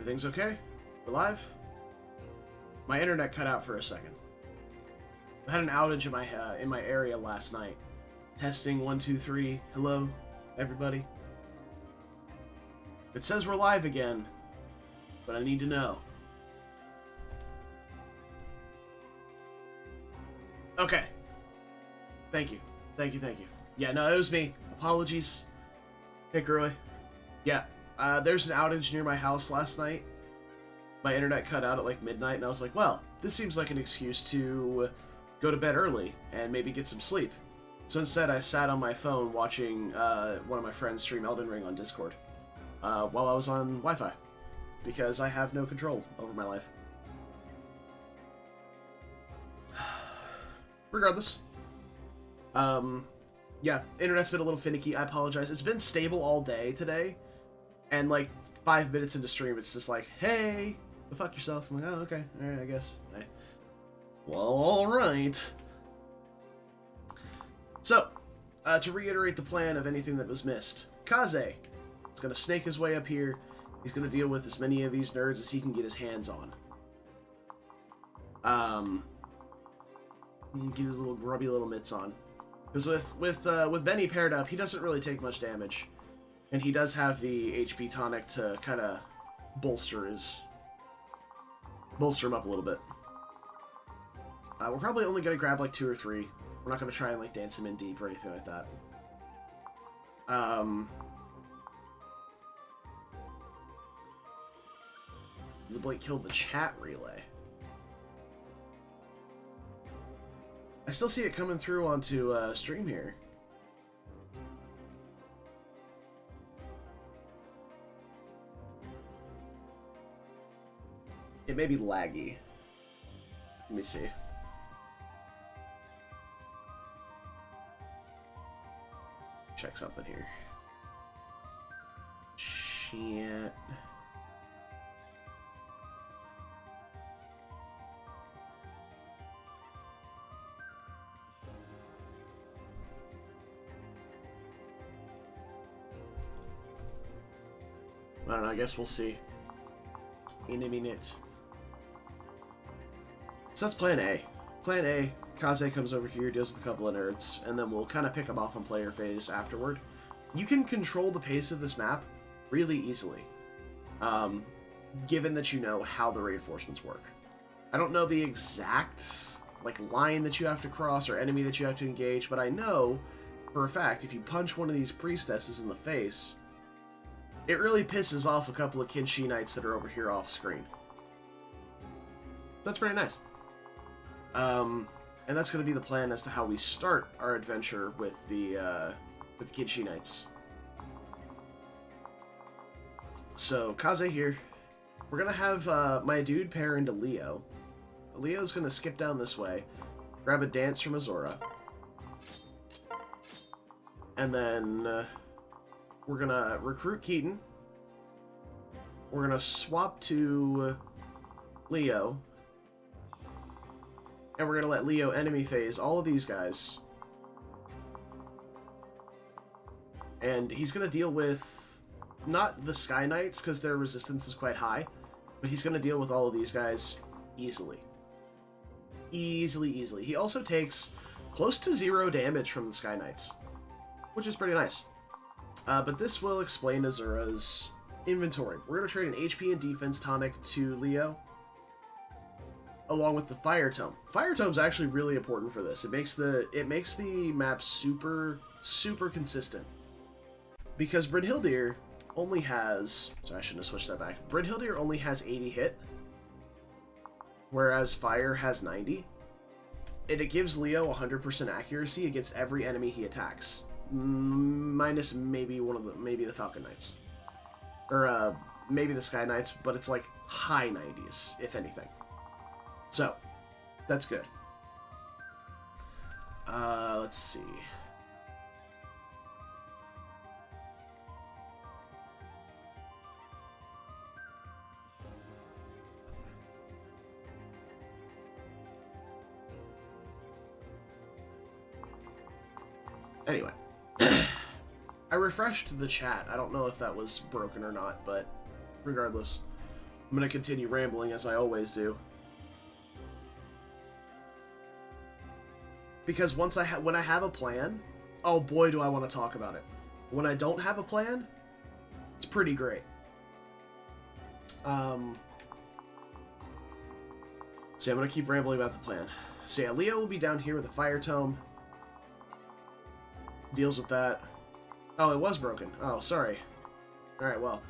Everything's okay? We're live? My internet cut out for a second. I had an outage in my area last night. Testing 1, 2, 3. Hello, everybody. It says we're live again, but I need to know. Okay. Thank you. Thank you. Yeah, no, it was me. Apologies. Hey, Roy. Yeah, there's an outage near my house last night. My internet cut out at like midnight, and I was like, well, this seems like an excuse to go to bed early and maybe get some sleep. So instead, I sat on my phone watching one of my friends stream Elden Ring on Discord while I was on Wi-Fi, because I have no control over my life. Regardless. Yeah, internet's been a little finicky. I apologize. It's been stable all day today, and like 5 minutes into stream, it's just like, hey, go fuck yourself. I'm like, oh, okay, all right, I guess. Hey. Well, all right. So, to reiterate the plan of anything that was missed, Kaze is going to snake his way up here. He's going to deal with as many of these nerds as he can get his hands on. He can get his little grubby little mitts on. Because with Benny paired up, he doesn't really take much damage. And he does have the HP tonic to kind of bolster him up a little bit. We're probably only going to grab like 2 or 3. We're not going to try and like dance him in deep or anything like that. The Blake killed the chat relay. I still see it coming through onto stream here. It may be laggy. Let me see. Check something here. Shit. I don't know, I guess we'll see in a minute. So that's plan A. Plan A, Kaze comes over here, deals with a couple of nerds, and then we'll kind of pick them off on player phase afterward. You can control the pace of this map really easily, given that you know how the reinforcements work. I don't know the exact line that you have to cross or enemy that you have to engage, but I know for a fact if you punch one of these priestesses in the face, it really pisses off a couple of Kinshi Knights that are over here off screen. So that's pretty nice. And that's going to be the plan as to how we start our adventure with the Kinshi Knights. So, Kaze here. We're going to have my dude pair into Leo. Leo's going to skip down this way, grab a dance from Azora, and then we're going to recruit Keaton. We're going to swap to Leo. And we're going to let Leo enemy phase all of these guys. And he's going to deal with, not the Sky Knights, because their resistance is quite high, but he's going to deal with all of these guys easily. Easily. He also takes close to 0 damage from the Sky Knights, which is pretty nice. But this will explain Azura's inventory. We're going to trade an HP and defense tonic to Leo, along with the Fire Tome. Fire Tome's actually really important for this. It makes the map super consistent. Because Brynhildir only has... Sorry, I shouldn't have switched that back. Brynhildir only has 80 hit, whereas Fire has 90. And it gives Leo 100% accuracy against every enemy he attacks. Minus maybe the Falcon Knights. Or maybe the Sky Knights, but it's like high 90s, if anything. So, that's good. Let's see. Anyway. I refreshed the chat. I don't know if that was broken or not, but regardless. I'm going to continue rambling as I always do. Because when I have a plan, oh boy do I want to talk about it. When I don't have a plan, it's pretty great. So yeah, I'm going to keep rambling about the plan. So yeah, Leo will be down here with the fire tome. Deals with that. Oh, it was broken. Oh, sorry. Alright, well.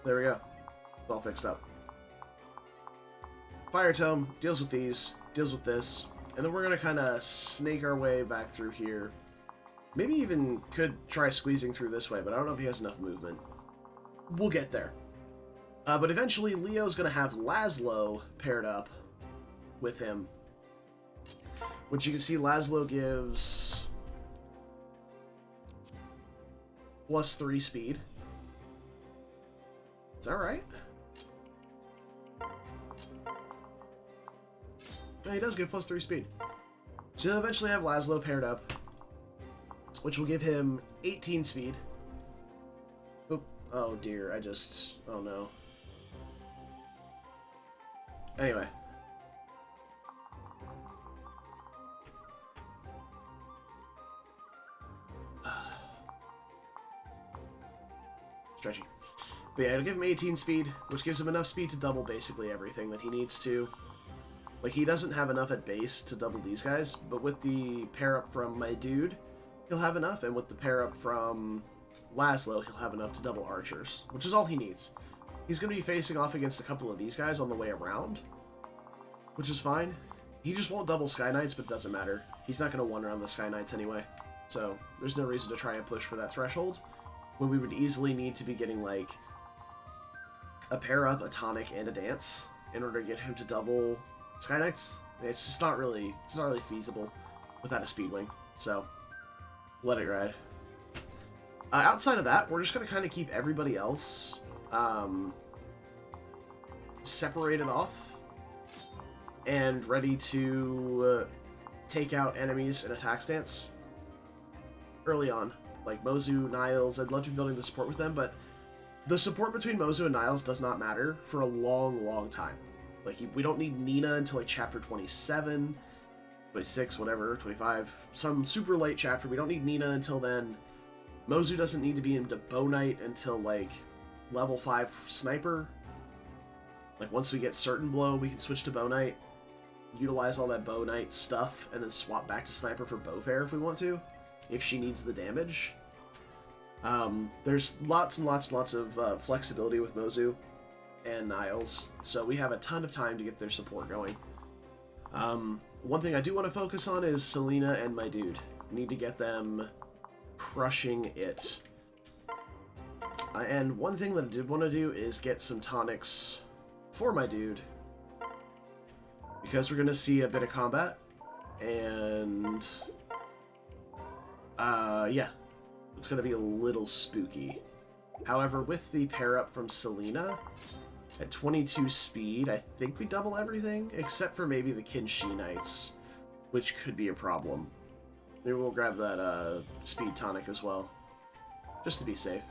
There we go. It's all fixed up. Fire tome deals with these, deals with this. And then we're going to kind of snake our way back through here. Maybe even could try squeezing through this way, but I don't know if he has enough movement. We'll get there. But eventually, Leo's going to have Laszlo paired up with him. Which you can see Laszlo gives +3 speed. Is that right? No, he does give +3 speed. So he'll eventually have Laszlo paired up, which will give him 18 speed. Oop. Oh dear, oh no. Anyway. Stretchy. But yeah, it'll give him 18 speed, which gives him enough speed to double basically everything that he needs to. Like, he doesn't have enough at base to double these guys, but with the pair-up from my dude, he'll have enough, and with the pair-up from Laszlo, he'll have enough to double archers, which is all he needs. He's going to be facing off against a couple of these guys on the way around, which is fine. He just won't double Sky Knights, but it doesn't matter. He's not going to one around the Sky Knights anyway, so there's no reason to try and push for that threshold, when we would easily need to be getting, like, a pair-up, a tonic, and a dance in order to get him to double Sky Knights. It's just not really feasible without a Speedwing, so let it ride. Outside of that, we're just going to kind of keep everybody else separated off and ready to take out enemies in attack stance early on. Like Mozu, Niles, I'd love to be building the support with them, but the support between Mozu and Niles does not matter for a long, long time. Like, we don't need Nina until, like, chapter 27, 26, whatever, 25, some super late chapter. We don't need Nina until then. Mozu doesn't need to be into Bow Knight until, like, level 5 Sniper. Like, once we get Certain Blow, we can switch to Bow Knight, utilize all that Bow Knight stuff, and then swap back to Sniper for Bowfair if we want to, if she needs the damage. There's lots and lots and lots of flexibility with Mozu and Niles, so we have a ton of time to get their support going. One thing I do want to focus on is Selena and my dude. I need to get them crushing it. And one thing that I did want to do is get some tonics for my dude, because we're going to see a bit of combat, and yeah, it's going to be a little spooky. However, with the pair-up from Selena, at 22 speed, I think we double everything, except for maybe the Kinshi Knights, which could be a problem. Maybe we'll grab that speed tonic as well, just to be safe.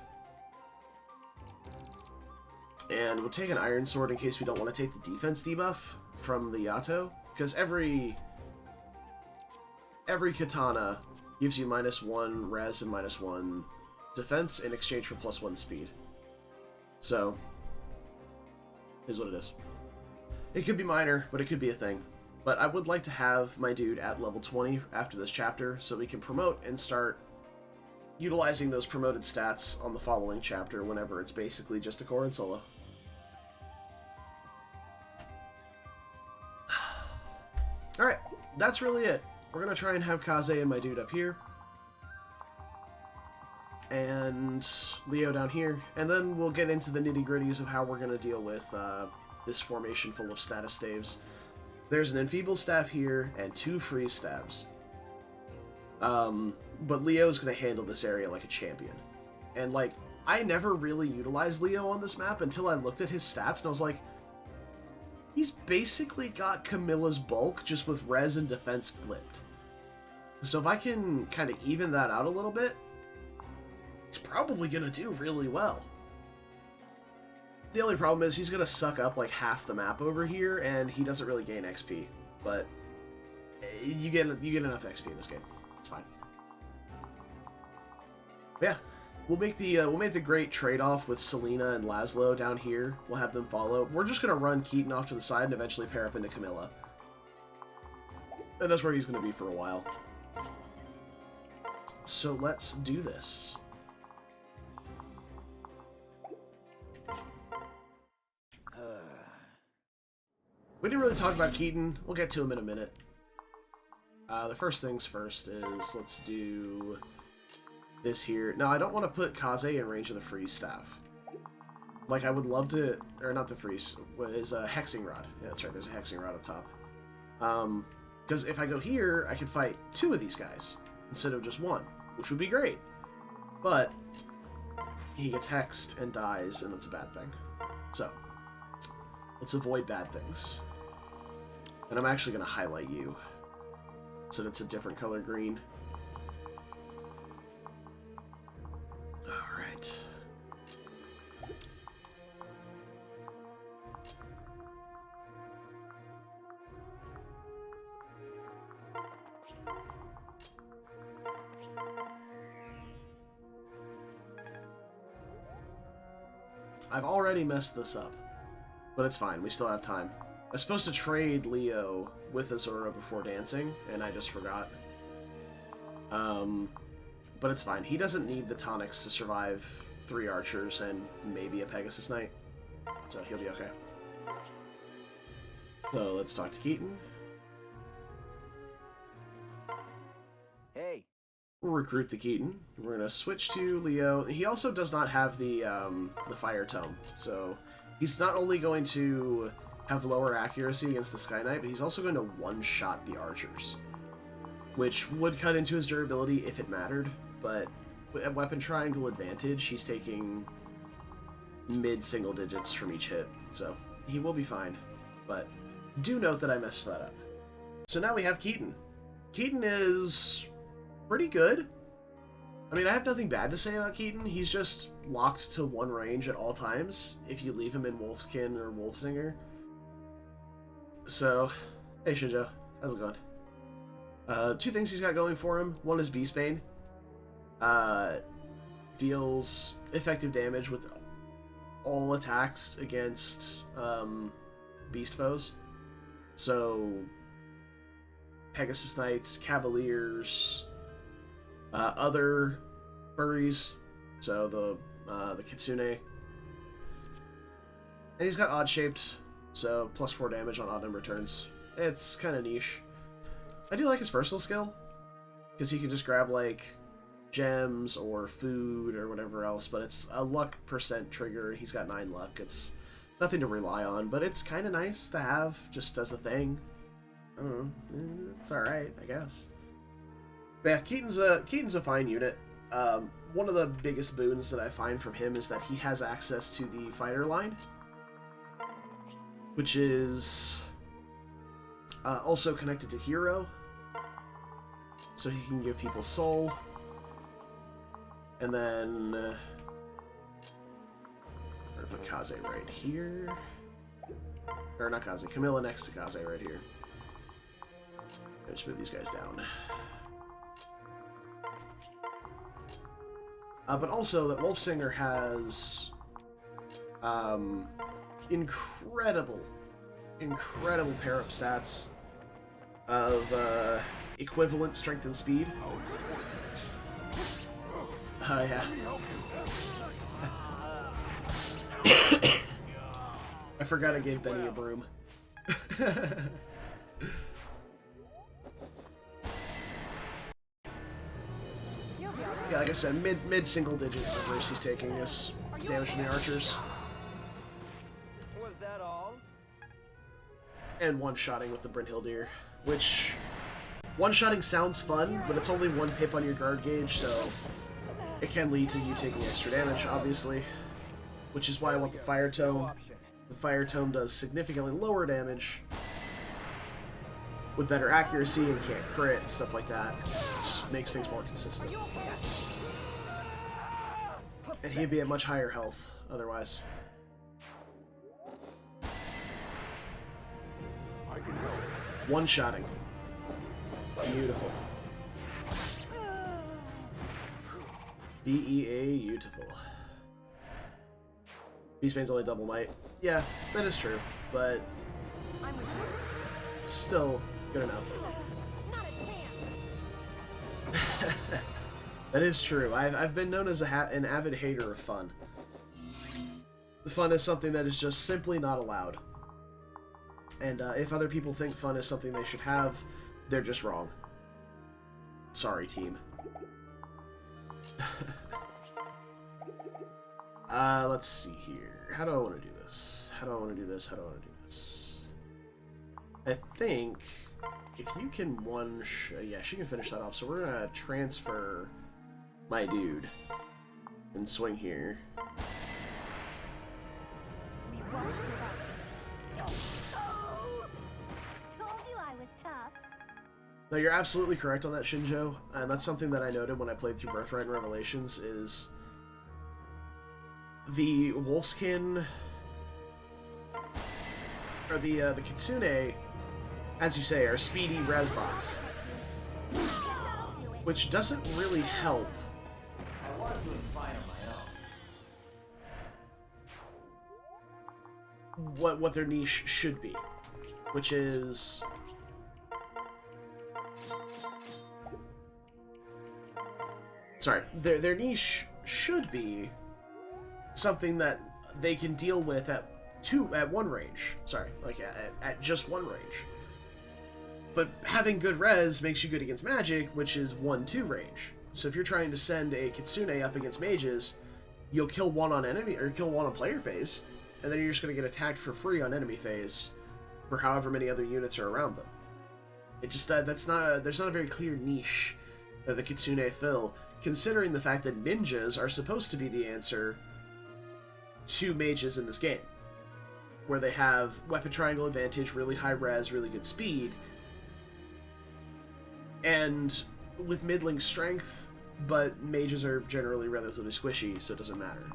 And we'll take an Iron Sword in case we don't want to take the defense debuff from the Yato, because every katana gives you -1 res and -1 defense in exchange for +1 speed. So, is what it is. It could be minor, but it could be a thing. But I would like to have my dude at level 20 after this chapter, so we can promote and start utilizing those promoted stats on the following chapter whenever it's basically just a core and solo. Alright, that's really it. We're going to try and have Kaze and my dude up here, and Leo down here, and then we'll get into the nitty-gritties of how we're going to deal with this formation full of status staves. There's an enfeeble staff here, and 2 freeze stabs. But Leo's going to handle this area like a champion. And, like, I never really utilized Leo on this map until I looked at his stats, and I was like, he's basically got Camilla's bulk, just with res and defense flipped. So if I can kind of even that out a little bit, he's probably going to do really well. The only problem is he's gonna suck up like half the map over here, and he doesn't really gain XP. But you get enough XP in this game. It's fine. But yeah, we'll make the great trade-off with Selena and Laszlo down here. We'll have them follow. We're just gonna run Keaton off to the side and eventually pair up into Camilla. And that's where he's gonna be for a while. So let's do this. We didn't really talk about Keaton. We'll get to him in a minute. The first things first is let's do this here. Now, I don't want to put Kaze in range of the freeze staff. Like, I would love to, or not the freeze, what is a hexing rod. Yeah, that's right, there's a hexing rod up top. Because if I go here, I could fight 2 of these guys instead of just 1, which would be great. But he gets hexed and dies, and that's a bad thing. So, let's avoid bad things. And I'm actually going to highlight you so that it's a different color green. Alright. I've already messed this up, but it's fine. We still have time. I was supposed to trade Leo with Azura before dancing, and I just forgot. But it's fine. He doesn't need the tonics to survive 3 archers and maybe a Pegasus Knight, so he'll be okay. So let's talk to Keaton. Hey. We'll recruit the Keaton. We're gonna switch to Leo. He also does not have the Fire Tome, so he's not only going to have lower accuracy against the Sky Knight, but he's also going to one-shot the archers, which would cut into his durability if it mattered, but at Weapon Triangle Advantage, he's taking mid-single digits from each hit, so he will be fine, but do note that I messed that up. So now we have Keaton. Keaton is pretty good. I mean, I have nothing bad to say about Keaton. He's just locked to 1 range at all times if you leave him in Wolfskin or Wolfsinger. So, hey Shinjo, how's it going? 2 things he's got going for him. One is Beastbane. Deals effective damage with all attacks against beast foes. So, Pegasus Knights, Cavaliers, other furries, so the Kitsune. And he's got odd-shaped, so +4 damage on odd-number turns. It's kind of niche. I do like his personal skill, because he can just grab, like, gems or food or whatever else, but it's a luck % trigger. He's got 9 luck. It's nothing to rely on, but it's kind of nice to have just as a thing. I don't know. It's alright, I guess. But yeah, Keaton's a fine unit. One of the biggest boons that I find from him is that he has access to the fighter line, which is also connected to Hero, so he can give people soul. And then I'm gonna put Kaze right here, or not Kaze, Camilla next to Kaze right here. I'll just move these guys down. But also that Wolfsinger has incredible pair-up stats of equivalent strength and speed. Oh, yeah. I forgot I gave Benny a broom. Yeah, like I said, mid-single digit numbers he's taking is damage from the archers. Was that all? And one-shotting with the Brynhildir, which one-shotting sounds fun, but it's only 1 pip on your guard gauge, so it can lead to you taking extra damage, obviously, which is why I want the Fire Tome. The Fire Tome does significantly lower damage with better accuracy and can't crit and stuff like that. It just makes things more consistent. And he'd be at much higher health otherwise. One-shotting. Beautiful. BEA, beautiful. Beastbane's only double might. Yeah, that is true, but it's still good enough. That is true. I've been known as an avid hater of fun. The fun is something that is just simply not allowed. And if other people think fun is something they should have, they're just wrong. Sorry, team. Let's see here. How do I want to do this? How do I want to do this? How do I want to do this? I think if you can yeah, she can finish that off. So we're gonna transfer my dude and swing here. We won't give up. Told you I was tough. No, you're absolutely correct on that, Shinjo, and that's something that I noted when I played through Birthright and Revelations, is the Wolfskin, or the Kitsune, as you say, are speedy Resbots, which doesn't really help. I was doing fine on my own. What their niche should be, which is their niche should be something that they can deal with at one range. Sorry, like at just one range. But having good res makes you good against magic, which is 1-2 range. So if you're trying to send a Kitsune up against mages, you'll kill one on enemy or kill one on player phase, and then you're just going to get attacked for free on enemy phase for however many other units are around them. It just there's not a very clear niche that the Kitsune fill, considering the fact that ninjas are supposed to be the answer to mages in this game, where they have weapon triangle advantage, really high res, really good speed, and with middling strength, but mages are generally relatively squishy, so it doesn't matter.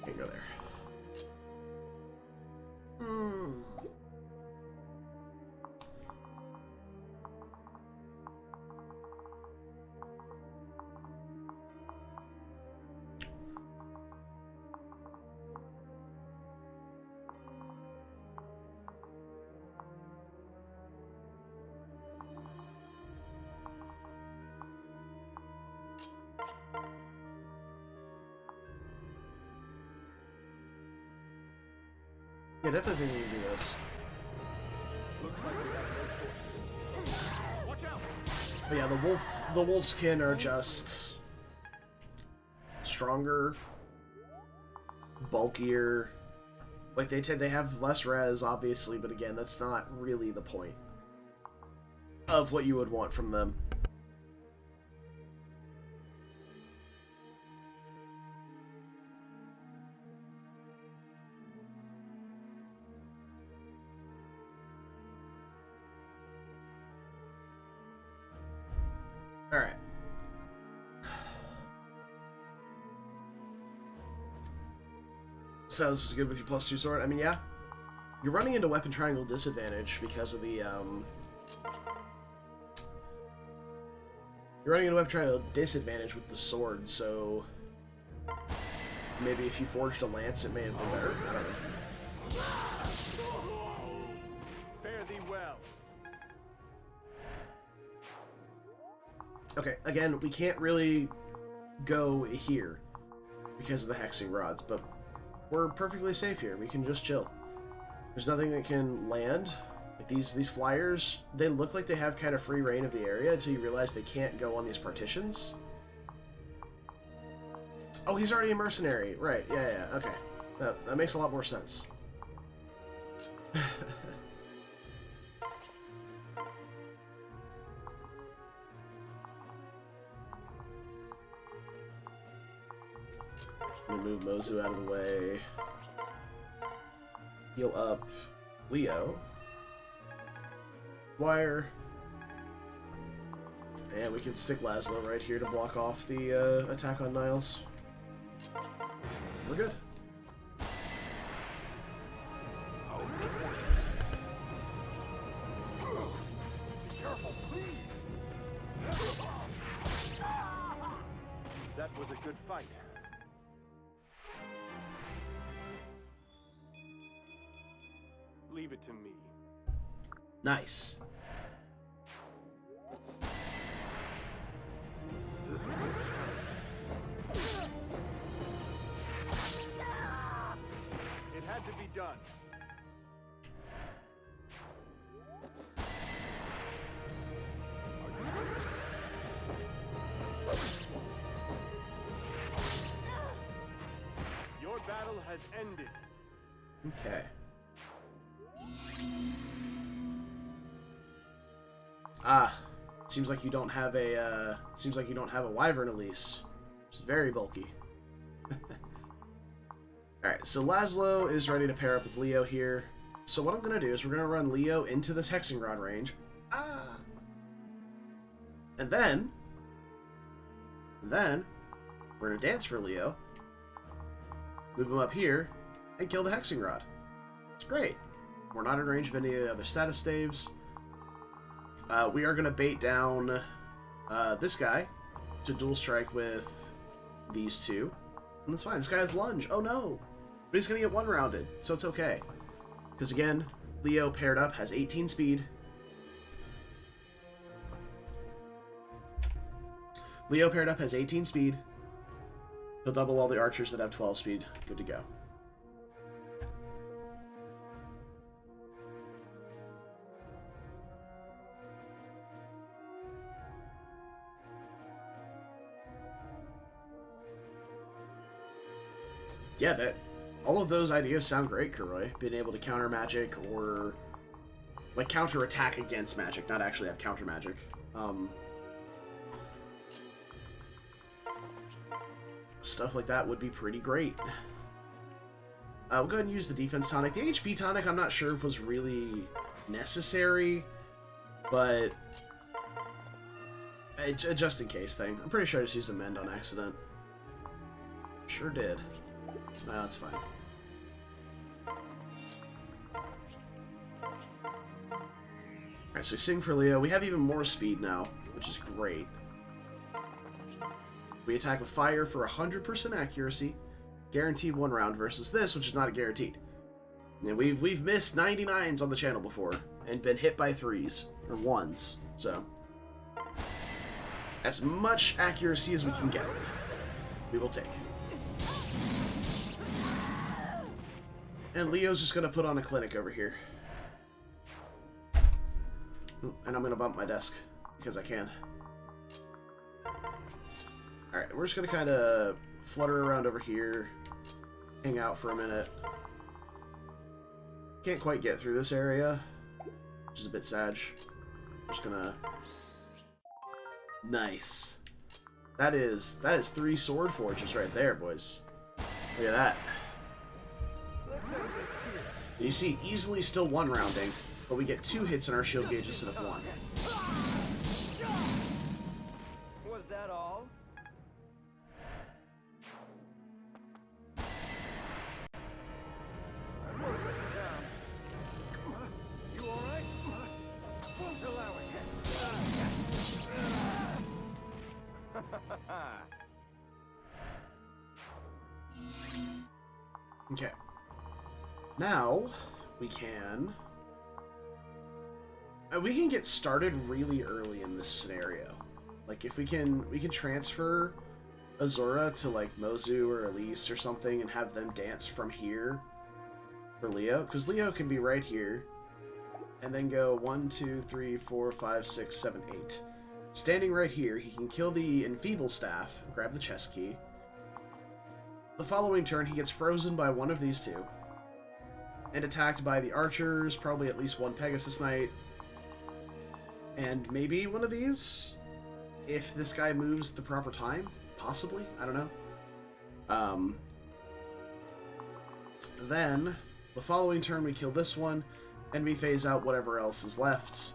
Can't go there. Yeah, definitely think we can do this. But yeah, the wolfskin are just stronger, bulkier. Like they have less res, obviously, but again, that's not really the point of what you would want from them. Alright. So this is good with your +2 sword. I mean, yeah. You're running into weapon triangle disadvantage because of the, You're running into weapon triangle disadvantage with the sword, so maybe if you forged a lance, it may have been better. I don't know. Fare thee well. Okay, again, we can't really go here because of the hexing rods, but we're perfectly safe here. We can just chill. There's nothing that can land. Like these flyers, they look like they have kind of free reign of the area until you realize they can't go on these partitions. Oh, he's already a mercenary. Right, yeah, okay. That makes a lot more sense. Let me move Mozu out of the way. Heal up Leo. Wire. And we can stick Laszlo right here to block off the attack on Niles. We're good. fight. Leave it to me. Nice. It had to be done. Your battle has ended. Okay. Ah, seems like you don't have a wyvern, Elise. It's very bulky. Alright, so Laszlo is ready to pair up with Leo here. So what I'm gonna do is we're gonna run Leo into this Hexing Rod range. Ah! And then we're gonna dance for Leo, move him up here, and kill the Hexing Rod. It's great. We're not in range of any of the other status staves. We are going to bait down this guy to dual strike with these two. And that's fine. This guy has lunge. Oh no! But he's going to get one rounded, so it's okay. Because again, Leo paired up has 18 speed. Leo paired up has 18 speed. He'll double all the archers that have 12 speed. Good to go. Yeah, all of those ideas sound great, Kuroi. Being able to counter magic or like counter attack against magic, not actually have counter magic. Stuff like that would be pretty great. We'll go ahead and use the defense tonic. The HP tonic, I'm not sure if was really necessary, but it's a just in case thing. I'm pretty sure I just used a mend on accident. Sure did. No, that's fine. Alright, so we sing for Leo. We have even more speed now, which is great. We attack with fire for 100% accuracy, guaranteed one round versus this, which is not a guaranteed. And we've missed 99s on the channel before and been hit by 3s or 1s, so as much accuracy as we can get, we will take. And Leo's just gonna put on a clinic over here. And I'm gonna bump my desk because I can. Alright, we're just gonna kind of flutter around over here, hang out for a minute. Can't quite get through this area, which is a bit sad. Just gonna... Nice. That is 3 sword forges right there, boys. Look at that. You see, easily still 1 rounding, but we get 2 hits in our shield gauge instead of 1. Was that all? I'm gonna put you down. You alright? Won't allow it. Okay. Now, we can get started really early in this scenario. Like, if we can transfer Azura to, like, Mozu or Elise or something and have them dance from here for Leo. Because Leo can be right here and then go 1, 2, 3, 4, 5, 6, 7, 8. Standing right here, he can kill the Enfeeble Staff, grab the chest key. The following turn, he gets frozen by one of these two. And attacked by the archers, probably at least 1 Pegasus Knight. And maybe one of these? If this guy moves the proper time? Possibly? I don't know. Then, the following turn we kill this one, and we phase out whatever else is left.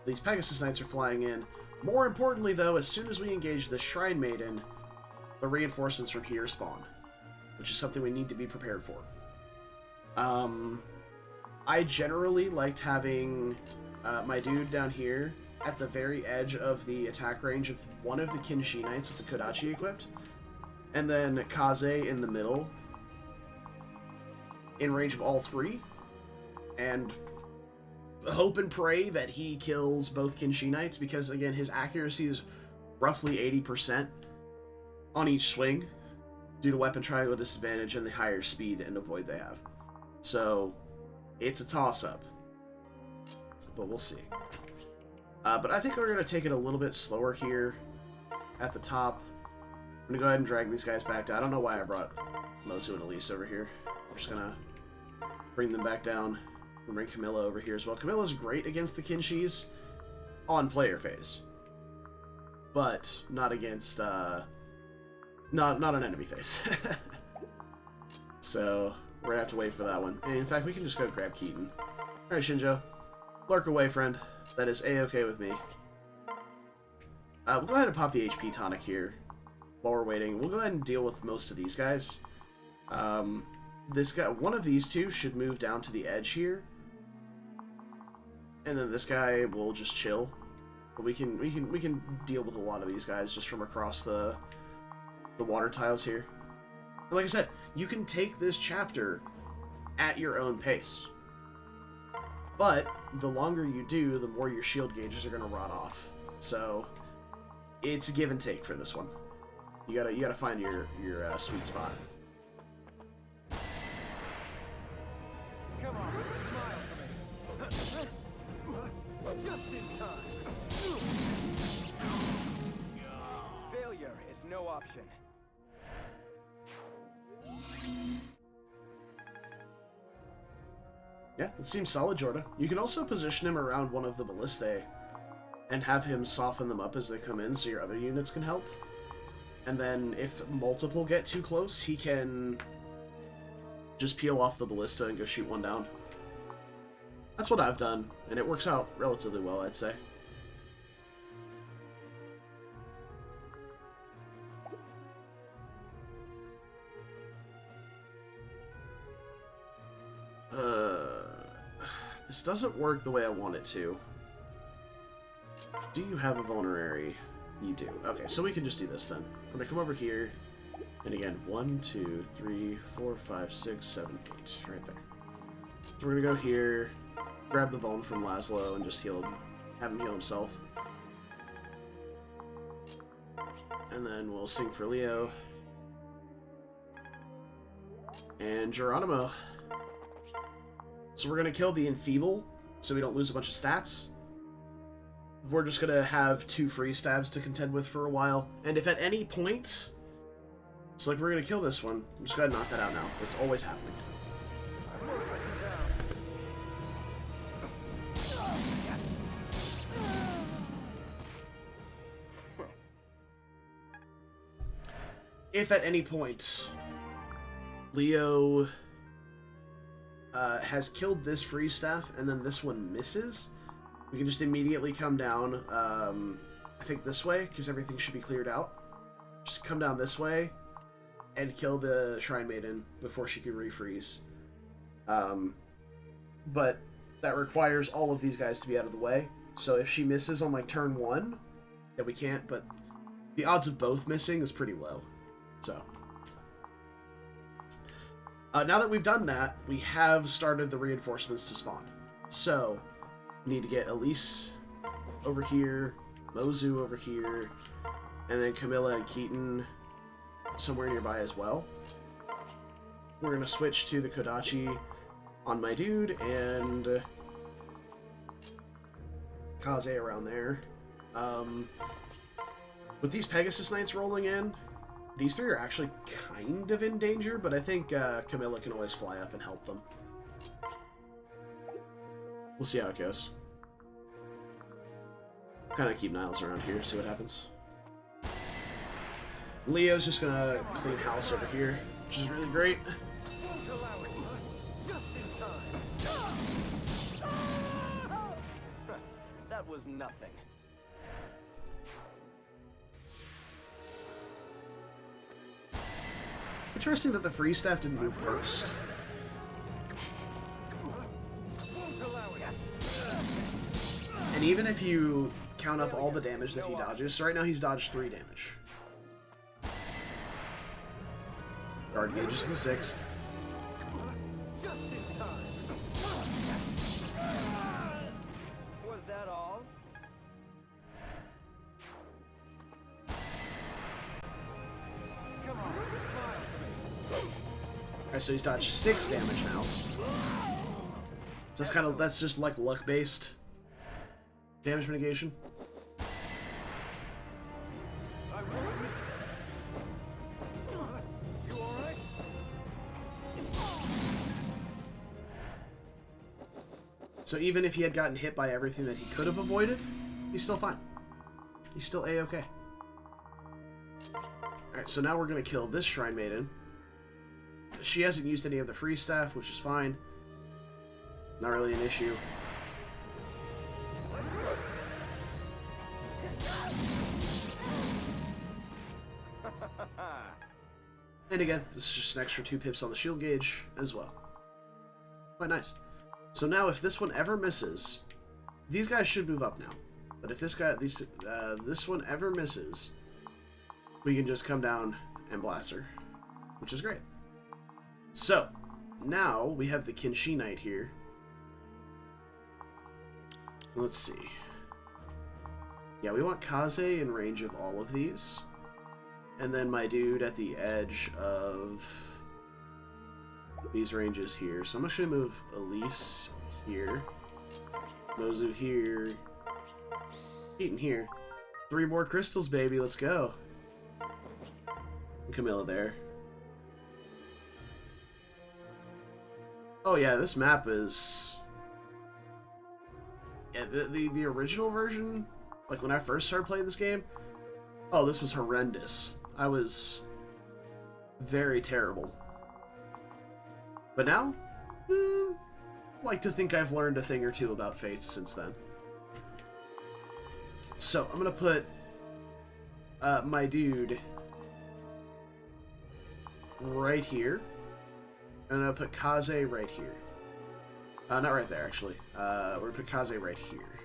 These Pegasus Knights are flying in. More importantly, though, as soon as we engage the Shrine Maiden, the reinforcements from here spawn. Which is something we need to be prepared for. I generally liked having my dude down here at the very edge of the attack range of one of the Kinshi Knights with the Kodachi equipped, and then Kaze in the middle, in range of all three, and hope and pray that he kills both Kinshi Knights, because again, his accuracy is roughly 80% on each swing due to weapon triangle disadvantage and the higher speed and avoid they have. So it's a toss-up, but we'll see. But I think we're going to take it a little bit slower here at the top. I'm going to go ahead and drag these guys back down. I don't know why I brought Mozu and Elise over here. We're just going to bring them back down. We'll bring Camilla over here as well. Camilla's great against the Kinshis on player phase, but not against, not on enemy phase. So we're going to have to wait for that one. And in fact, we can just go grab Keaton. Alright, Shinjo. Lurk away, friend. That is A-okay with me. We'll go ahead and pop the HP tonic here while we're waiting. We'll go ahead and deal with most of these guys. This guy, one of these two should move down to the edge here, and then this guy will just chill. But we can deal with a lot of these guys just from across the water tiles here. And like I said, you can take this chapter at your own pace. But the longer you do, the more your shield gauges are going to rot off. So it's a give and take for this one. You gotta find your sweet spot. Come on, smile for me. Just in time. Failure is no option. Yeah, it seems solid, Jorda. You can also position him around one of the ballistae and have him soften them up as they come in so your other units can help. And then if multiple get too close, he can just peel off the ballista and go shoot one down. That's what I've done, and it works out relatively well, I'd say. This doesn't work the way I want it to. Do you have a vulnerary? You do. Okay, so we can just do this then. I'm gonna come over here, and again, 1, 2, 3, 4, 5, 6, 7, 8, right there. So we're gonna go here, grab the Vuln from Laszlo, and just heal him, have him heal himself. And then we'll sing for Leo. And Geronimo. So we're gonna kill the Enfeeble, so we don't lose a bunch of stats. We're just gonna have 2 free stabs to contend with for a while. And if at any point, it's like we're gonna kill this one, I'm just gonna knock that out now. It's always happening. If at any point Leo has killed this free staff and then this one misses, we can just immediately come down, I think this way, because everything should be cleared out. Just come down this way and kill the Shrine Maiden before she can refreeze. But that requires all of these guys to be out of the way. So if she misses on like turn 1, yeah, we can't, but the odds of both missing is pretty low. So now that we've done that, we have started the reinforcements to spawn. So we need to get Elise over here, Mozu over here, and then Camilla and Keaton somewhere nearby as well. We're going to switch to the Kodachi on my dude, and Kaze around there. With these Pegasus Knights rolling in, these 3 are actually kind of in danger, but I think Camilla can always fly up and help them. We'll see how it goes. Kind of keep Niles around here, see what happens. Leo's just gonna clean house over here, which is really great. Won't allow it. Just in time. That was nothing. Interesting that the free staff didn't move first. Won't allow it. And even if you count up all the damage that he dodges, so right now he's dodged 3 damage. hard gauge is the 6th. Just in time. Was that all? Come on, smile for me. Alright, so he's dodged 6 damage now. So that's just like luck based damage mitigation. I won't miss. You all right? So even if he had gotten hit by everything that he could have avoided, he's still fine. He's still A-okay. Alright, so now we're going to kill this Shrine Maiden. She hasn't used any of the free stuff, which is fine. Not really an issue. Let's go. And again, this is just an extra 2 pips on the shield gauge as well. Quite nice. So now if this one ever misses, these guys should move up now. But if this one ever misses, we can just come down and blast her, which is great. So, now we have the Kinshi Knight here. Let's see. Yeah, we want Kaze in range of all of these. And then my dude at the edge of these ranges here. So I'm actually going to move Elise here. Mozu here. Keaton here. 3 more crystals, baby. Let's go. And Camilla there. Oh yeah, this map is... Yeah, the original version, like when I first started playing this game, oh, this was horrendous. I was very terrible. But now, like to think I've learned a thing or two about Fates since then. So, I'm gonna put my dude right here. And I'm gonna put Kaze right here. Not right there, actually. We're gonna put Kaze right here.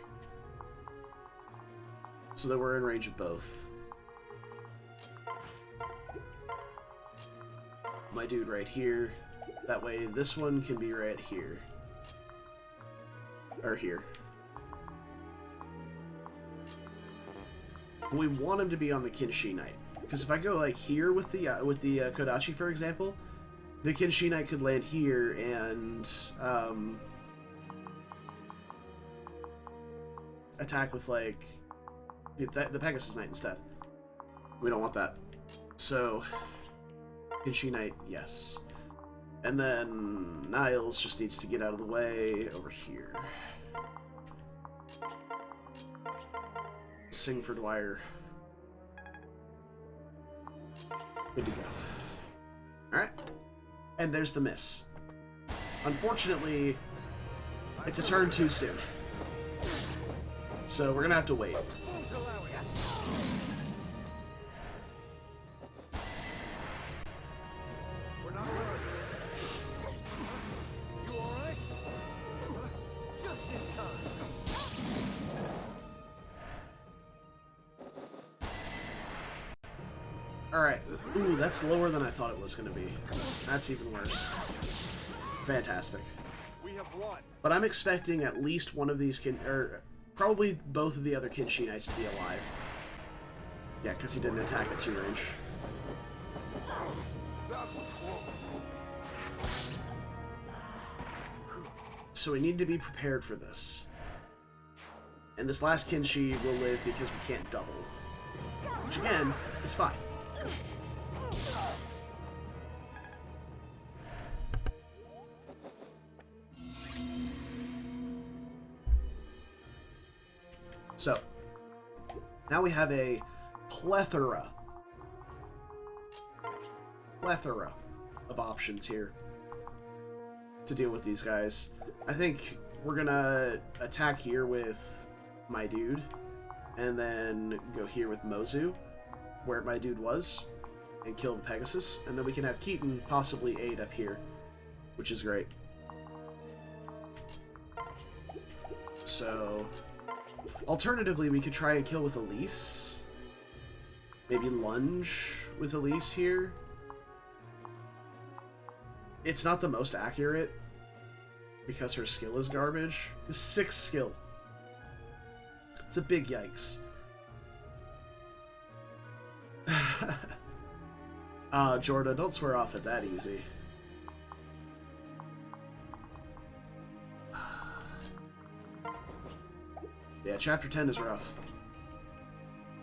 So that we're in range of both. My dude right here. That way this one can be right here. Or here. We want him to be on the Kinshi Knight. Because if I go like here with the Kodachi, for example, the Kinshi Knight could land here and attack with like the Pegasus Knight instead. We don't want that. So Kinshi Knight, yes. And then Niles just needs to get out of the way over here. Sing for Dwyer. Good to go. Alright. And there's the miss. Unfortunately, it's a turn too soon. So we're gonna have to wait. Won't allow it. We're not alone. You all right? Just in time. Alright. Ooh, that's lower than I thought it was gonna be. That's even worse. Fantastic. We have won. But I'm expecting at least one of these probably both of the other Kinshi Knights to be alive. Yeah, because he didn't attack at 2 range. That was close. So we need to be prepared for this. And this last Kinshi will live because we can't double. Which again, is fine. So, now we have a plethora of options here to deal with these guys. I think we're gonna attack here with my dude, and then go here with Mozu, where my dude was, and kill the Pegasus, and then we can have Keaton possibly aid up here, which is great. So, alternatively, we could try and kill with Elise. Maybe lunge with Elise here. It's not the most accurate because her skill is garbage. 6 skill. It's a big yikes. Jordan, don't swear off it that easy. Yeah, chapter 10 is rough.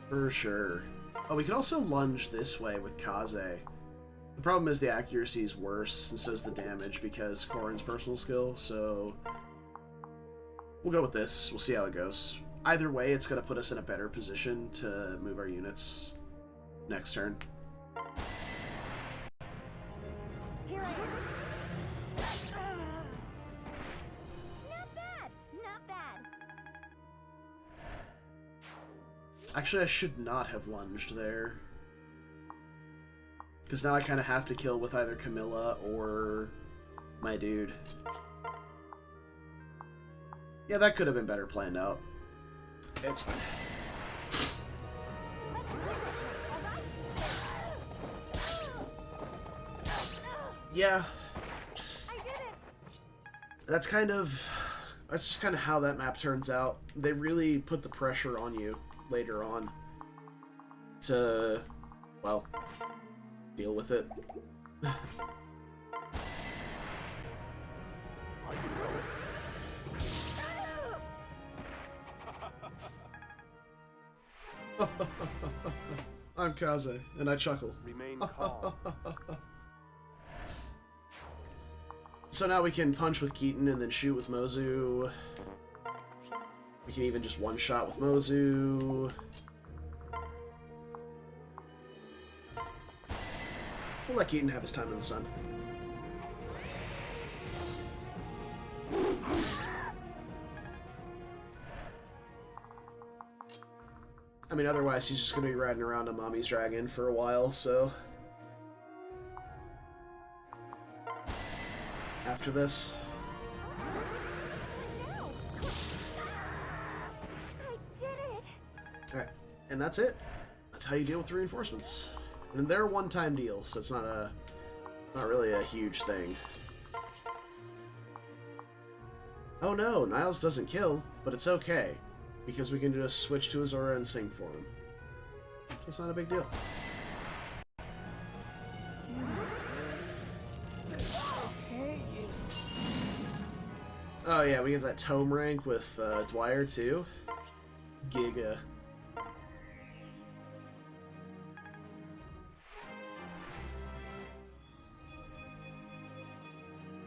For sure. Oh, we can also lunge this way with Kaze. The problem is the accuracy is worse, and so is the damage because Corrin's personal skill, so we'll go with this. We'll see how it goes. Either way, it's going to put us in a better position to move our units next turn. Here I am. Not bad. Not bad. Actually, I should not have lunged there. Because now I kind of have to kill with either Camilla or my dude. Yeah, that could have been better planned out. It's fine. Let's finish it, all right? Yeah, I did it. that's just kind of how that map turns out. They really put the pressure on you later on to, well, deal with it. I'm Kaze, and I chuckle. Remain calm. So now we can punch with Keaton and then shoot with Mozu. We can even just one-shot with Mozu. We'll let Keaton have his time in the sun. I mean, otherwise he's just going to be riding around a mommy's dragon for a while, so... After this... No. I did it. Alright, and that's it. That's how you deal with reinforcements. And they're a one-time deal, so it's not really a huge thing. Oh no, Niles doesn't kill, but it's okay, because we can just switch to Azora and sing for him. It's not a big deal. Oh yeah, we get that tome rank with Dwyer too. Giga.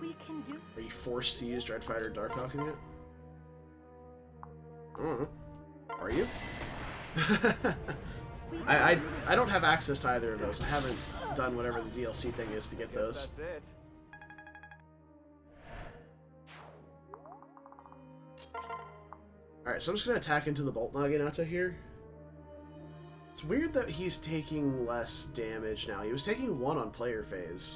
We can do. Are you forced to use Dreadfighter or Dark Falcon yet? I don't know. Are you? I don't have access to either of those. I haven't done whatever the DLC thing is to get those. That's it. Alright, so I'm just going to attack into the Bolt Naginata here. It's weird that he's taking less damage now. He was taking 1 on player phase.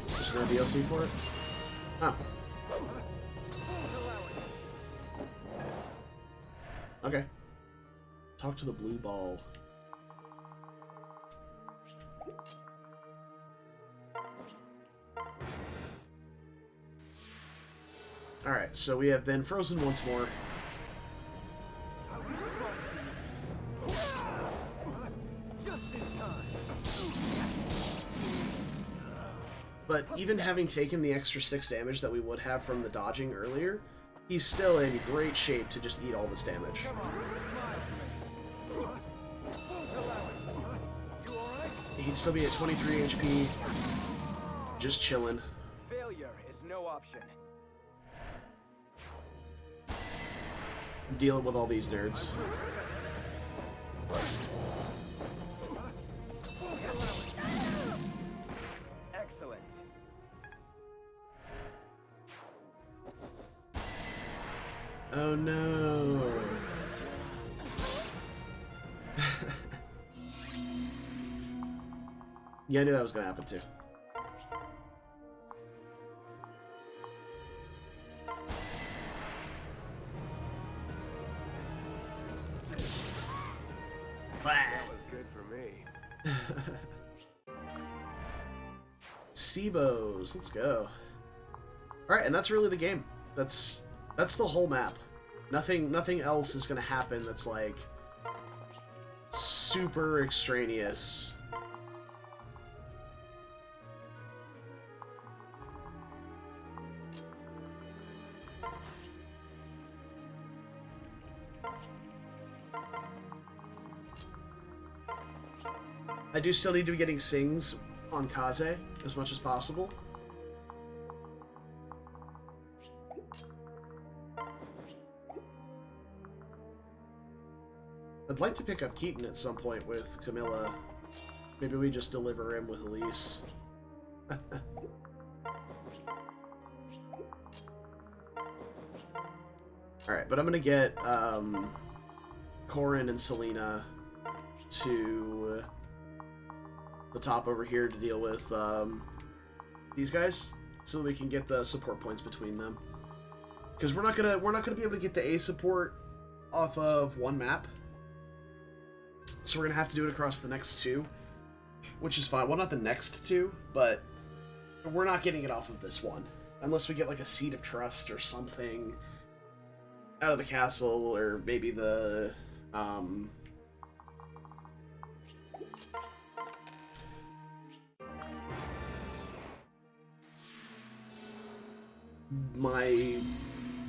There's no DLC for it? Oh. Okay. Talk to the blue ball. Alright, so we have been frozen once more. Just in time. But even having taken the extra 6 damage that we would have from the dodging earlier, he's still in great shape to just eat all this damage. Come on, smile. Won't allow it. You all right? He'd still be at 23 HP, just chilling. Failure is no option. Dealing with all these nerds. Excellent. Oh no. Yeah, I knew that was gonna happen too. That was good for me. Sebos, let's go. Alright, and that's really the game. That's the whole map. Nothing else is gonna happen that's like super extraneous. I do still need to be getting sings on Kaze as much as possible. I'd like to pick up Keaton at some point with Camilla. Maybe we just deliver him with Elise. Alright, but I'm gonna get Corin and Selena to the top over here to deal with these guys, so that we can get the support points between them. Because we're not gonna be able to get the A support off of one map, so we're gonna have to do it across the next two, which is fine. Well, not the next two, but we're not getting it off of this one unless we get like a seat of trust or something out of the castle, or maybe the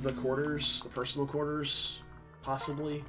the quarters, the personal quarters, possibly.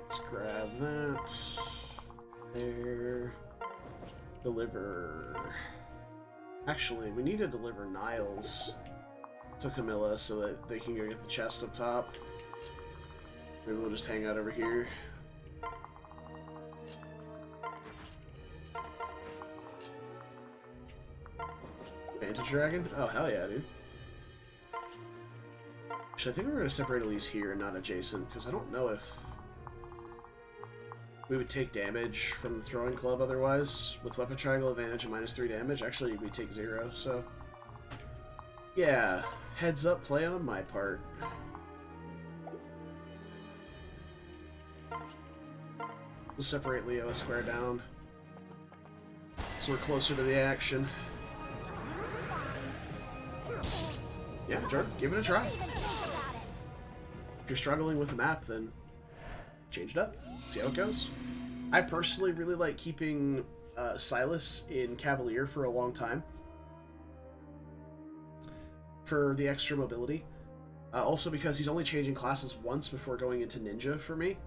Let's grab that. There. Deliver. Actually, we need to deliver Niles to Camilla so that they can go get the chest up top. Maybe we'll just hang out over here. Vantage Dragon? Oh, hell yeah, dude. Actually, I think we're going to separate Elise here and not adjacent, because I don't know if we would take damage from the throwing club otherwise. With weapon triangle advantage and -3 damage, actually we take 0, so... yeah, heads up play on my part. We'll separate Leo a square down, so we're closer to the action. Yeah, Jordan, give it a try. If you're struggling with the map, then change it up. See how it goes. I personally really like keeping Silas in Cavalier for a long time for the extra mobility. Also because he's only changing classes once before going into Ninja for me.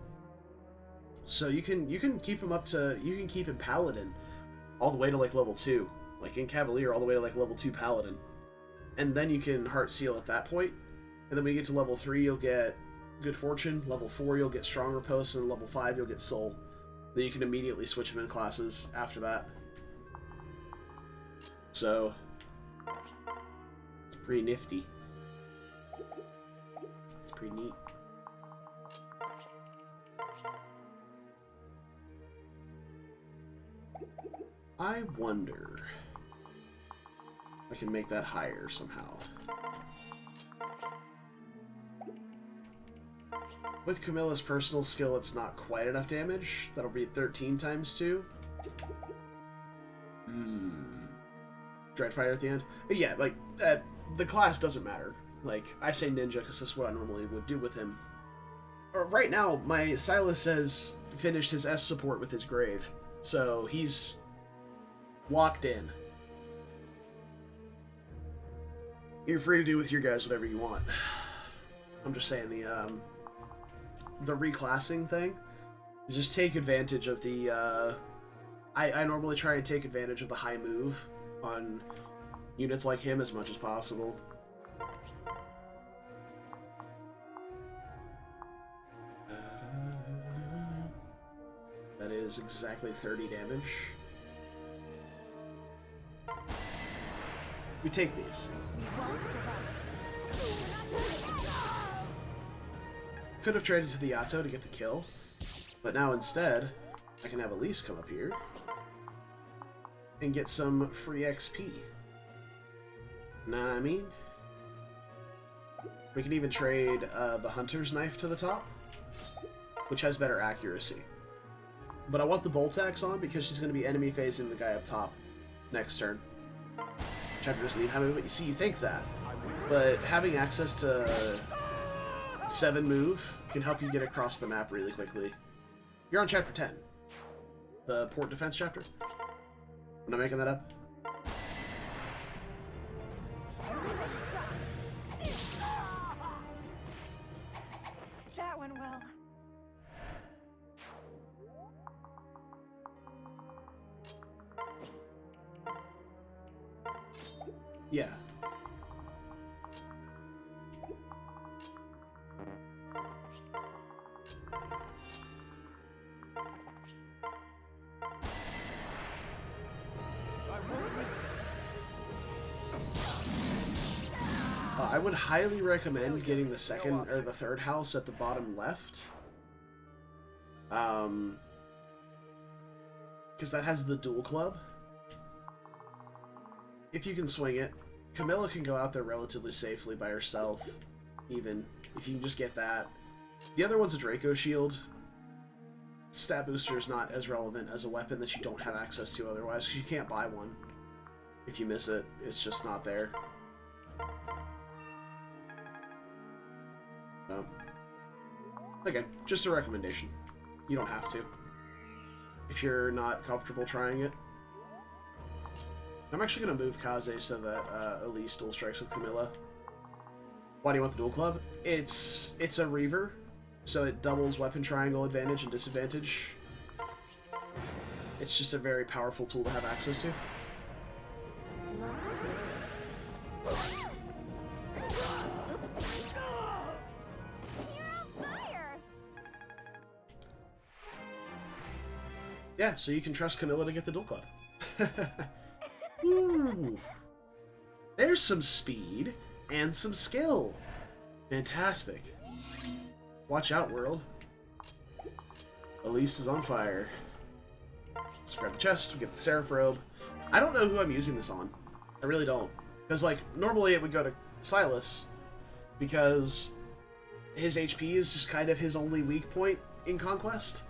So you can keep him up to, you can keep him Paladin all the way to like level 2, like in Cavalier all the way to like level 2 Paladin, and then you can Heart Seal at that point. And then when you get to level 3, you'll get Good Fortune. Level 4, you'll get Stronger Post, and level 5, you'll get Soul. Then you can immediately switch him in classes after that. So it's pretty nifty. It's pretty neat. I wonder if I can make that higher somehow. With Camilla's personal skill, it's not quite enough damage. That'll be 13 times 2. Dreadfighter at the end. But yeah, like, the class doesn't matter. Like, I say ninja because this is what I normally would do with him. Right now, my Silas has finished his S support with his Grave, so he's locked in. You're free to do with your guys whatever you want. I'm just saying the reclassing thing. Just take advantage of the, I normally try and take advantage of the high move on units like him as much as possible. is exactly 30 damage. We take these. Could have traded to the Yato to get the kill, but now instead, I can have Elise come up here and get some free XP. Know what I mean? We can even trade the Hunter's Knife to the top, which has better accuracy. But I want the Bolt Axe on because she's going to be enemy phasing the guy up top next turn. Chapter doesn't need how many, but you see, you think that. But having access to 7 move can help you get across the map really quickly. You're on chapter 10. The port defense chapter. Am I making that up? That went well. Yeah. I would highly recommend getting the second or the third house at the bottom left. Because that has the dual club. If you can swing it, Camilla can go out there relatively safely by herself, even if you can just get that. The other one's a Draco shield. Stat booster is not as relevant as a weapon that you don't have access to otherwise, because you can't buy one. If you miss it, it's just not there. So, again, just a recommendation. You don't have to, if you're not comfortable trying it. I'm actually going to move Kaze so that Elise dual strikes with Camilla. Why do you want the dual club? It's a Reaver, so it doubles weapon triangle advantage and disadvantage. It's just a very powerful tool to have access to. Yeah, so you can trust Camilla to get the dual club. Ooh. There's some speed and some skill. Fantastic. Watch out, world. Elise is on fire. Let's grab the chest, we get the Seraph robe. I don't know who I'm using this on. I really don't. Because, like, normally it would go to Silas, because his HP is just kind of his only weak point in Conquest.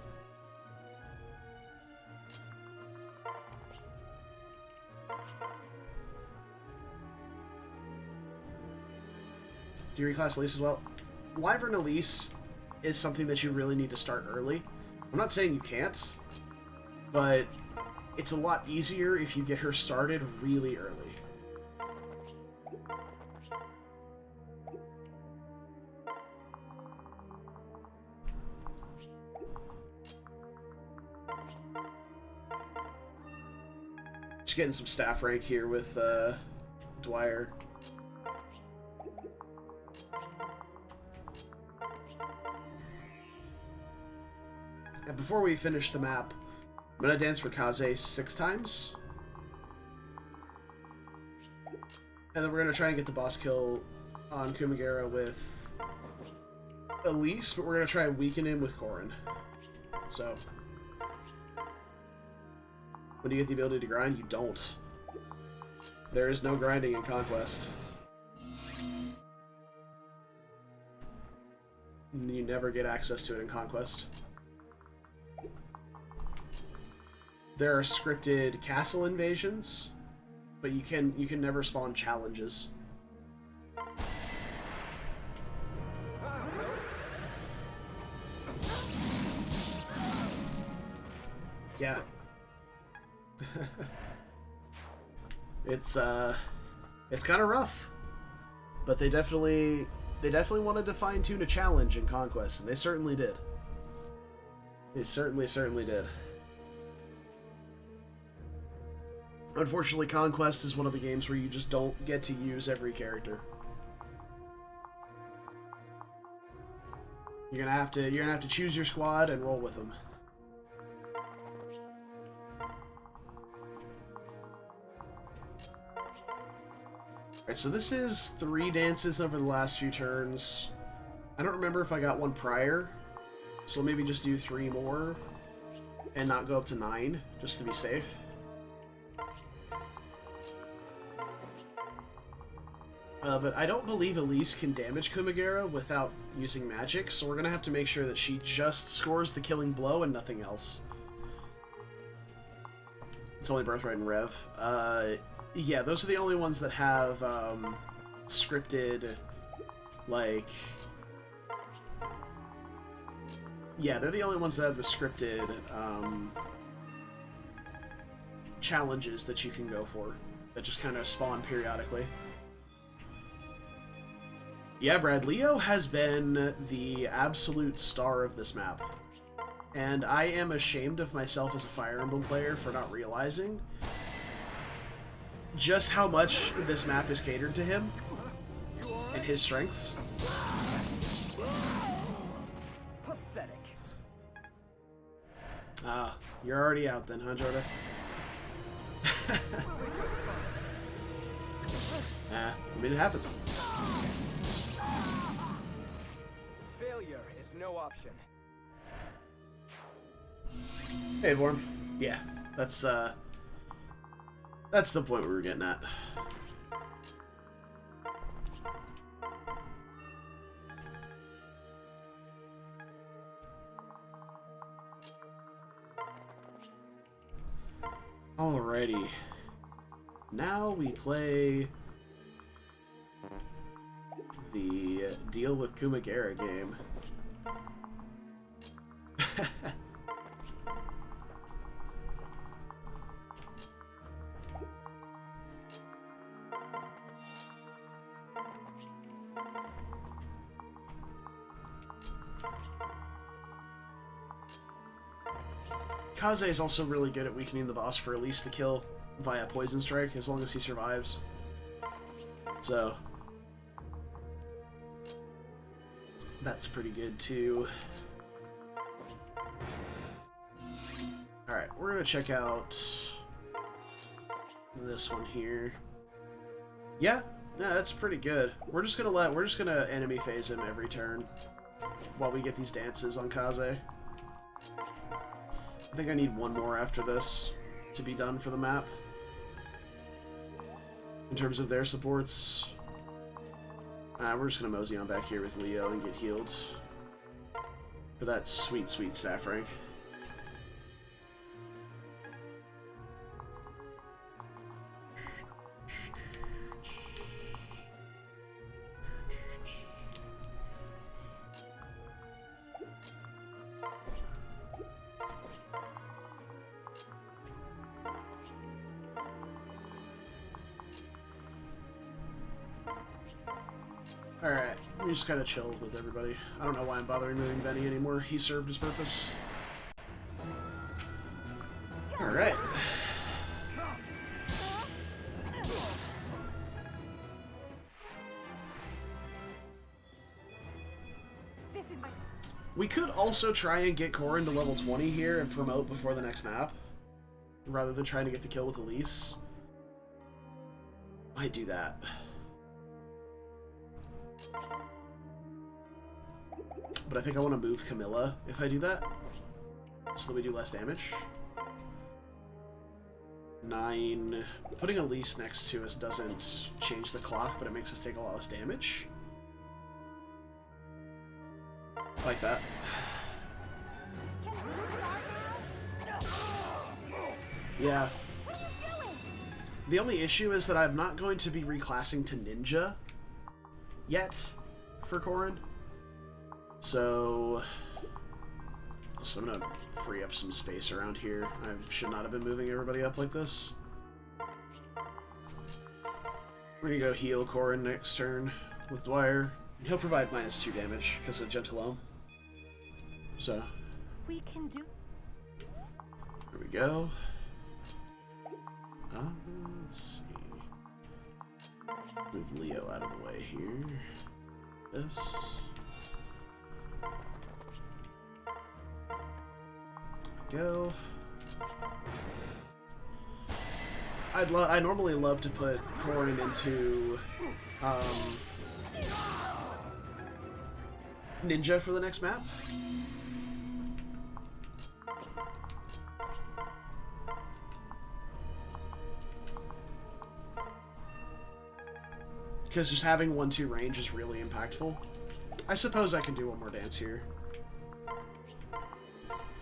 Do you reclass Elise as well? Wyvern Elise is something that you really need to start early. I'm not saying you can't, but it's a lot easier if you get her started really early. Just getting some staff rank here with Dwyer. And before we finish the map, I'm going to dance for Kaze 6 times. And then we're going to try and get the boss kill on Kumagera with Elise, but we're going to try and weaken him with Corrin. So, when do you get the ability to grind? You don't. There is no grinding in Conquest. You never get access to it in Conquest. There are scripted castle invasions, but you can never spawn challenges. Yeah. It's kind of rough, but they definitely wanted to fine-tune a challenge in Conquest, and they certainly did. They certainly did. Unfortunately, Conquest is one of the games where you just don't get to use every character. You're gonna have to choose your squad and roll with them. Alright, so this is 3 dances over the last few turns. I don't remember if I got one prior, so maybe just do 3 more and not go up to 9, just to be safe. But I don't believe Elise can damage Kumagera without using magic, so we're going to have to make sure that she just scores the killing blow and nothing else. It's only Birthright and Rev. Yeah, those are the only ones that have scripted, like... Yeah, they're the only ones that have the scripted challenges that you can go for, that just kind of spawn periodically. Yeah, Brad, Leo has been the absolute star of this map. And I am ashamed of myself as a Fire Emblem player for not realizing just how much this map is catered to him and his strengths. Pathetic. Ah, you're already out then, huh, Jordan? I mean, it happens. Failure is no option. Hey, Vorm. Yeah, that's the point we were getting at. Alrighty. Now we play the Deal with Kumagera game. Kaze is also really good at weakening the boss for Elise to kill via Poison Strike, as long as he survives. So, that's pretty good too. Alright, we're gonna check out this one here. Yeah, that's pretty good. We're just gonna enemy phase him every turn while we get these dances on Kaze. I think I need one more after this to be done for the map. In terms of their supports, we're just going to mosey on back here with Leo and get healed for that sweet, sweet staff rank. Alright, let me just kind of chill with everybody. I don't know why I'm bothering moving Benny anymore. He served his purpose. Alright. We could also try and get Corin to level 20 here and promote before the next map, rather than trying to get the kill with Elise. Might do that. But I think I want to move Camilla if I do that, so that we do less damage. 9. Putting Elise next to us doesn't change the clock, but it makes us take a lot less damage. Like that. Yeah. The only issue is that I'm not going to be reclassing to Ninja yet for Corin. So I'm gonna free up some space around here. I should not have been moving everybody up like this. We're gonna go heal Corin next turn with Dwyer. He'll provide -2 damage because of Gentle Ohm. So We can do. there we go. Let's see. Move Leo out of the way here. This. Go. I normally love to put Corin into Ninja for the next map. Because just having 1-2 range is really impactful. I suppose I can do one more dance here.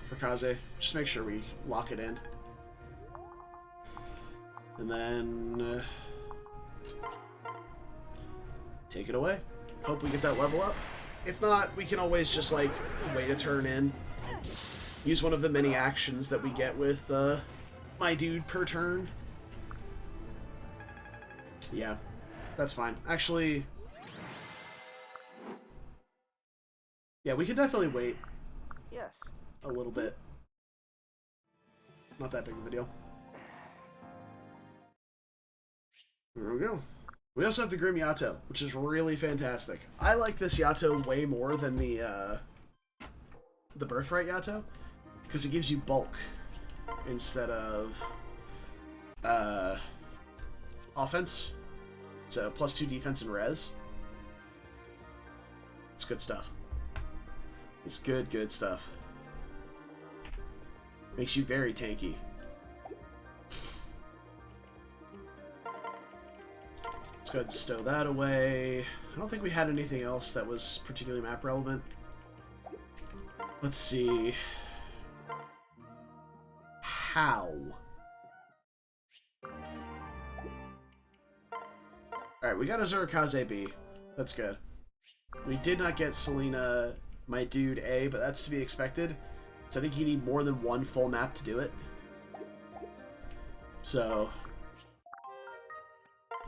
For Kaze. Just make sure we lock it in. And then... take it away. Hope we get that level up. If not, we can always just, like, wait a turn in. Use one of the many actions that we get with my dude per turn. Yeah. That's fine. Actually, yeah, we can definitely wait Yes. a little bit. Not that big of a deal. There we go. We also have the Grim Yato, which is really fantastic. I like this Yato way more than the Birthright Yato, because it gives you bulk instead of offense. So, +2 defense and res. It's good stuff. It's good stuff. Makes you very tanky. Let's go ahead and stow that away. I don't think we had anything else that was particularly map relevant. Let's see. How? Alright, we got Azura Kaze B. That's good. We did not get Selena, my dude, A, but that's to be expected. So I think you need more than one full map to do it. So...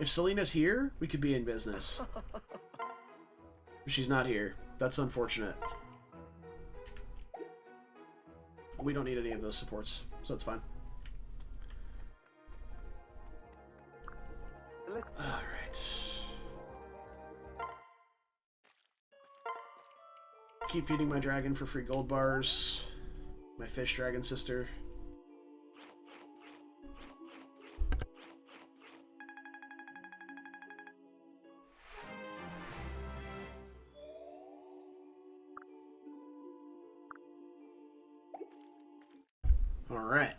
if Selena's here, we could be in business. But she's not here. That's unfortunate. We don't need any of those supports, so it's fine. Alright. Keep feeding my dragon for free gold bars. My fish dragon sister. Alright.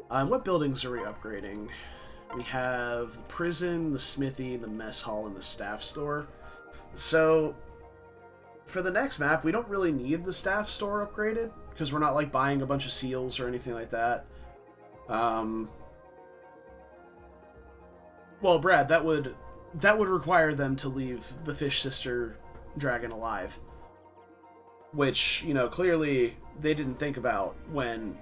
What buildings are we upgrading? We have the prison, the smithy, the mess hall, and the staff store. So, for the next map, we don't really need the staff store upgraded, because we're not, like, buying a bunch of seals or anything like that. Well, Brad, that would require them to leave the fish sister dragon alive. Which, you know, clearly they didn't think about when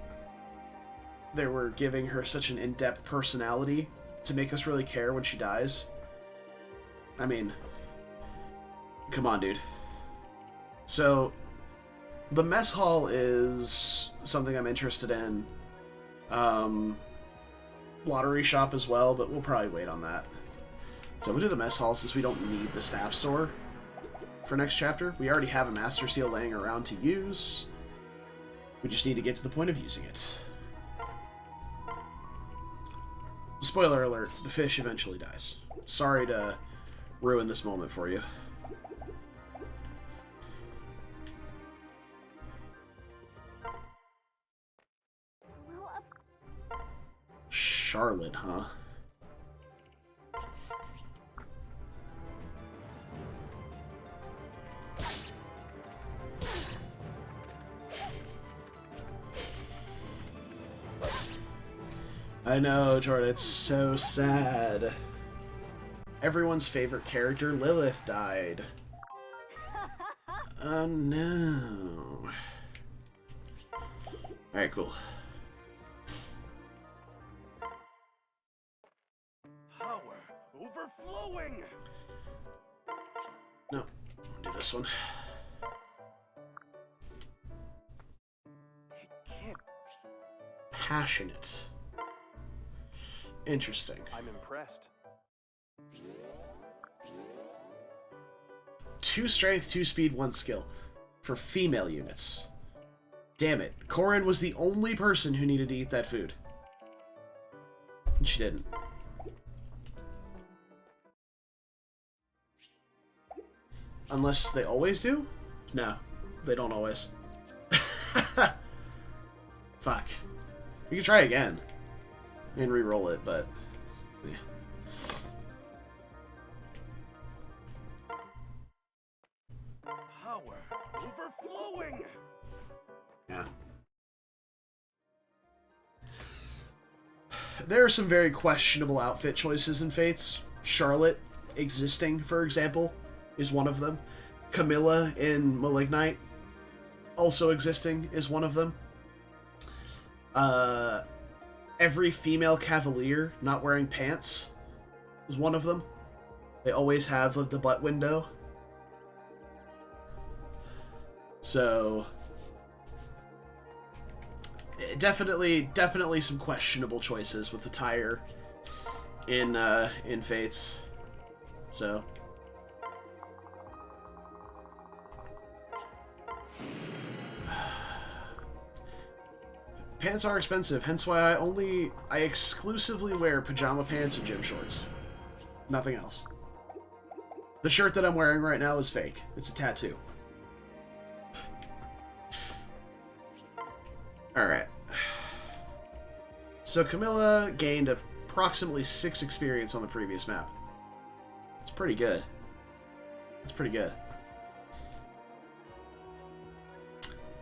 they were giving her such an in-depth personality to make us really care when she dies. I mean, come on, dude. So, the mess hall is something I'm interested in. Lottery shop as well, but we'll probably wait on that. So we'll do the mess hall since we don't need the staff store for next chapter. We already have a master seal laying around to use. We just need to get to the point of using it. Spoiler alert, the fish eventually dies. Sorry to ruin this moment for you. Charlotte, huh? I know, Jordan, it's so sad. Everyone's favorite character, Lilith, died. Oh no. Alright, cool. Power overflowing. No, I'll do this one. It can't. Passionate. Interesting. I'm impressed. 2 strength, 2 speed, 1 skill. For female units. Damn it. Corin was the only person who needed to eat that food. And she didn't. Unless they always do? No, they don't always. Fuck. We can try again. And re-roll it, but... yeah. Power overflowing. Yeah. There are some very questionable outfit choices in Fates. Charlotte existing, for example, is one of them. Camilla in Malignite also existing is one of them. Every female cavalier not wearing pants is one of them. They always have the butt window. So definitely some questionable choices with attire in Fates. So pants are expensive, hence why I exclusively wear pajama pants and gym shorts. Nothing else. The shirt that I'm wearing right now is fake. It's a tattoo. Alright. So Camilla gained approximately 6 experience on the previous map. It's pretty good. It's pretty good.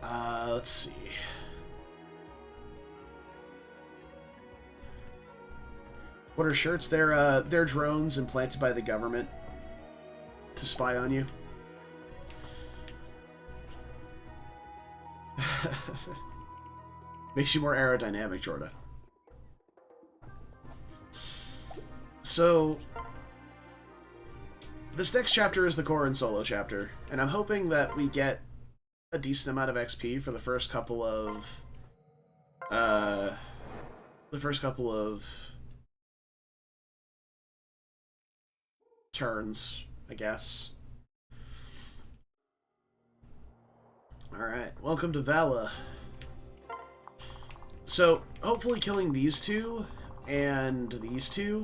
Let's see. What are shirts? They're drones implanted by the government to spy on you. Makes you more aerodynamic, Jordan. So, this next chapter is the Corrin solo chapter, and I'm hoping that we get a decent amount of XP for the first couple of turns, I guess. Alright, welcome to Vala. So, hopefully killing these two and these two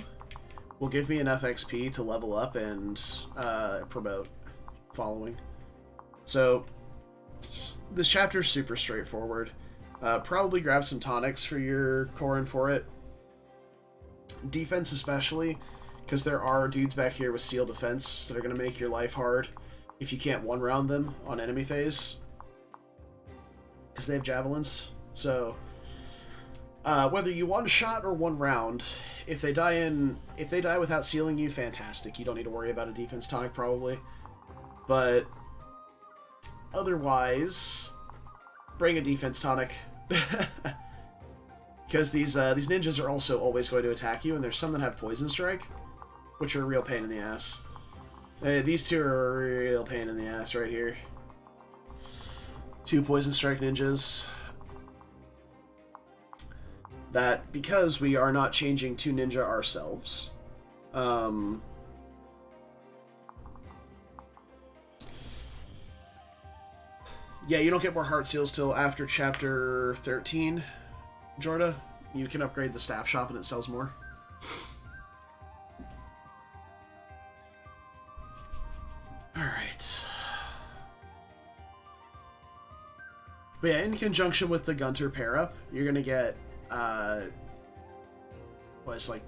will give me enough XP to level up and promote following. So, this chapter is super straightforward. Probably grab some tonics for your Corrin for it. Defense especially, because there are dudes back here with seal defense that are going to make your life hard if you can't one-round them on enemy phase. Because they have javelins. So, whether you one-shot or one-round, if they die without sealing you, fantastic. You don't need to worry about a defense tonic, probably. But otherwise, bring a defense tonic. Because these ninjas are also always going to attack you, and there's some that have poison strike, which are a real pain in the ass. These two are a real pain in the ass right here. 2 poison strike ninjas. That, because we are not changing to ninja ourselves, yeah, you don't get more heart seals till after chapter 13, Jorda. You can upgrade the staff shop and it sells more. Alright. But yeah, in conjunction with the Gunter pair-up, you're gonna get it's like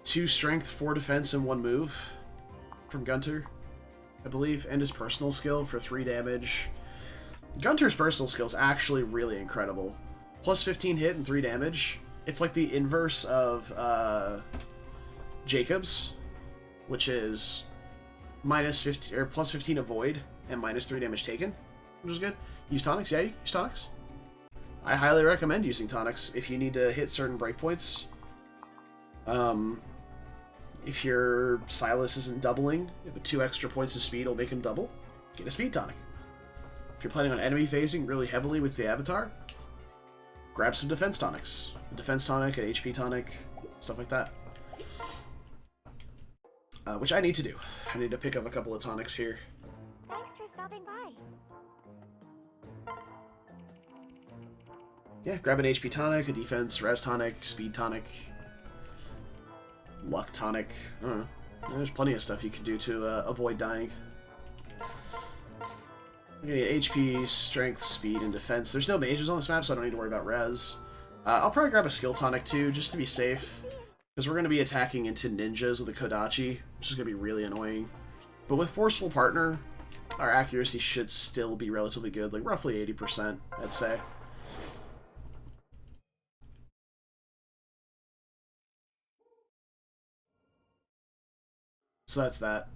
2 strength, 4 defense, and 1 move from Gunter, I believe, and his personal skill for 3 damage. Gunter's personal skill is actually really incredible. Plus 15 hit and 3 damage. It's like the inverse of Jacob's, which is minus 15 or plus 15 avoid and minus 3 damage taken, which is good. Use tonics, yeah, you use tonics. I highly recommend using tonics if you need to hit certain breakpoints. If your Silas isn't doubling, if 2 extra points of speed will make him double, get a speed tonic. If you're planning on enemy phasing really heavily with the Avatar, grab some defense tonics. A defense tonic, an HP tonic, stuff like that. Which I need to do. I need to pick up a couple of tonics here. Thanks for stopping by. Yeah, grab an HP tonic, a defense res tonic, speed tonic. luck tonic. I don't know. There's plenty of stuff you can do to avoid dying. Okay, HP, strength, speed, and defense. There's no mages on this map, so I don't need to worry about res. I'll probably grab a skill tonic too, just to be safe. Because we're going to be attacking into ninjas with a Kodachi, which is going to be really annoying. But with Forceful Partner, our accuracy should still be relatively good, like roughly 80%, I'd say. So that's that.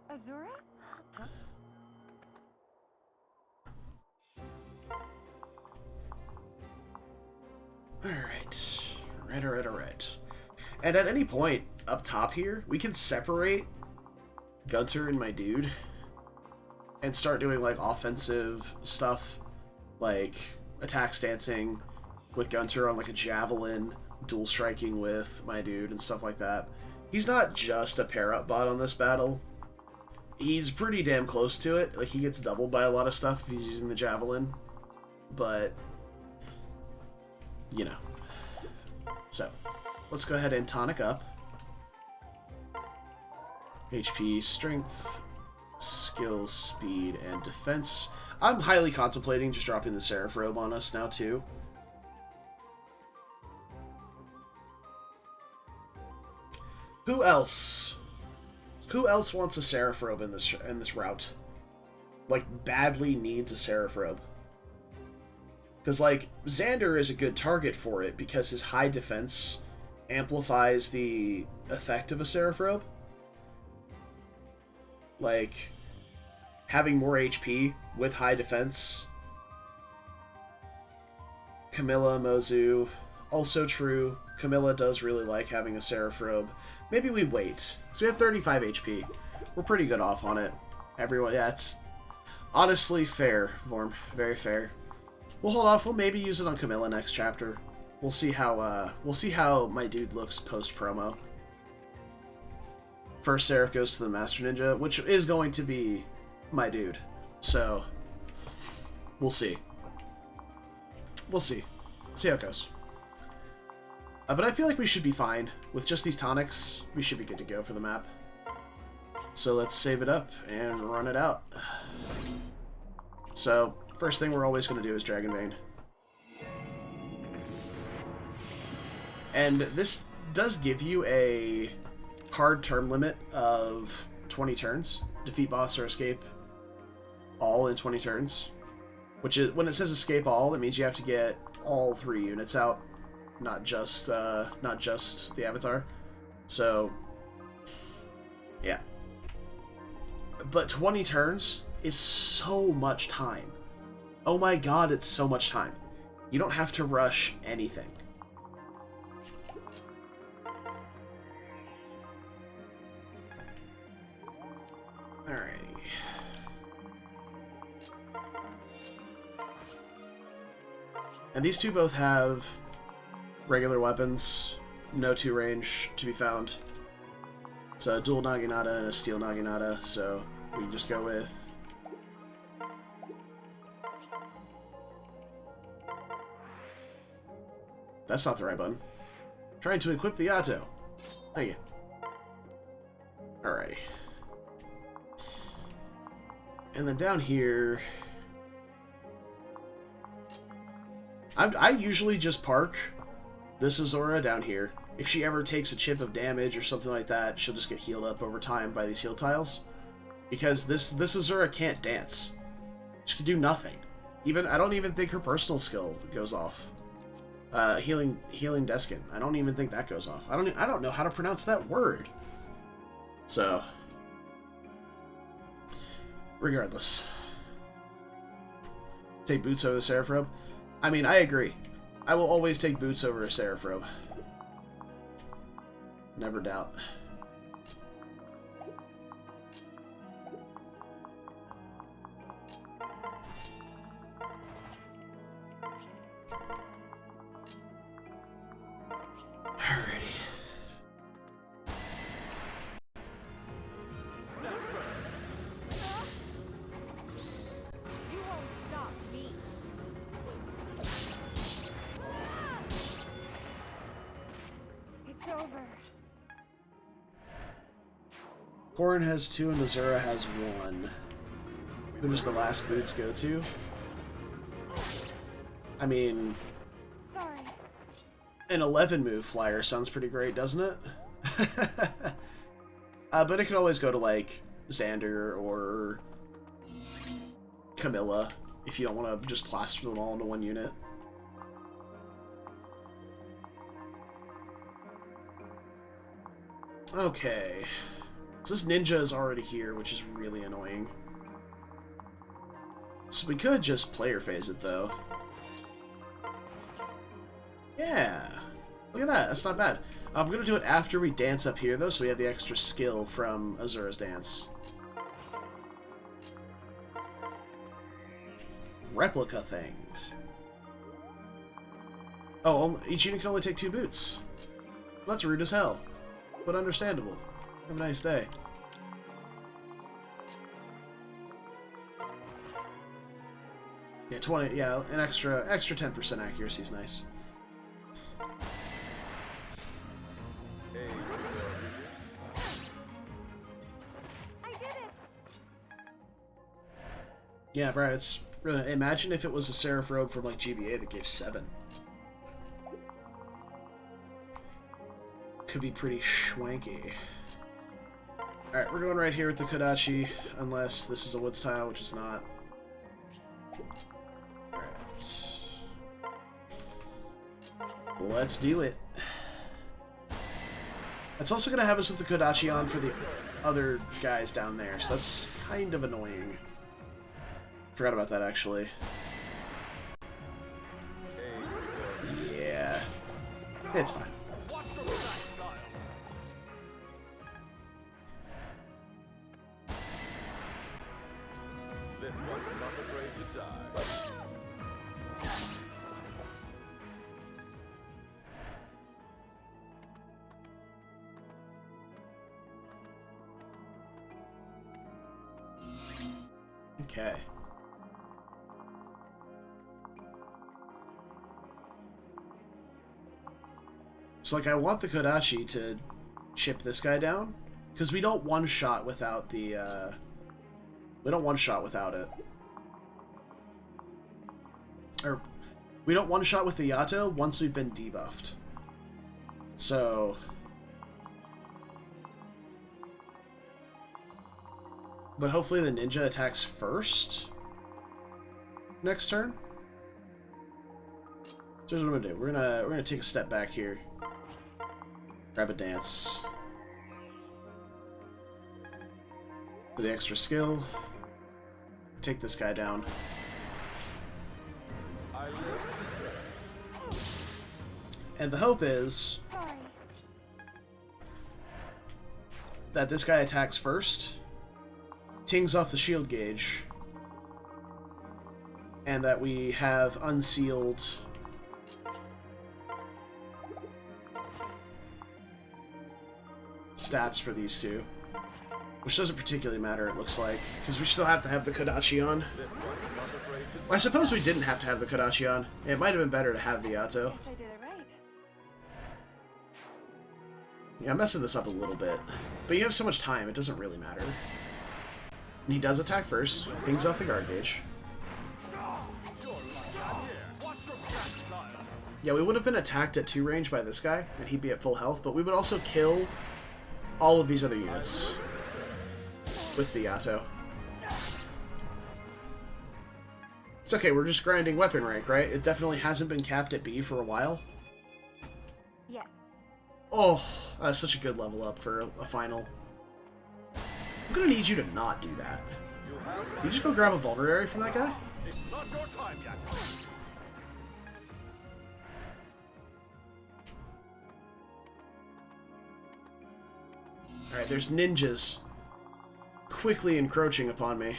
Azura? Huh? Alright. And at any point up top here, we can separate Gunter and my dude and start doing like offensive stuff, like attack stancing with Gunter on like a javelin, dual striking with my dude and stuff like that. He's not just a pair-up bot on this battle. He's pretty damn close to it. Like, he gets doubled by a lot of stuff if he's using the javelin. But, you know. So, let's go ahead and tonic up. HP, strength, skill, speed, and defense. I'm highly contemplating just dropping the Seraph Robe on us now, too. Who else? Who else wants a Seraph Robe in this route? Like, badly needs a Seraph Robe. Because, like, Xander is a good target for it because his high defense amplifies the effect of a Seraph Robe. Like, having more HP with high defense. Camilla, Mozu, also true. Camilla does really like having a Seraph Robe. Maybe we wait. So we have 35 HP. We're pretty good off on it. Everyone, yeah, it's honestly fair, Vorm. Very fair. We'll hold off. We'll maybe use it on Camilla next chapter. We'll see how my dude looks post promo. First Seraph goes to the Master Ninja, which is going to be my dude. So we'll see. We'll see. See how it goes. But I feel like we should be fine. With just these tonics, we should be good to go for the map. So let's save it up and run it out. So, first thing we're always going to do is Dragon Vein. And this does give you a hard turn limit of 20 turns. Defeat boss or escape all in 20 turns. Which is, when it says escape all, it means you have to get all 3 units out. Not just the avatar. So, yeah. But 20 turns is so much time. Oh my god, it's so much time. You don't have to rush anything. Alrighty. And these two both have regular weapons, no 2 range to be found. So dual Naginata and a steel Naginata, so we can just go with that's not the right button. Trying to equip the Yato. Thank you. Alrighty. And then down here I usually just park this Azura down here. If she ever takes a chip of damage or something like that, she'll just get healed up over time by these heal tiles. Because this Azura can't dance. She can do nothing. I don't even think her personal skill goes off. Healing Deskin. I don't even think that goes off. I don't know how to pronounce that word. So, regardless, take boots over the Seraph Robe. I mean, I agree. I will always take boots over a Seraph Robe. Never doubt. Alrighty. You won't stop me. It's over. Korin has 2 and Azura has 1. Who does the last boots go to? I mean, Sorry. an 11 move flyer sounds pretty great, doesn't it? But it could always go to, like, Xander or Camilla if you don't want to just plaster them all into one unit. Okay. So this ninja is already here, which is really annoying. So we could just player phase it, though. Yeah. Look at that. That's not bad. I'm going to do it after we dance up here, though, so we have the extra skill from Azura's dance. Replica things. Oh, each unit can only take 2 boots. That's rude as hell, but understandable. Have a nice day. Yeah, 20. Yeah, an extra 10% accuracy is nice. I did it. Yeah, Brad, it's really... Imagine if it was a Seraph robe from, like, GBA that gave 7. Could be pretty schwanky. Alright, we're going right here with the Kodachi, unless this is a Woods tile, which is not. Alright. Let's do it. That's also going to have us with the Kodachi on for the other guys down there, so that's kind of annoying. Forgot about that, actually. Yeah. It's fine. This one's not afraid to die. Okay. So, like, I want the Kodachi to chip this guy down, because we don't one-shot without the, we don't one-shot without it. Or, we don't one-shot with the Yato once we've been debuffed. So... But hopefully the ninja attacks first next turn. So here's what I'm gonna do. We're gonna take a step back here. Grab a dance. For the extra skill. Take this guy down. And the hope is Sorry. that this guy attacks first, tings off the shield gauge, and that we have unsealed stats for these two. Which doesn't particularly matter, it looks like, because we still have to have the Kodachi on. I suppose we didn't have to have the Kodachi on. It might have been better to have the Yato. Guess I did it right. Yeah, I'm messing this up a little bit. But you have so much time, it doesn't really matter. And he does attack first, pings off the guard gauge. Yeah, we would have been attacked at 2 range by this guy, and he'd be at full health, but we would also kill all of these other units with the Yato. It's okay, we're just grinding weapon rank, right? It definitely hasn't been capped at B for a while. Yeah. Oh, that's such a good level up for a final. I'm gonna need you to not do that. You just go grab a vulnerary from that guy? It's not your time yet. Alright, there's ninjas quickly encroaching upon me.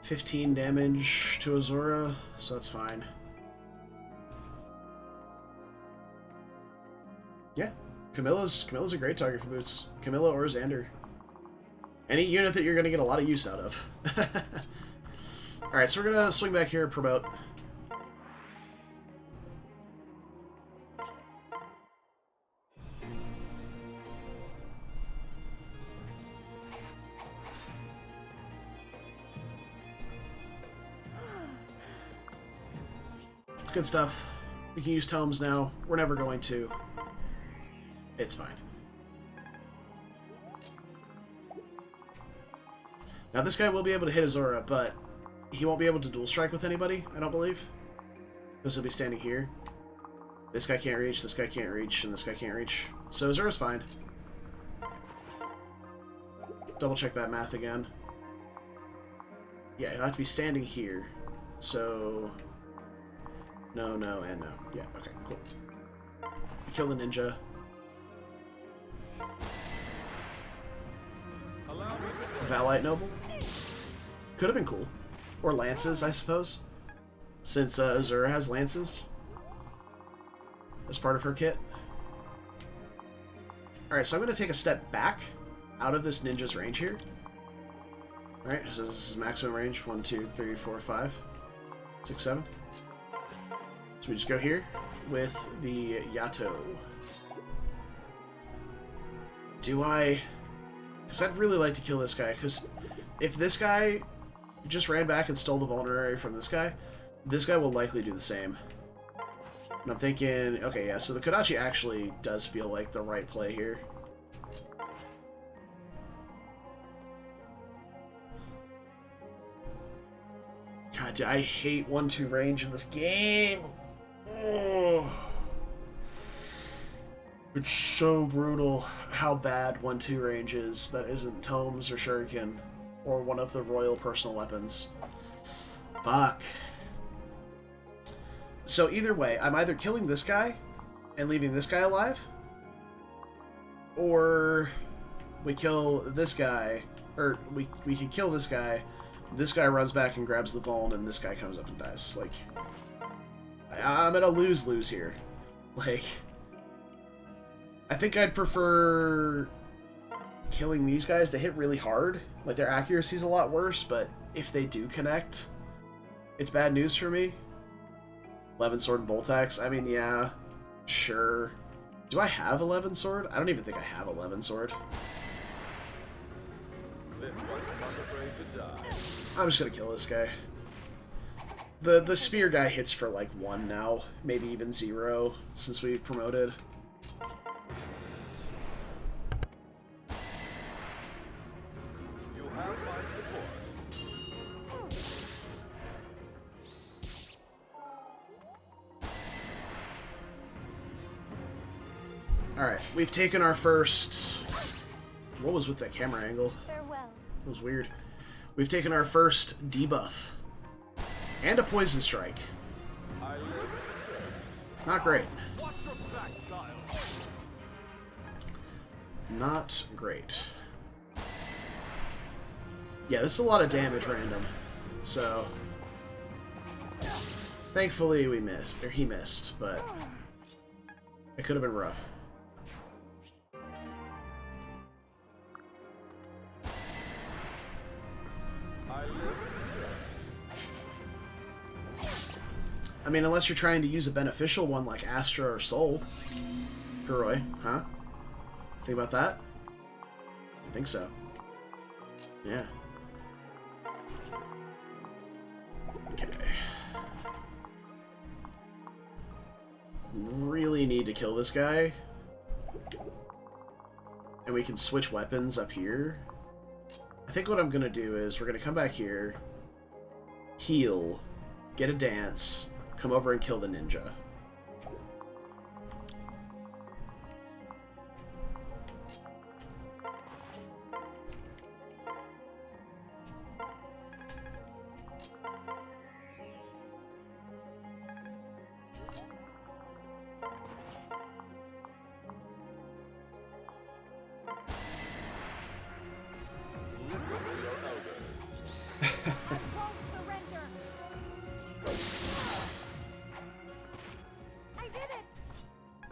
$15 damage to Azura, so that's fine. Yeah, Camilla's a great target for boots. Camilla or Xander. Any unit that you're going to get a lot of use out of. Alright, so we're going to swing back here and promote. It's good stuff. We can use tomes now. We're never going to. It's fine. Now this guy will be able to hit Azora, but he won't be able to dual strike with anybody, I don't believe. Because he'll be standing here. This guy can't reach, this guy can't reach, and this guy can't reach. So Azora's fine. Double check that math again. Yeah, he'll have to be standing here. So... No, no, and no. Yeah, okay, cool. Kill the ninja. Valite Noble? Could have been cool. Or lances, I suppose. Since Azura has lances. As part of her kit. Alright, so I'm going to take a step back out of this ninja's range here. Alright, so this is maximum range. 1, 2, 3, 4, 5, 6, 7. So we just go here with the Yato. Do I... Because I'd really like to kill this guy, because if this guy just ran back and stole the vulnerary from this guy will likely do the same. And I'm thinking, okay, yeah, so the Kodachi actually does feel like the right play here. God, I hate 1-2 range in this game. Oh. It's so brutal how bad 1-2 range is that isn't tomes or shuriken or one of the royal personal weapons. Fuck. So either way, I'm either killing this guy and leaving this guy alive, or we kill this guy, or we can kill this guy runs back and grabs the Vuln, and this guy comes up and dies. Like, I'm at a lose-lose here. Like, I think I'd prefer killing these guys. They hit really hard. Like, their accuracy's a lot worse, but if they do connect, it's bad news for me. 11 sword and bolt axe. I mean, yeah, sure. Do I have 11 sword? I don't even think I have 11 sword. This one's not afraid to die. I'm just gonna kill this guy. The spear guy hits for like 1 now, maybe even 0 since we've promoted. You have my support. Alright, we've taken our first... What was with that camera angle? Farewell. It was weird. We've taken our first debuff. And a poison strike. I live Not great. Watch your back, child. Not great. Yeah, this is a lot of damage random. So... Thankfully we missed, or he missed, but... It could have been rough. I mean, unless you're trying to use a beneficial one like Astra or Soul. Kuroi, huh? Think about that? I think so. Yeah. Okay. Really need to kill this guy. And we can switch weapons up here. I think what I'm gonna do is we're gonna come back here, heal, get a dance, come over and kill the ninja.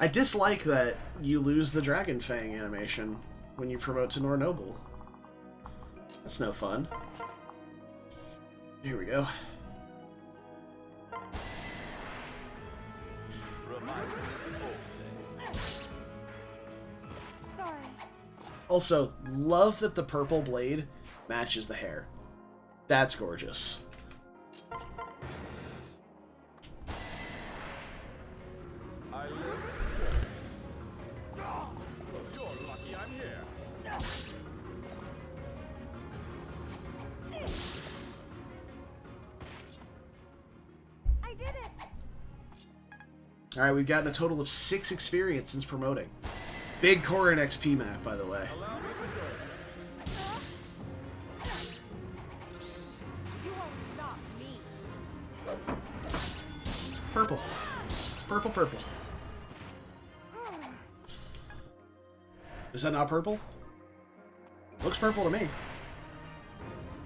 I dislike that you lose the Dragon Fang animation when you promote to Nor Noble. That's no fun. Here we go. Sorry. Also, love that the purple blade matches the hair. That's gorgeous. I live. You're lucky I'm here. I did it. Alright, we've gotten a total of 6 experience since promoting. Big core and XP map, by the way. Allow me to join. You won't stop me. Purple. Purple, purple. Is that not purple? Looks purple to me.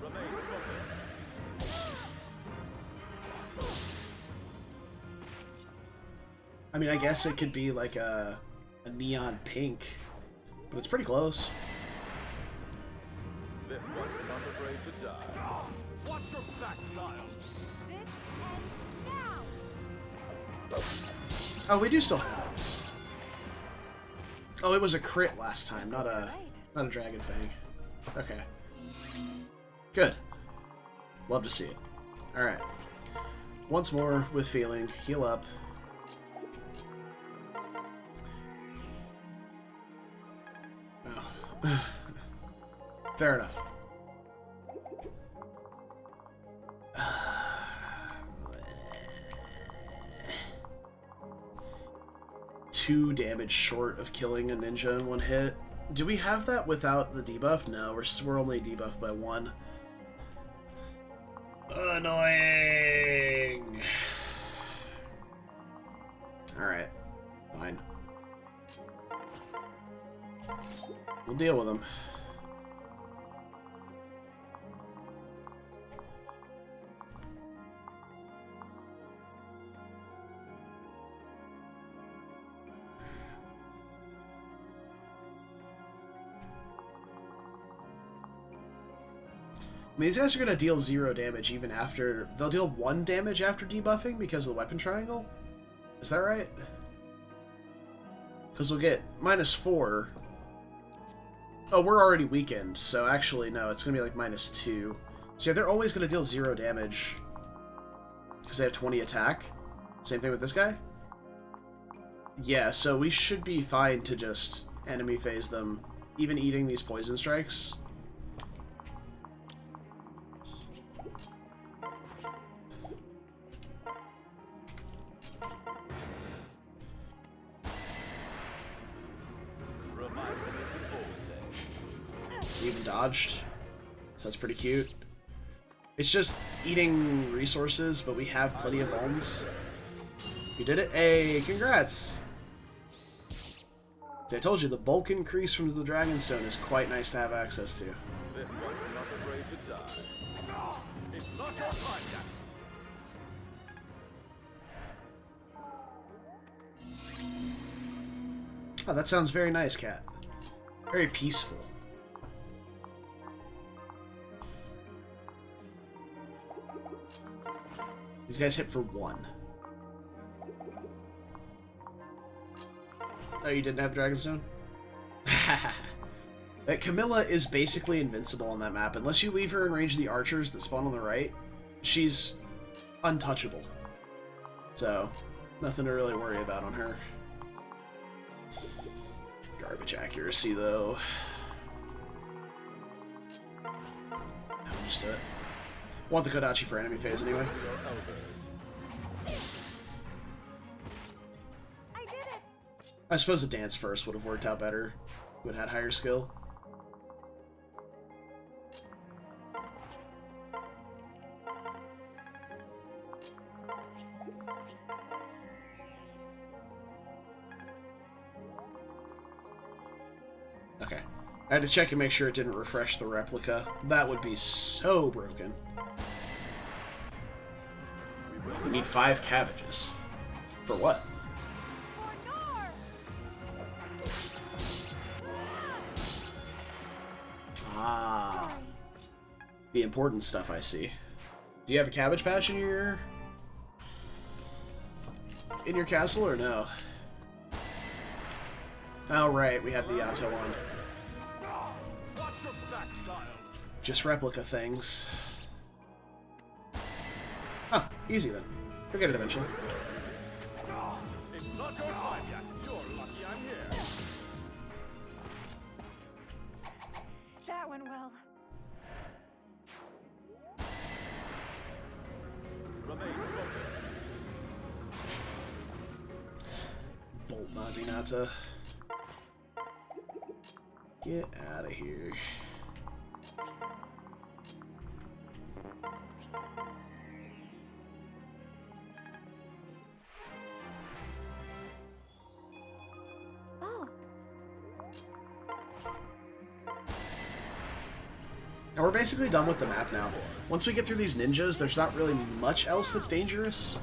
Remain focused. I mean, I guess it could be like a neon pink, but it's pretty close. This one's not afraid to die. Watch your back, child. This ends now. Oh, we do still have it. Oh, it was a crit last time, not a dragon fang. Okay. Good. Love to see it. Alright. Once more with feeling. Heal up. Oh. Fair enough. 2 damage short of killing a ninja in 1 hit. Do we have that without the debuff? No, we're only debuffed by 1. Annoying! Alright. Fine. We'll deal with them. I mean, these guys are going to deal 0 damage even after... They'll deal 1 damage after debuffing because of the weapon triangle? Is that right? Because we'll get -4. Oh, we're already weakened, so actually, no, it's going to be like -2. So yeah, they're always going to deal 0 damage. Because they have 20 attack. Same thing with this guy? Yeah, so we should be fine to just enemy phase them, even eating these poison strikes. Even dodged, so that's pretty cute. It's just eating resources, but we have plenty of vulns. You did it? Hey, congrats! See, I told you, the bulk increase from the Dragonstone is quite nice to have access to. This one's not afraid to die. It's not your time yet. Oh, that sounds very nice, Cat. Very peaceful. These guys hit for 1. Oh, you didn't have Dragonstone? That Camilla is basically invincible on that map. Unless you leave her in range of the archers that spawn on the right, she's untouchable. So, nothing to really worry about on her. Garbage accuracy, though. I'm just want the Kodachi for enemy phase anyway. I did it. I suppose a dance first would have worked out better. Would have had higher skill. Okay. I had to check and make sure it didn't refresh the replica. That would be so broken. We need 5 cabbages. For what? For Nor. Ah. Sorry. the important stuff I see. Do you have a cabbage patch in your castle or no? Oh right, we have the Yato on. Just replica things. Huh, easy then. Forget it eventually. It's not your time yet. You're lucky I'm here. That went well. Remain focused. Bolt Naginata. Get out of here. Oh, And we're basically done with the map now. Once we get through these ninjas, there's not really much else that's dangerous.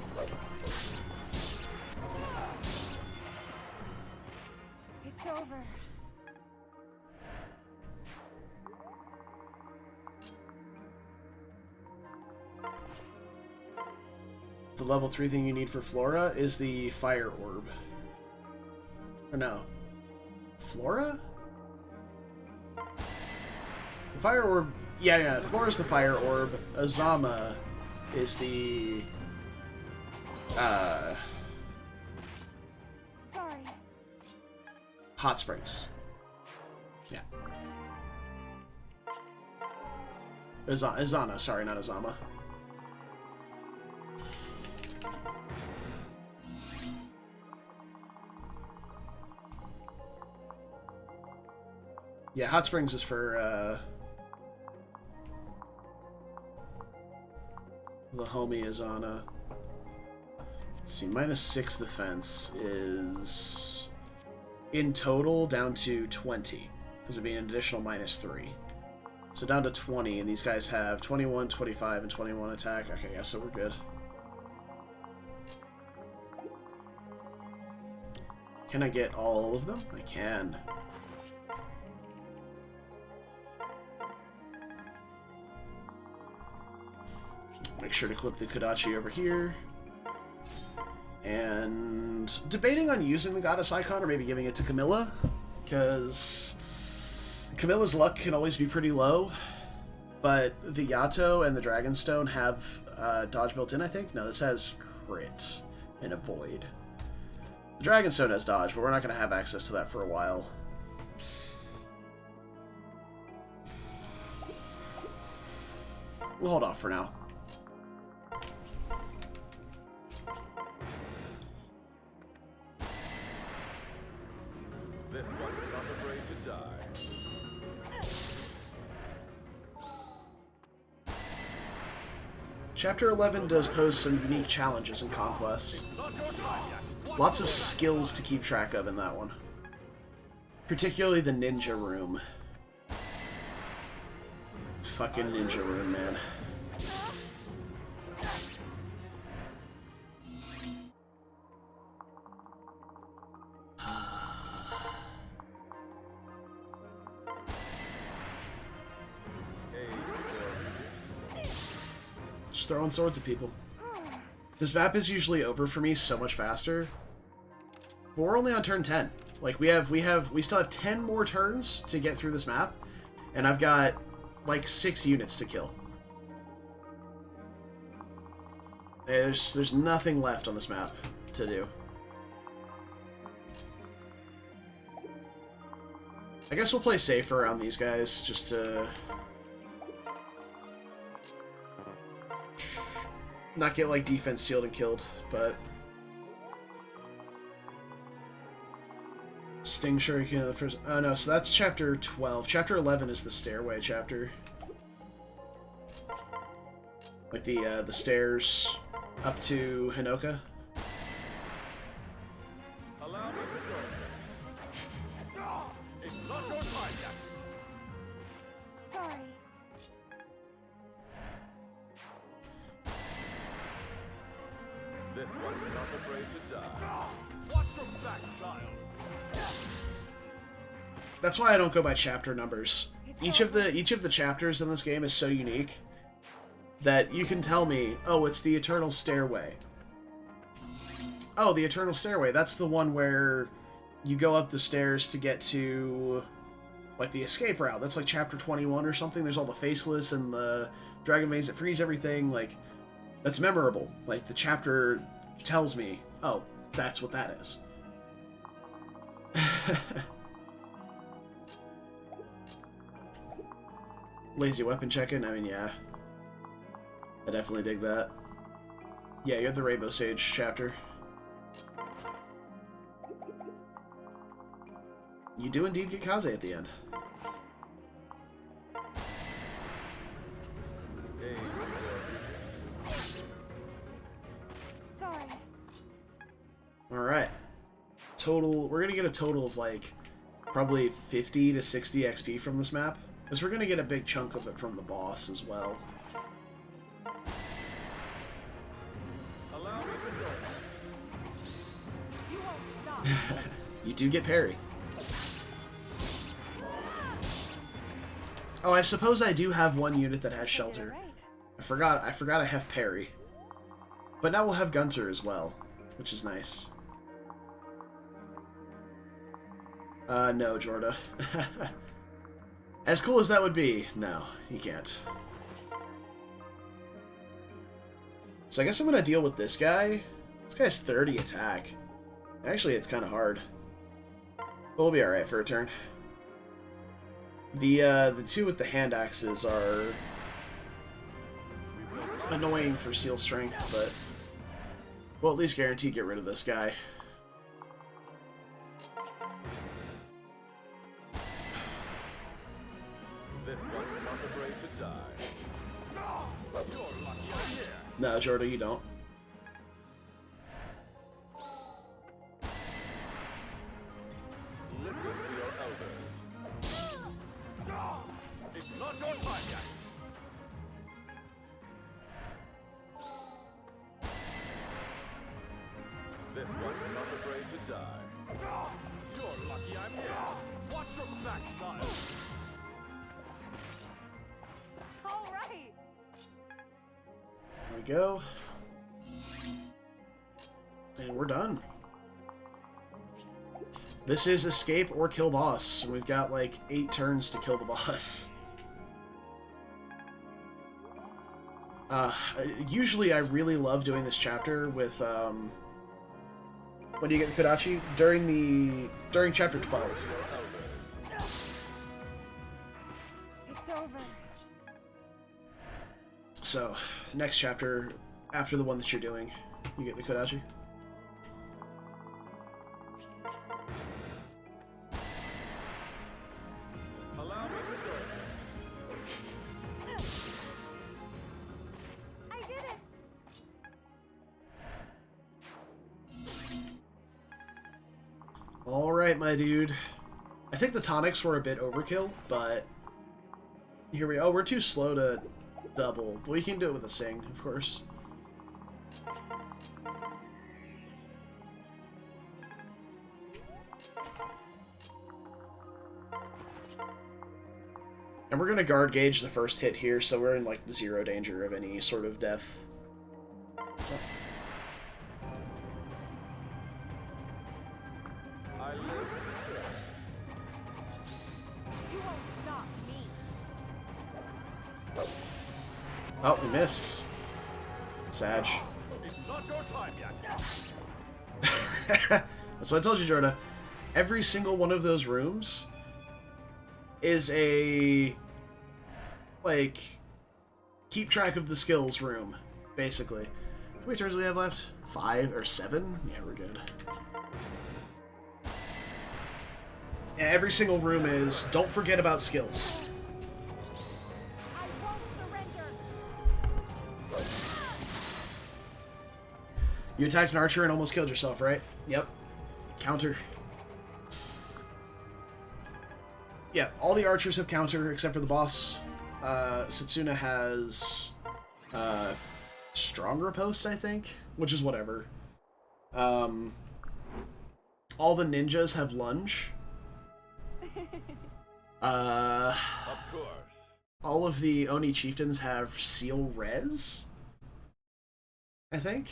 it's over. The level 3 thing you need for Flora is the Fire Orb. Or no. Flora? The Fire Orb... Yeah, Flora's the Fire Orb. Azama is the... Sorry. Hot Springs. Yeah. Azana, sorry, not Azama. Yeah, Hot Springs is for, the homie Azana. Let's see, -6 defense is in total down to 20. Because it'd be an additional -3. So down to 20, and these guys have 21, 25, and 21 attack. Okay, yeah, so we're good. Can I get all of them? I can. Make sure to equip the Kodachi over here. And debating on using the goddess icon or maybe giving it to Camilla, because Camilla's luck can always be pretty low, but the Yato and the Dragonstone have dodge built in, I think. No, this has crit and avoid. The Dragonstone has dodge, but we're not going to have access to that for a while. We'll hold off for now. This one's not afraid to die. Chapter 11 does pose some unique challenges in Conquest. Not your time yet. Lots of skills to keep track of in that one. Particularly the ninja room. Fucking ninja room, man. Just throwing swords at people. This map is usually over for me so much faster. But we're only on turn 10. Like, we still have 10 more turns to get through this map, and I've got like 6 units to kill. There's nothing left on this map to do. I guess we'll play safer around these guys, just to not get like defense sealed and killed, but Sting Shuriken the first. Oh no, so that's chapter 12. Chapter 11 is the stairway chapter. Like the stairs up to Hinoka. Allow me to join you. It's not your time yet. Sorry. This one's not afraid to die. Watch your back, child. That's why I don't go by chapter numbers. Each of the chapters in this game is so unique that you can tell me, oh, it's the Eternal Stairway. Oh, the Eternal Stairway. That's the one where you go up the stairs to get to, like, the escape route. That's like chapter 21 or something. There's all the faceless and the dragon veins that freeze everything. Like, that's memorable. Like, the chapter tells me, oh, that's what that is. Lazy weapon checking? I mean, yeah. I definitely dig that. Yeah, you have the Rainbow Sage chapter. You do indeed get Kaze at the end. Sorry. Alright. Total, we're gonna get a total of like probably 50 to 60 XP from this map. Because we're gonna get a big chunk of it from the boss as well. Allow me to join. You won't stop. You do get parry. Oh, I suppose I do have one unit that has shelter. Right. I forgot I have parry. But now we'll have Gunter as well, which is nice. No, Jorda. As cool as that would be, no, you can't. So I guess I'm gonna deal with this guy. This guy's 30 attack. Actually, it's kind of hard. But we'll be alright for a turn. The two with the hand axes are annoying for seal strength, but we'll at least guarantee get rid of this guy. This one's not afraid to die. You're lucky I'm here. No, Jorda, you don't. Listen to your elders. It's not your time yet. This one's not afraid to die. You're lucky I'm here. Watch your back, child. All right. There we go. And we're done. This is escape or kill boss. We've got like 8 turns to kill the boss. Usually I really love doing this chapter with, when do you get the Kodachi? During chapter 12. It's over. So, next chapter, after the one that you're doing, you get the Kodachi. Allow me to join. I did it. Alright, my dude. I think the tonics were a bit overkill, but here we go. We're too slow to double, but we can do it with a sing, of course. And we're gonna guard gauge the first hit here, so we're in like 0 danger of any sort of death. I live to serve. You won't stop me. Oh, we missed. Sag. It's not your time yet. That's what I told you, Jorda. Every single one of those rooms is a, like, keep track of the skills room, basically. How many turns do we have left? 5 or 7? Yeah, we're good. Yeah, every single room is, don't forget about skills. I won't surrender. You attacked an archer and almost killed yourself, right? Yep. Counter. Yeah, all the archers have counter except for the boss. Setsuna has stronger posts, I think, which is whatever. All the ninjas have lunge. Of course. All of the Oni chieftains have seal res, I think,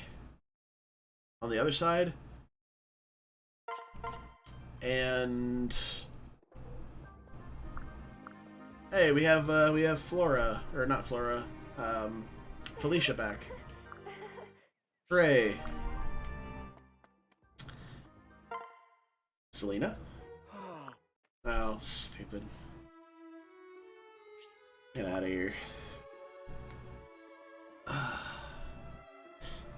on the other side. And hey, we have Flora, or not Flora, Felicia back. Hooray. Selena? Oh, stupid. Get out of here.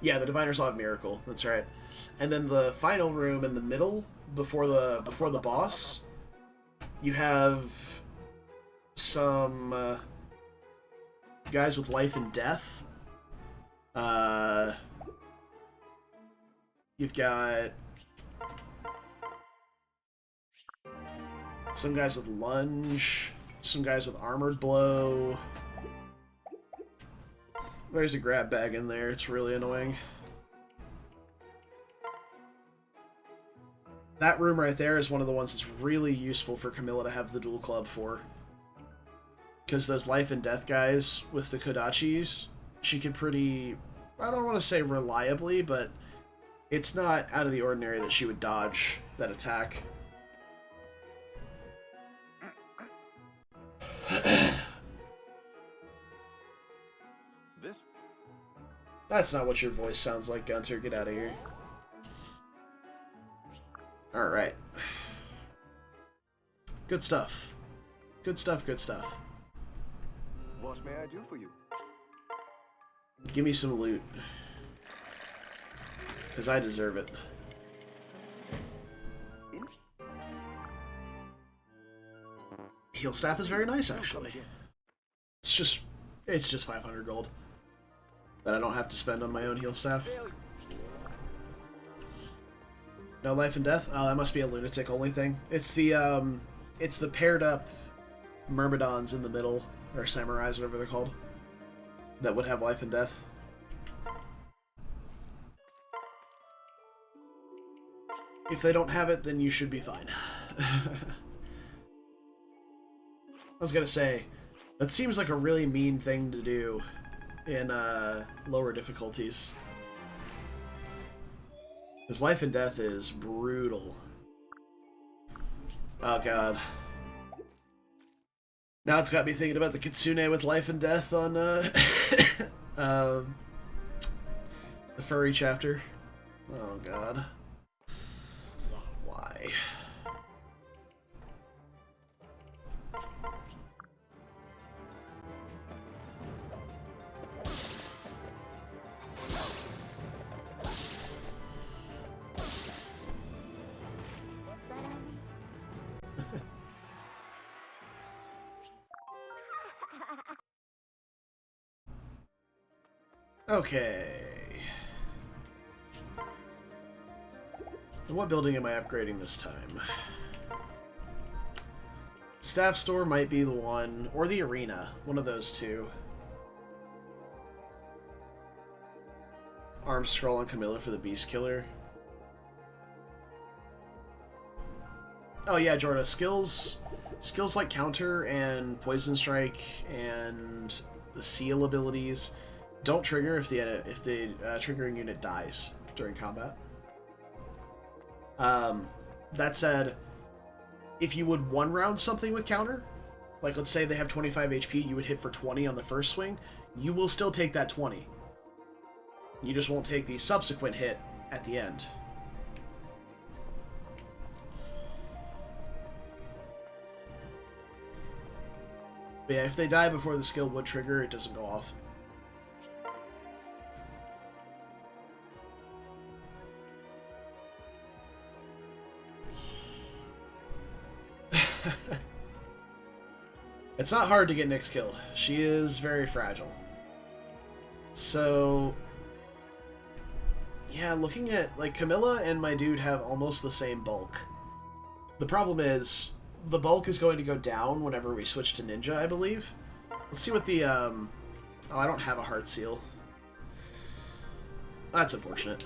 Yeah, the Diviners all have Miracle. That's right. And then the final room in the middle, before the boss, you have some guys with life and death. You've got some guys with lunge, some guys with armored blow. There's a grab bag in there, it's really annoying. That room right there is one of the ones that's really useful for Camilla to have the dual club for. Because those life and death guys with the Kodachis, she can pretty, I don't want to say reliably, but it's not out of the ordinary that she would dodge that attack. This That's not what your voice sounds like, Gunter. Get out of here. Alright. Good stuff. Good stuff, good stuff. What may I do for you? Give me some loot. Because I deserve it. Heal staff is very nice, actually. It's just 500 gold that I don't have to spend on my own heal staff. No life and death? Oh, that must be a lunatic only thing. It's the paired up myrmidons in the middle, or samurais, whatever they're called, that would have life and death. If they don't have it, then you should be fine. I was gonna say, that seems like a really mean thing to do in lower difficulties. Because life and death is brutal. Oh god. Now it's got me thinking about the Kitsune with life and death on the furry chapter. Oh god. Why? Okay. What building am I upgrading this time? Staff store might be the one, or the arena. One of those two. Arm scroll on Camilla for the Beast Killer. Oh yeah, Jordan. Skills like Counter and Poison Strike and the Seal abilities don't trigger if the triggering unit dies during combat. That said, if you would one round something with Counter, like let's say they have 25 HP, you would hit for 20 on the first swing, you will still take that 20. You just won't take the subsequent hit at the end. But yeah, if they die before the skill would trigger, it doesn't go off. It's not hard to get Nyx killed. She is very fragile. So, yeah, looking at, like, Camilla and my dude have almost the same bulk. The problem is, the bulk is going to go down whenever we switch to Ninja, I believe. Let's see what the, Oh, I don't have a Heart Seal. That's unfortunate.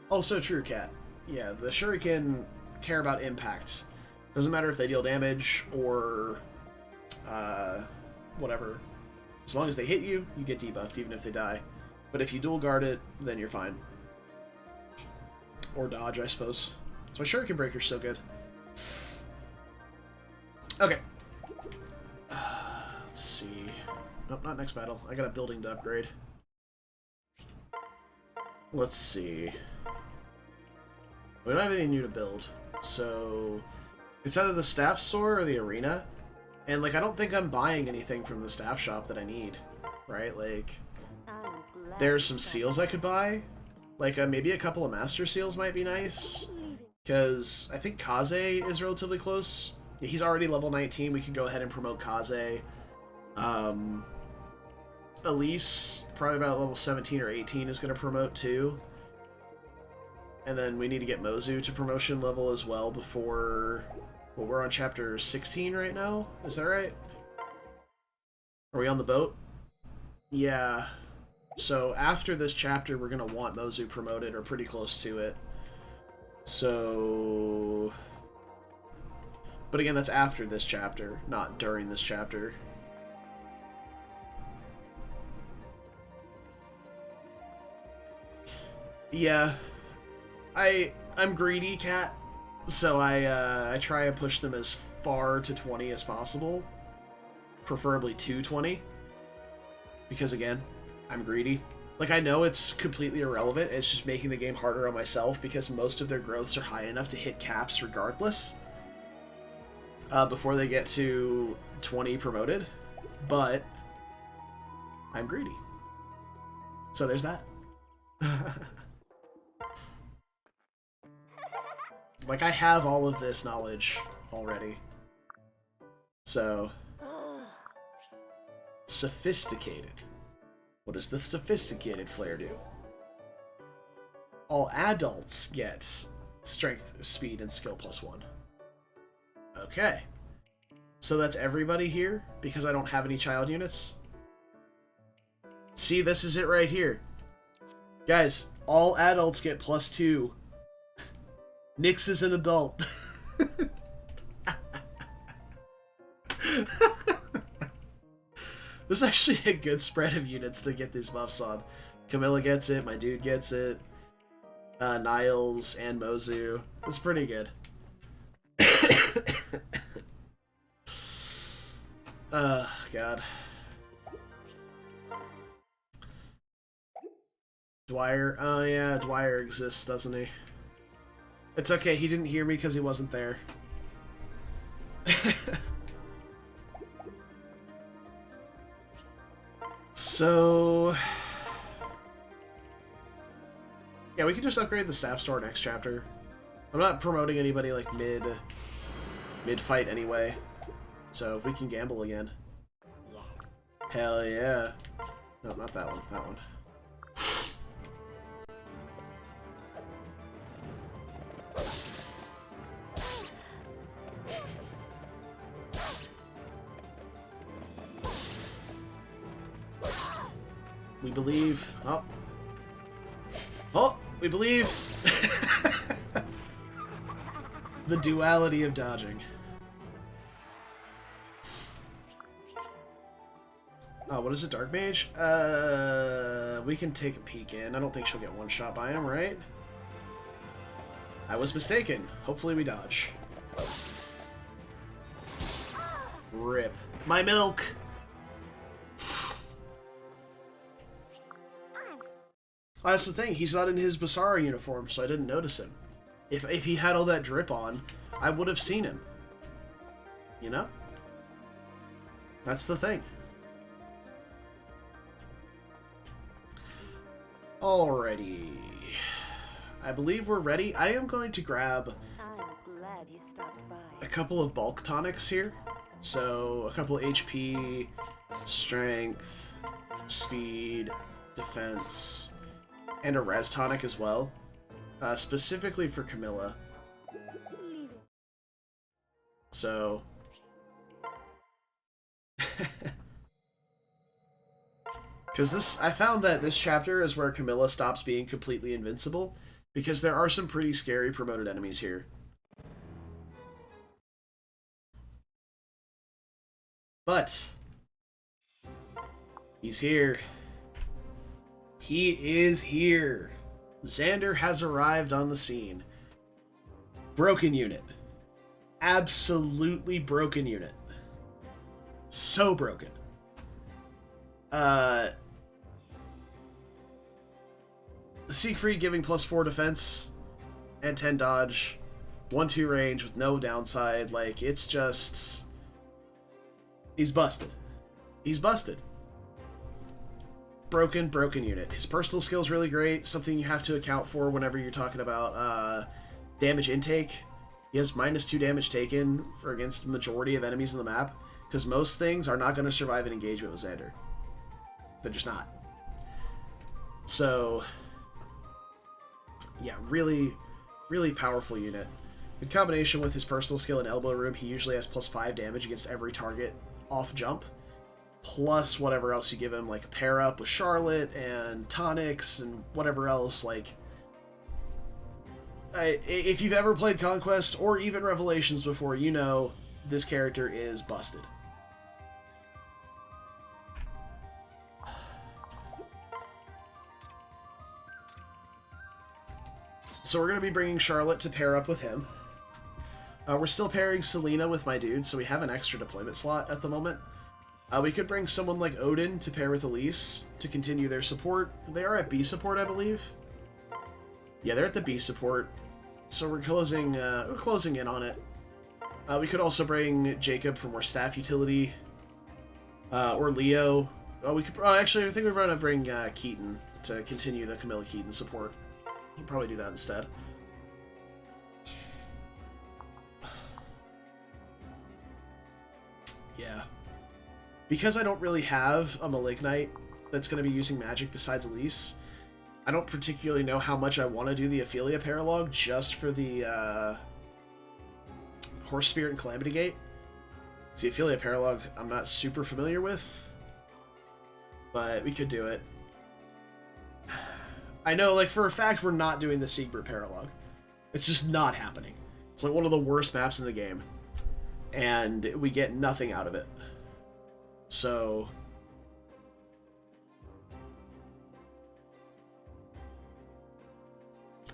Also true, Cat. Yeah, the shuriken care about impact. Doesn't matter if they deal damage or whatever. As long as they hit you, you get debuffed, even if they die. But if you dual guard it, then you're fine. Or dodge, I suppose. So Shuriken Breaker's so good. Okay. Let's see. Nope, not next battle. I got a building to upgrade. Let's see. We don't have anything new to build. So it's either the staff store or the arena. And, like, I don't think I'm buying anything from the staff shop that I need. Right? Like, there's some seals I could buy. Like, maybe a couple of master seals might be nice. Because I think Kaze is relatively close. Yeah, he's already level 19. We could go ahead and promote Kaze. Elise, probably about level 17 or 18, is going to promote too. And then we need to get Mozu to promotion level as well before... Well, we're on chapter 16 right now? Is that right? Are we on the boat? Yeah. So after this chapter, we're going to want Mozu promoted, or pretty close to it. So... But again, that's after this chapter, not during this chapter. Yeah. I'm greedy, Cat. So I try and push them as far to 20 as possible. Preferably 220. Because again, I'm greedy. Like, I know it's completely irrelevant, it's just making the game harder on myself because most of their growths are high enough to hit caps regardless. Before they get to 20 promoted. But I'm greedy. So there's that. Like, I have all of this knowledge already. So... Sophisticated. What does the sophisticated flare do? All adults get strength, speed, and skill +1. Okay. So that's everybody here? Because I don't have any child units? See, this is it right here. Guys, all adults get +2. Nyx is an adult. There's actually a good spread of units to get these buffs on. Camilla gets it, my dude gets it, Niles and Mozu. It's pretty good. God. Dwyer. Oh yeah, Dwyer exists, doesn't he? It's okay, he didn't hear me because he wasn't there. So... Yeah, we can just upgrade the staff store next chapter. I'm not promoting anybody, like, mid-fight anyway. So, we can gamble again. Hell yeah. No, not that one. That one. We believe. Oh. Oh, we believe. The duality of dodging. Oh, what is it, Dark Mage? We can take a peek in. I don't think she'll get one shot by him, right? I was mistaken. Hopefully we dodge. Rip. My milk! Oh, that's the thing, he's not in his Basara uniform, so I didn't notice him. If he had all that drip on, I would have seen him. You know? That's the thing. Alrighty. I believe we're ready. I am going to grab I'm glad you stopped by. a couple of bulk tonics here. So, a couple HP, strength, speed, defense, and a res tonic as well. Specifically for Camilla. So... Because I found that this chapter is where Camilla stops being completely invincible, Because there are some pretty scary promoted enemies here. But he's here. He is here. Xander has arrived on the scene. Broken unit. Absolutely broken unit. So broken. Siegfried giving +4 defense and 10 dodge. 1-2 range with no downside. Like, it's just... He's busted. He's busted. Broken unit. His personal skill's really great. Something you have to account for whenever you're talking about damage intake. He has -2 damage taken for against the majority of enemies in the map, because most things are not going to survive an engagement with Xander. They're just not. So, yeah, really, really powerful unit. In combination with his personal skill and elbow room, he usually has +5 damage against every target off jump, plus whatever else you give him, like a pair up with Charlotte and tonics and whatever else. Like, if you've ever played Conquest or even Revelations before, you know this character is busted. So we're going to be bringing Charlotte to pair up with him. We're still pairing Selena with my dude, so we have an extra deployment slot at the moment. We could bring someone like Odin to pair with Elise to continue their support. They are at B support, I believe. Yeah, they're at the B support, so we're closing in on it. We could also bring Jacob for more staff utility, or Leo. We could actually, I think we're going to bring Keaton to continue the Camilla Keaton support. We'll probably do that instead. Yeah. Because I don't really have a Malignite that's going to be using magic besides Elise, I don't particularly know how much I want to do the Ophelia Paralogue just for the Horse Spirit and Calamity Gate. The Ophelia Paralogue I'm not super familiar with, but we could do it. I know, like, for a fact we're not doing the Siegbert Paralogue. It's just not happening. It's like one of the worst maps in the game, and we get nothing out of it. So...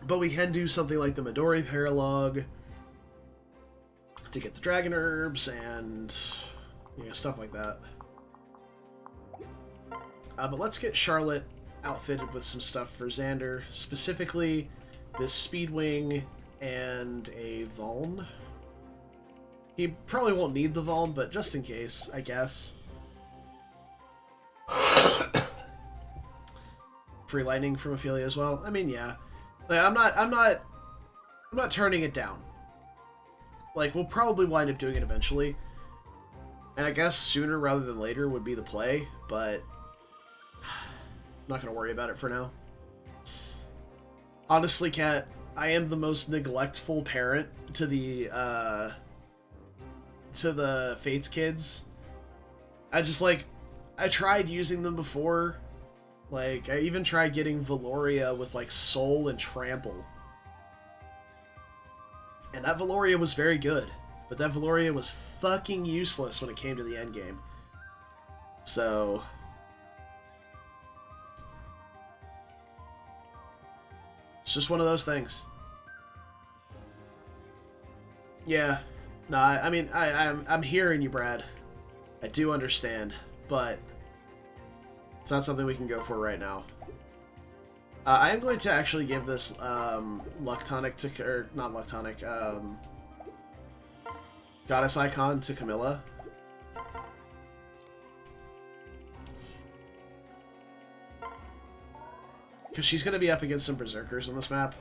But we can do something like the Midori Paralogue to get the Dragon Herbs and, you know, stuff like that. But let's get Charlotte outfitted with some stuff for Xander, specifically this Speedwing and a Vuln. He probably won't need the Vuln, but just in case, I guess. Free Lightning from Ophelia as well. I mean, yeah. Like, I'm not turning it down. Like, we'll probably wind up doing it eventually. And I guess sooner rather than later would be the play, but I'm not going to worry about it for now. Honestly, Kat, I am the most neglectful parent to the Fates kids. I tried using them before. Like, I even tried getting Valoria with, like, Soul and Trample. And that Valoria was very good. But that Valoria was fucking useless when it came to the endgame. So... it's just one of those things. Yeah. No, I mean, I'm hearing you, Brad. I do understand, but it's not something we can go for right now. I am going to actually give this Luck Tonic to, or not Luck Tonic, Goddess Icon to Camilla. Because she's going to be up against some Berserkers on this map.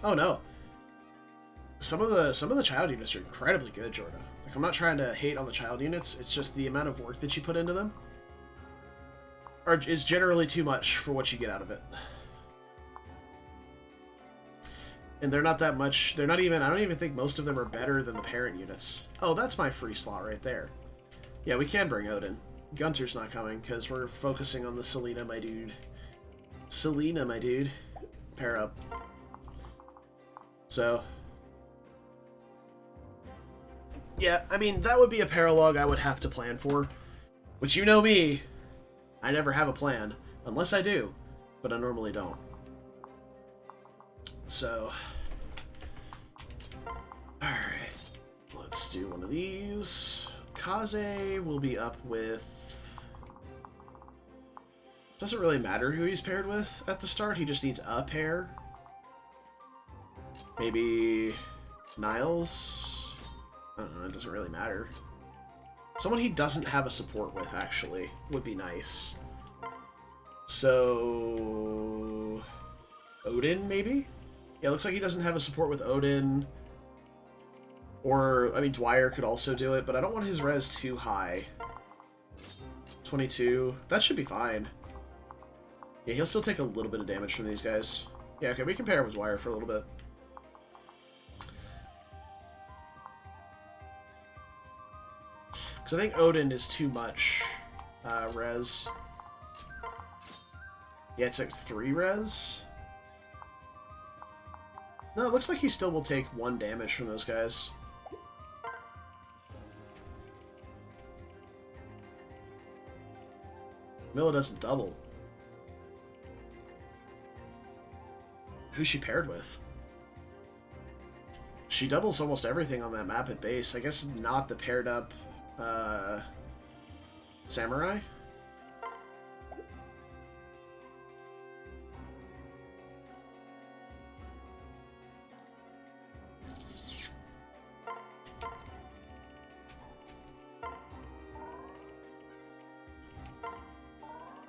Oh no. Some of the child units are incredibly good, Jordan. Like, I'm not trying to hate on the child units, it's just the amount of work that you put into them is generally too much for what you get out of it. And they're not that much, they're not even, I don't even think most of them are better than the parent units. Oh, that's my free slot right there. Yeah, we can bring Odin. Gunter's not coming because we're focusing on the Selena, my dude. Selena, my dude. Pair up. So... yeah, I mean, that would be a paralogue I would have to plan for. Which, you know me, I never have a plan. Unless I do, but I normally don't. So... alright. Let's do one of these. Kaze will be up with... doesn't really matter who he's paired with at the start, he just needs a pair. Maybe... Niles? I don't know, it doesn't really matter. Someone he doesn't have a support with, actually, would be nice. So... Odin, maybe? Yeah, it looks like he doesn't have a support with Odin. Or, I mean, Dwyer could also do it, but I don't want his res too high. 22. That should be fine. Yeah, he'll still take a little bit of damage from these guys. Yeah, okay, we can pair with Dwyer for a little bit. Because I think Odin is too much res. Yeah, it's like 3 res. No, it looks like he still will take 1 damage from those guys. Milla doesn't double. Who's she paired with? She doubles almost everything on that map at base. I guess not the paired up Samurai?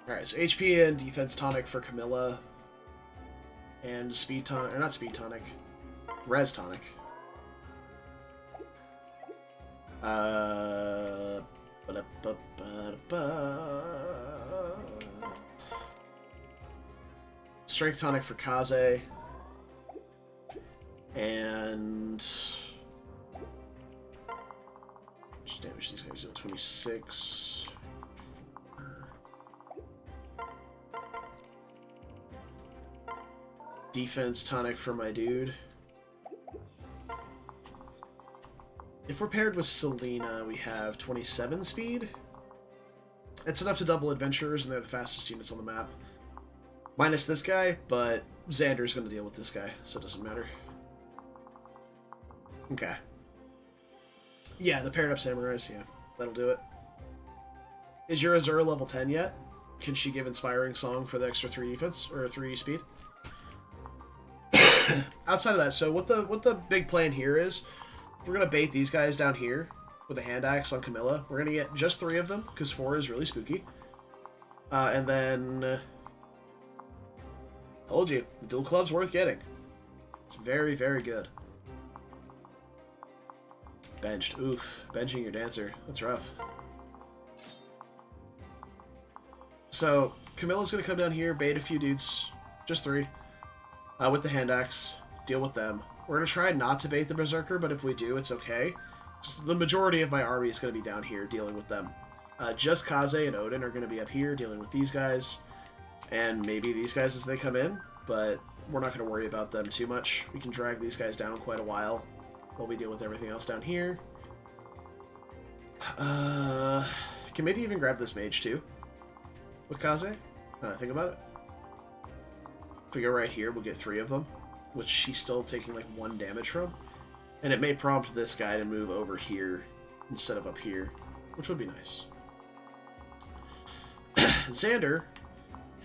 Alright, so HP and defense tonic for Camilla. And speed tonic, or not speed tonic, res tonic. Strength tonic for Kaze. And... just damage these guys at 26. Defense tonic for my dude. If we're paired with Selena, we have 27 speed. It's enough to double adventurers, and they're the fastest units on the map. Minus this guy, but Xander's going to deal with this guy, so it doesn't matter. Okay. Yeah, the paired up samurais, yeah. That'll do it. Is your Azura level 10 yet? Can she give Inspiring Song for the extra 3 defense, or 3 speed? Outside of that, so what the big plan here is, we're going to bait these guys down here with a hand axe on Camilla. We're going to get just 3 of them, because 4 is really spooky. And then... told you, the dual club's worth getting. It's very, very good. Benched. Oof. Benching your dancer. That's rough. So, Camilla's going to come down here, bait a few dudes. Just 3. With the hand axe. Deal with them. We're going to try not to bait the Berserker, but if we do, it's okay. Just the majority of my army is going to be down here, dealing with them. Just Kaze and Odin are going to be up here, dealing with these guys. And maybe these guys as they come in, but we're not going to worry about them too much. We can drag these guys down quite a while while we deal with everything else down here. Can maybe even grab this mage too with Kaze. Think about it. If we go right here, we'll get 3 of them, which she's still taking like 1 damage from. And it may prompt this guy to move over here instead of up here, which would be nice. Xander,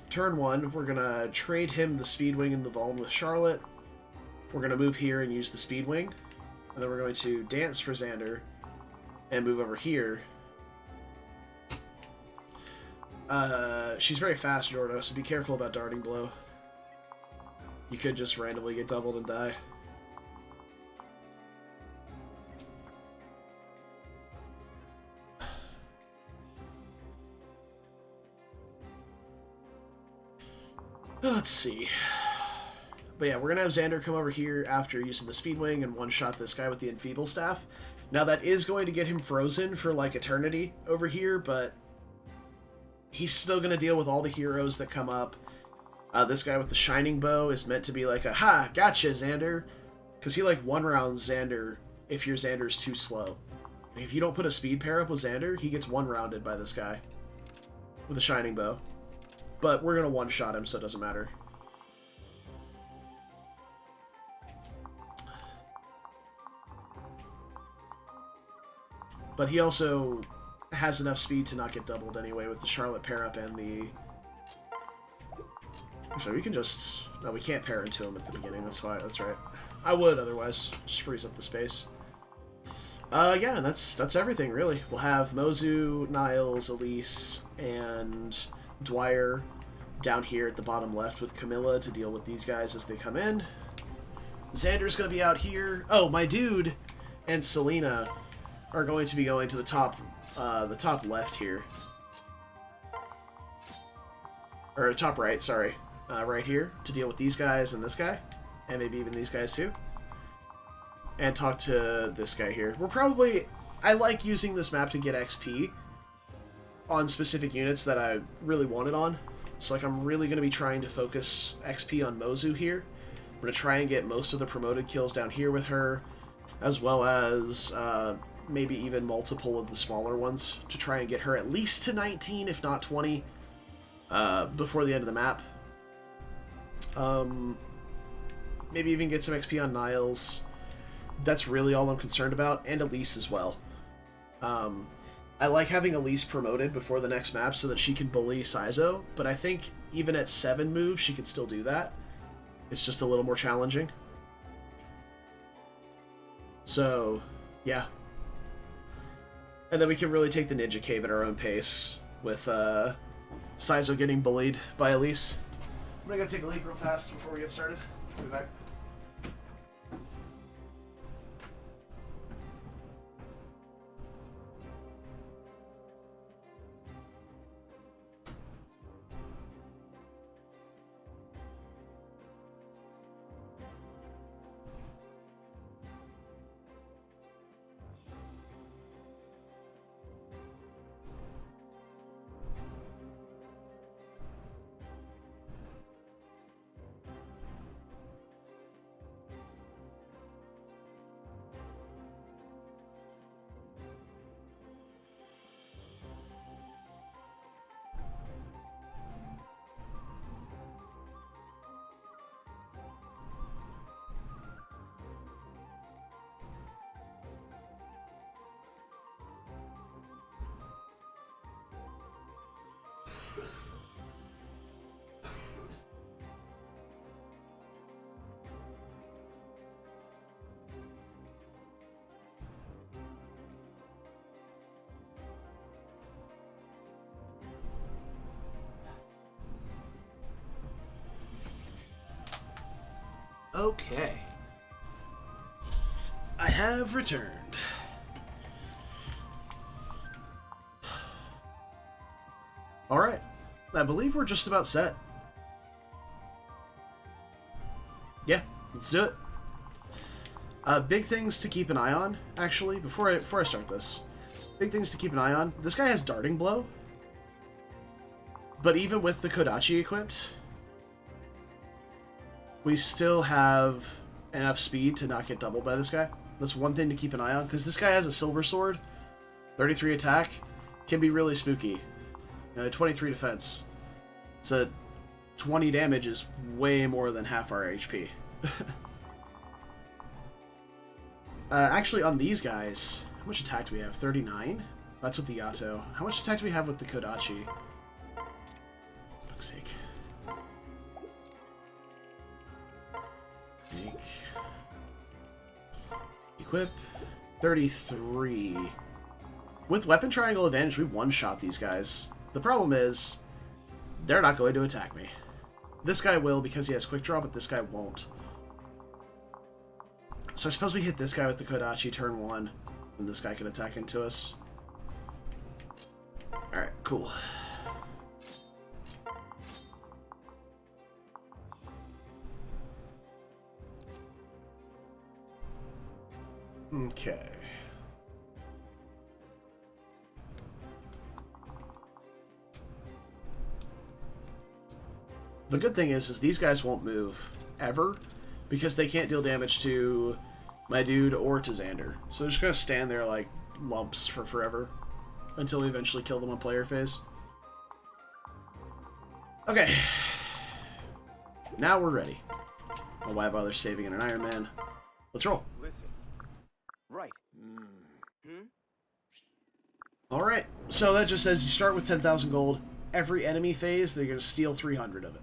turn 1, we're going to trade him the Speed Wing and the Vuln with Charlotte. We're going to move here and use the Speed Wing. And then we're going to dance for Xander and move over here. She's very fast, Jordo, so be careful about Darting Blow. You could just randomly get doubled and die. Let's see. But yeah, we're going to have Xander come over here after using the Speed Wing and one-shot this guy with the Enfeeble Staff. Now that is going to get him frozen for like eternity over here, but he's still going to deal with all the heroes that come up. This guy with the shining bow is meant to be like a, ha, gotcha, Xander. Because he like one rounds Xander if your Xander's too slow. If you don't put a speed pair up with Xander, he gets one rounded by this guy with a shining bow. But we're going to one-shot him, so it doesn't matter. But he also has enough speed to not get doubled anyway with the Charlotte pair up and the... Actually, we can just... No, we can't pair into him at the beginning, that's why, that's right. I would, otherwise. Just freeze up the space. Yeah, that's everything, really. We'll have Mozu, Niles, Elise, and Dwyer down here at the bottom left with Camilla to deal with these guys as they come in. Xander's going to be out here. Oh, my dude and Selena are going to be going to the top left here. Or top right, sorry. Right here to deal with these guys and this guy. And maybe even these guys too. And talk to this guy here. We're probably... I like using this map to get XP on specific units that I really want it on. So like I'm really going to be trying to focus XP on Mozu here. I'm going to try and get most of the promoted kills down here with her, as well as maybe even multiple of the smaller ones to try and get her at least to 19, if not 20, before the end of the map. Maybe even get some XP on Niles. That's really all I'm concerned about, and Elise as well. I like having Elise promoted before the next map so that she can bully Saizo, but I think even at 7 moves she can still do that. It's just a little more challenging. So, yeah. And then we can really take the Ninja Cave at our own pace with Saizo getting bullied by Elise. I'm gonna go take a leak real fast before we get started. I'll be back. Okay. I have returned. Alright. I believe we're just about set. Yeah, let's do it. Big things to keep an eye on, actually, before I start this. Big things to keep an eye on. This guy has Darting Blow. But even with the Kodachi equipped, we still have enough speed to not get doubled by this guy. That's one thing to keep an eye on, because this guy has a Silver Sword, 33 attack, can be really spooky. 23 defense. So 20 damage is way more than half our HP. Actually, on these guys, how much attack do we have? 39? That's with the Yato. How much attack do we have with the Kodachi? For fuck's sake. Make. Equip. 33. With Weapon Triangle Advantage, we one-shot these guys. The problem is, they're not going to attack me. This guy will because he has Quick Draw, but this guy won't. So I suppose we hit this guy with the Kodachi turn 1, and this guy can attack into us. Alright, cool. Okay. The good thing is these guys won't move ever because they can't deal damage to my dude or to Xander. So they're just gonna stand there like lumps for forever until we eventually kill them on player phase. Okay. Now we're ready. Oh, why bother saving in an Ironman? Let's roll. Listen. Right. Alright, so that just says you start with 10,000 gold. Every enemy phase, they're going to steal 300 of it.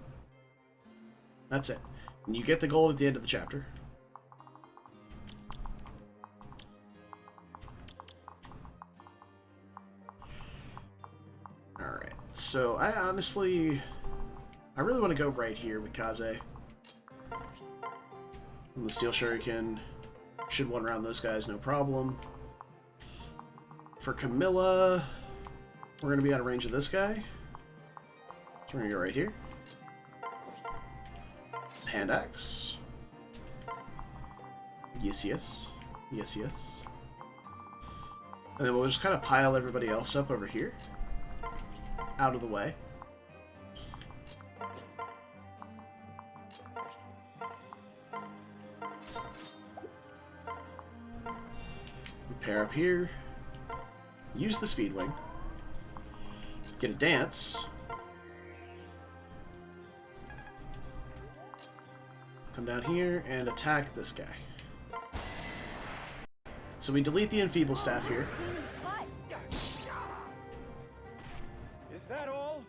That's it. And you get the gold at the end of the chapter. Alright, so I really want to go right here with Kaze. And the Steel Shuriken should one round those guys, no problem. For Camilla, we're going to be out of range of this guy. So we're going to go right here. Hand axe. Yes, yes. Yes, yes. And then we'll just kind of pile everybody else up over here. Out of the way. Pair up here. Use the speed wing. Get a dance. Come down here and attack this guy. So we delete the enfeeble staff here. Is that all?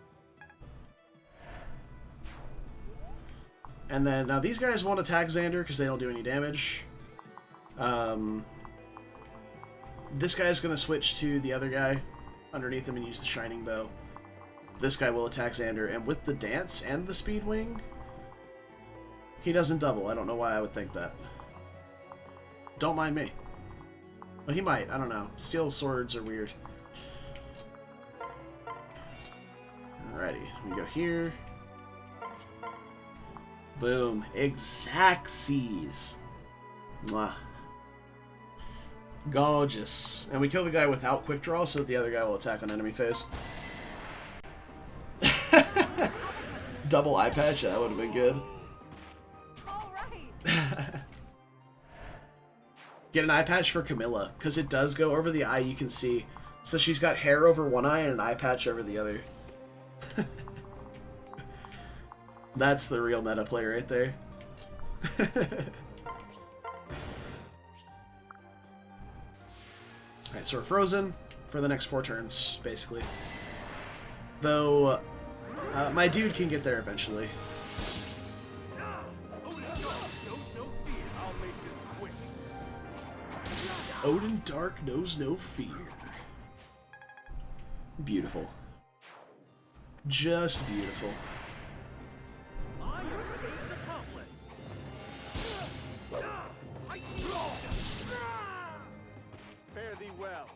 And then, now these guys won't attack Xander because they don't do any damage. This guy's going to switch to the other guy underneath him and use the Shining Bow. This guy will attack Xander, and with the dance and the speed wing, he doesn't double. I don't know why I would think that. Don't mind me. Well, he might. I don't know. Steel swords are weird. Alrighty. We go here. Boom. Exactsies. Mwah. Gorgeous. And we kill the guy without quick draw, so that the other guy will attack on enemy phase. Double eye patch? That would have been good. Get an eye patch for Camilla, because it does go over the eye you can see. So she's got hair over one eye and an eye patch over the other. That's the real meta play right there. Alright, so we're frozen for the next 4 turns, basically. Though, my dude can get there eventually. Odin Dark knows no fear. Beautiful. Just beautiful. Fare thee well.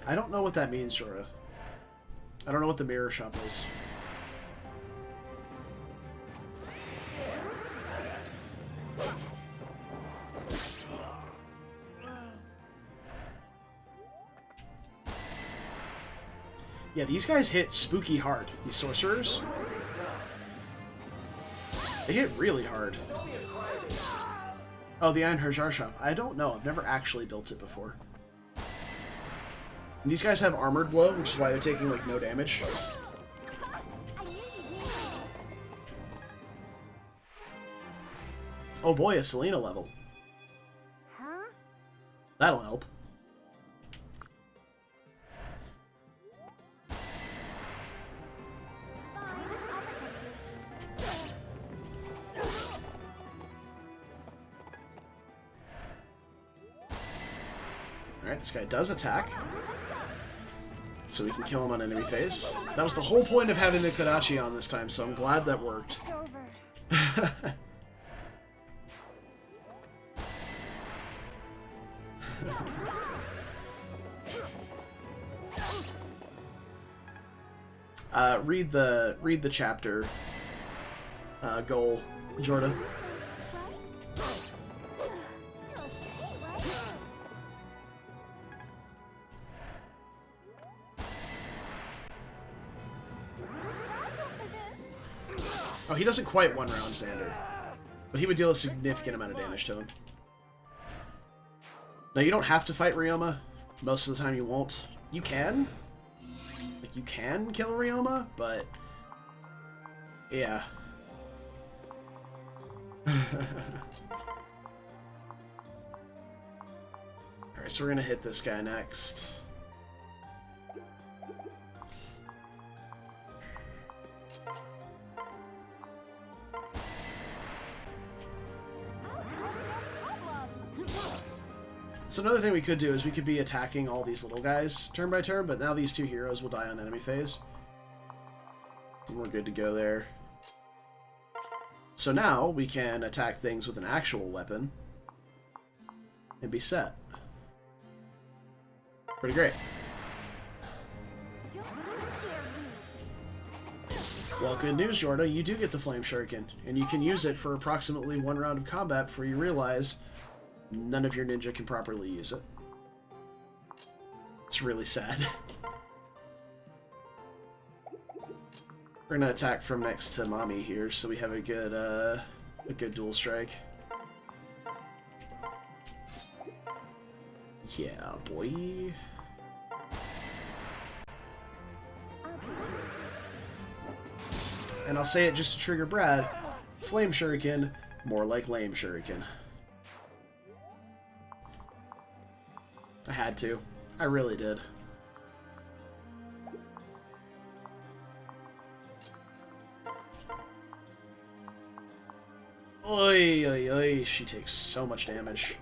I don't know what that means, Jorah. I don't know what the mirror shop is. Yeah, these guys hit spooky hard. These sorcerers. They hit really hard. Oh, the Iron Hajar shop. I don't know. I've never actually built it before. And these guys have armored blow, which is why they're taking, like, no damage. Oh boy, a Selena level. Huh? That'll help. Alright, this guy does attack. So we can kill him on enemy phase. That was the whole point of having the Kodachi on this time, so I'm glad that worked. Read the chapter goal, Jordan. Oh, he doesn't quite one round Xander. But he would deal a significant amount of damage to him. Now, you don't have to fight Ryoma. Most of the time you won't. You can. Like, you can kill Ryoma, but... yeah. Alright, so we're gonna hit this guy next. So another thing we could do is we could be attacking all these little guys turn by turn, but now these two heroes will die on enemy phase. And we're good to go there. So now we can attack things with an actual weapon and be set. Pretty great. Well, good news, Jorda. You do get the Flame Shuriken, and you can use it for approximately 1 round of combat before you realize none of your ninja can properly use it. It's really sad. We're gonna attack from next to Mommy here, so we have a good dual strike. Yeah, boy. And I'll say it just to trigger Brad. Flame Shuriken, more like lame Shuriken. I had to. I really did. Oy, oy, oy. She takes so much damage.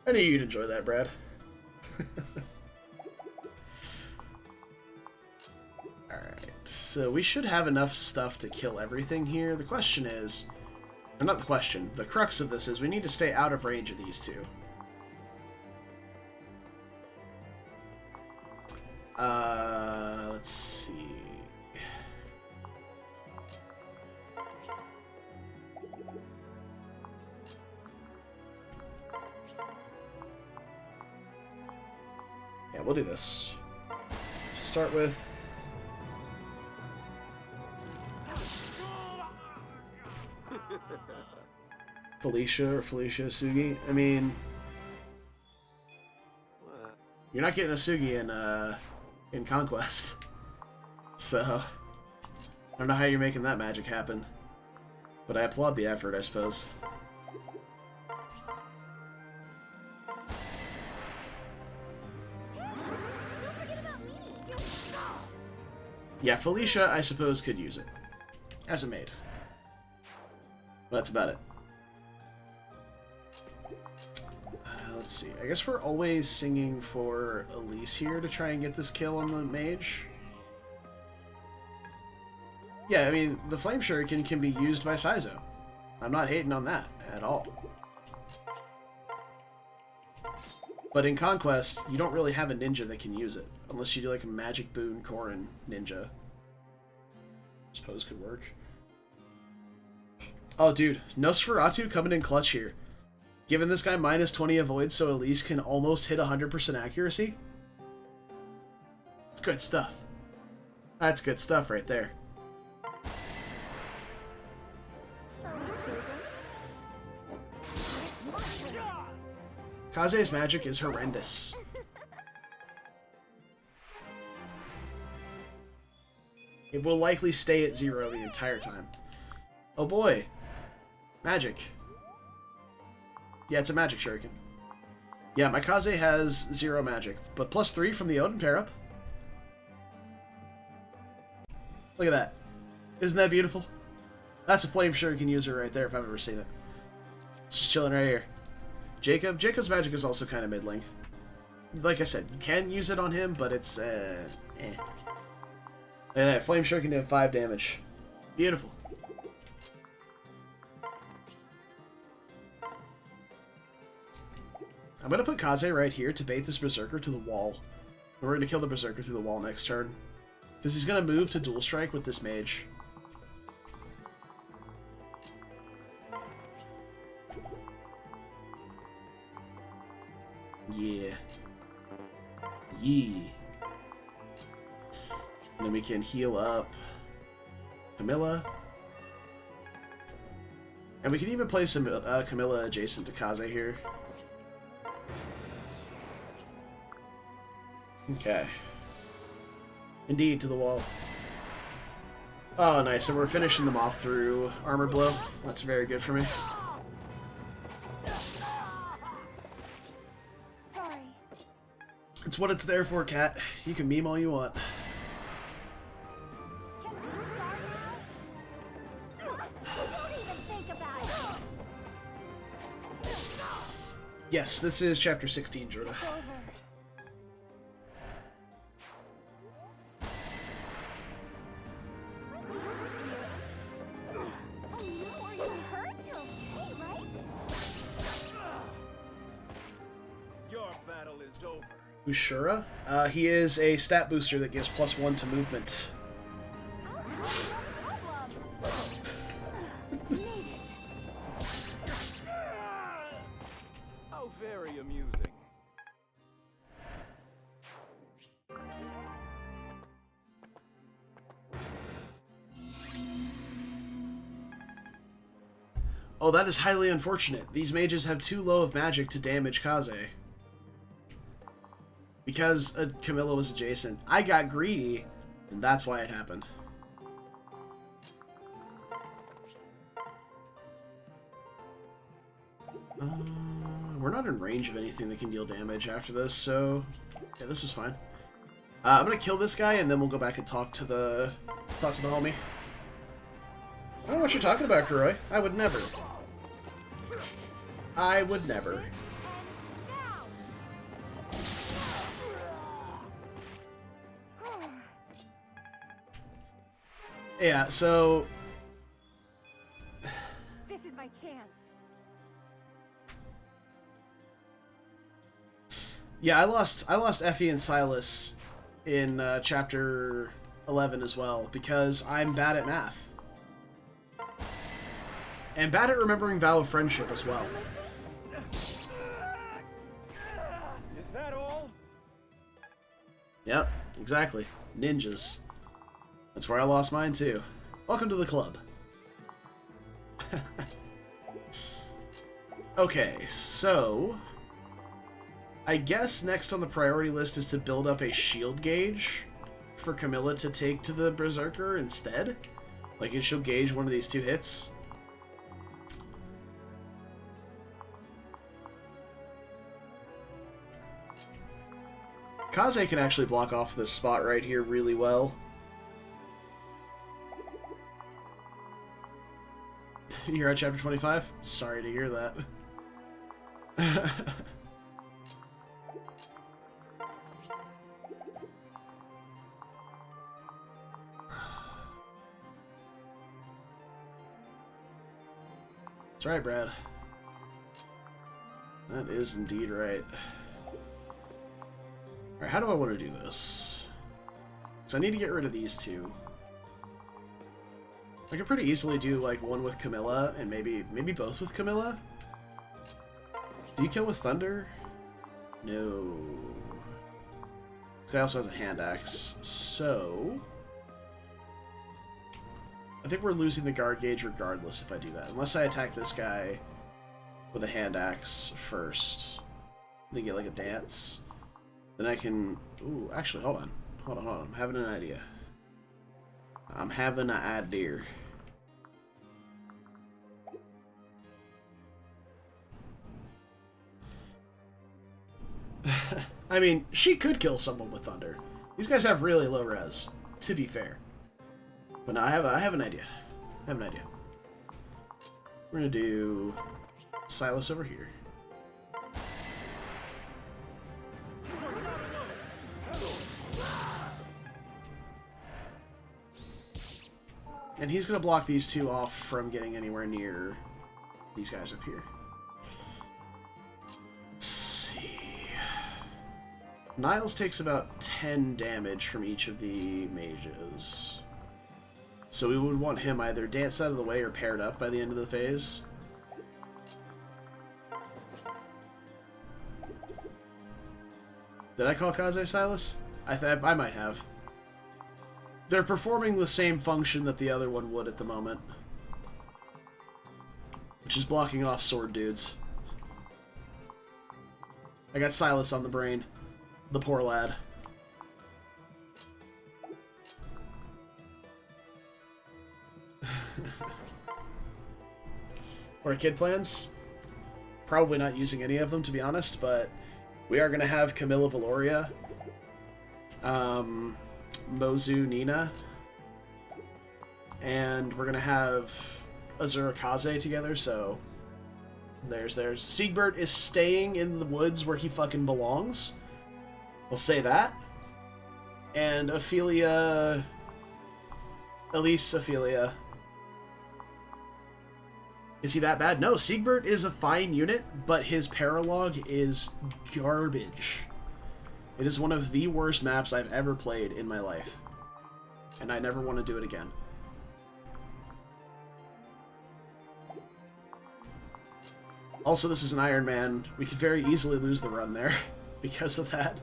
I knew you'd enjoy that, Brad. Alright, so we should have enough stuff to kill everything here. The question is... or not the question, the crux of this is we need to stay out of range of these two. Let's see... yeah, we'll do this. To start with... Felicia or Felicia Sugi. I mean... you're not getting a Sugi in Conquest. So... I don't know how you're making that magic happen. But I applaud the effort, I suppose. Yeah, Felicia, I suppose, could use it. As a maid. But that's about it. Let's see. I guess we're always singing for Elise here to try and get this kill on the mage. Yeah, I mean, the Flame Shuriken can be used by Saizo. I'm not hating on that at all. But in Conquest, you don't really have a ninja that can use it. Unless you do like a Magic Boon Korin ninja. I suppose could work. Oh, dude. Nosferatu coming in clutch here. Giving this guy minus 20 avoid so Elise can almost hit 100% accuracy. It's good stuff. That's good stuff right there. Kaze's magic is horrendous. It will likely stay at 0 the entire time. Oh boy. Magic. Yeah, it's a magic shuriken. Yeah, my Kaze has 0 magic, but plus 3 from the Odin pair-up. Look at that. Isn't that beautiful? That's a flame shuriken user right there if I've ever seen it. It's just chilling right here. Jacob's magic is also kind of middling. Like I said, you can use it on him, but it's, eh. Yeah, Flame Shuriken did 5 damage. Beautiful. I'm gonna put Kaze right here to bait this Berserker to the wall. We're gonna kill the Berserker through the wall next turn. Because he's gonna move to dual strike with this mage. Yeah. Yee. And then we can heal up Camilla. And we can even play some Camilla adjacent to Kaze here. Okay. Indeed, to the wall. Oh, nice. And we're finishing them off through Armor Blow. That's very good for me. Sorry. It's what it's there for, Cat. You can meme all you want. Can we start now? Don't even think about it. Yes, this is chapter 16, Jordan. It's over. Oh no, are you hurt? You're okay, right? Your battle is over. Ushura? He is a stat booster that gives +1 to movement. Oh, no problem. Made it. How very amusing. Oh, that is highly unfortunate. These mages have too low of magic to damage Kaze. Because Camilla was adjacent. I got greedy, and that's why it happened. We're not in range of anything that can deal damage after this, so yeah, this is fine. I'm gonna kill this guy, and then we'll go back and talk to the homie. I don't know what you're talking about, Kuroi. I would never. I would never. Yeah, so This is my chance. yeah, I lost Effie and Silas in chapter 11 as well because I'm bad at math. And bad at remembering Vow of Friendship as well. Is that all? Yep, exactly. Ninjas. That's where I lost mine too. Welcome to the club. Okay, so I guess next on the priority list is to build up a shield gauge for Camilla to take to the Berserker instead. Like, and she'll gauge one of these 2 hits. Kaze can actually block off this spot right here really well. You're at chapter 25? Sorry to hear that. That's right, Brad. That is indeed right. Alright, how do I want to do this? Because I need to get rid of these 2. I could pretty easily do, like, one with Camilla, and maybe both with Camilla. Do you kill with Thunder? No. This guy also has a hand axe, so I think we're losing the guard gauge regardless if I do that. Unless I attack this guy with a hand axe first. They get, like, a dance. Then I can... Ooh, actually, hold on. Hold on. I'm having an idea. I mean, she could kill someone with Thunder. These guys have really low res, to be fair. But no, I have an idea. We're gonna do Silas over here. And he's going to block these 2 off from getting anywhere near these guys up here. Let's see. Niles takes about 10 damage from each of the mages. So we would want him either danced out of the way or paired up by the end of the phase. Did I call Kaze Silas? I might have. They're performing the same function that the other one would at the moment. Which is blocking off sword dudes. I got Silas on the brain. The poor lad. Or kid plans? Probably not using any of them, to be honest, but we are going to have Camilla Valoria, Mozu Nina, and we're going to have Azura Kaze together, so there's. Siegbert is staying in the woods where he fucking belongs. We'll say that. And Ophelia... Elise Ophelia. Is he that bad? No, Siegbert is a fine unit, but his Paralogue is garbage. It is one of the worst maps I've ever played in my life. And I never want to do it again. Also, this is an Ironman. We could very easily lose the run there because of that.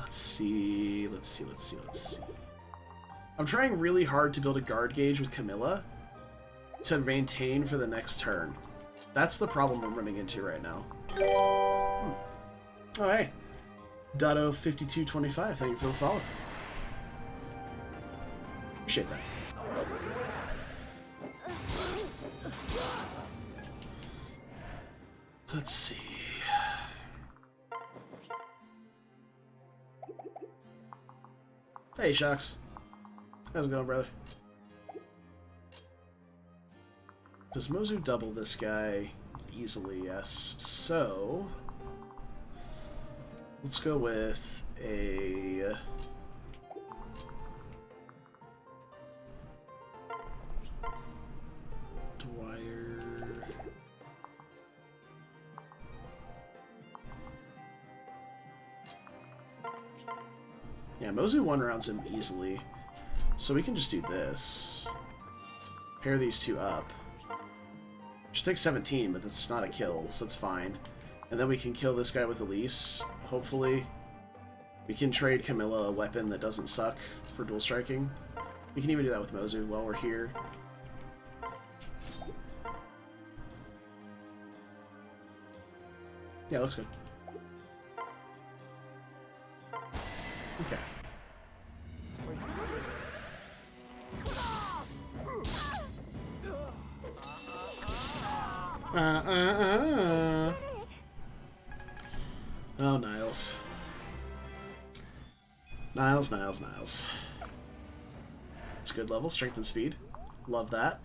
Let's see. I'm trying really hard to build a guard gauge with Camilla to maintain for the next turn. That's the problem I'm running into right now. Oh, hey. Dotto5225, thank you for the follow. Appreciate that. Let's see. Hey, Shocks. How's it going, brother? Does Mozu double this guy? Easily, yes. So, let's go with a... Dwyer... Yeah, Mozu one-rounds him easily. So we can just do this. Pair these two up. Should take 17, but that's not a kill, so it's fine. And then we can kill this guy with Elise, hopefully. We can trade Camilla a weapon that doesn't suck for dual striking. We can even do that with Mozu while we're here. Yeah, looks good. Okay. Oh, Niles. Niles. It's good level, strength and speed. Love that.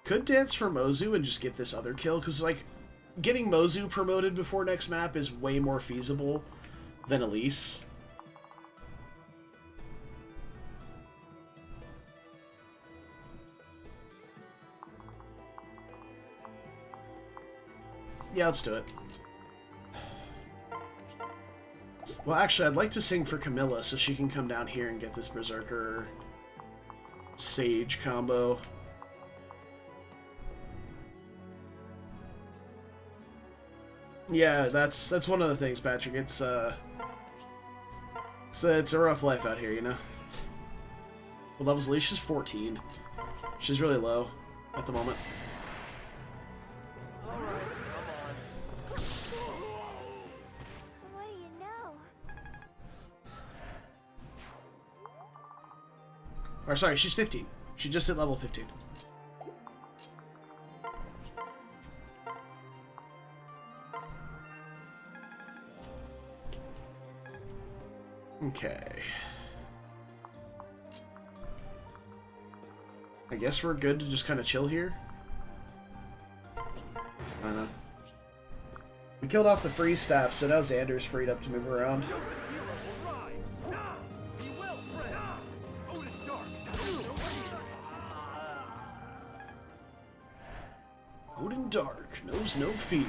Could dance for Mozu and just get this other kill, because, like, getting Mozu promoted before next map is way more feasible than Elise. Yeah, let's do it. Well, actually, I'd like to sing for Camilla so she can come down here and get this Berserker Sage combo. Yeah, that's one of the things, Patrick. It's a rough life out here, you know? What level's Elise? She's 14. She's really low at the moment. Or sorry, she's 15. She just hit level 15. Okay. I guess we're good to just kind of chill here. I don't know. We killed off the freeze staff, so now Xander's freed up to move around. Odin Dark knows no fear.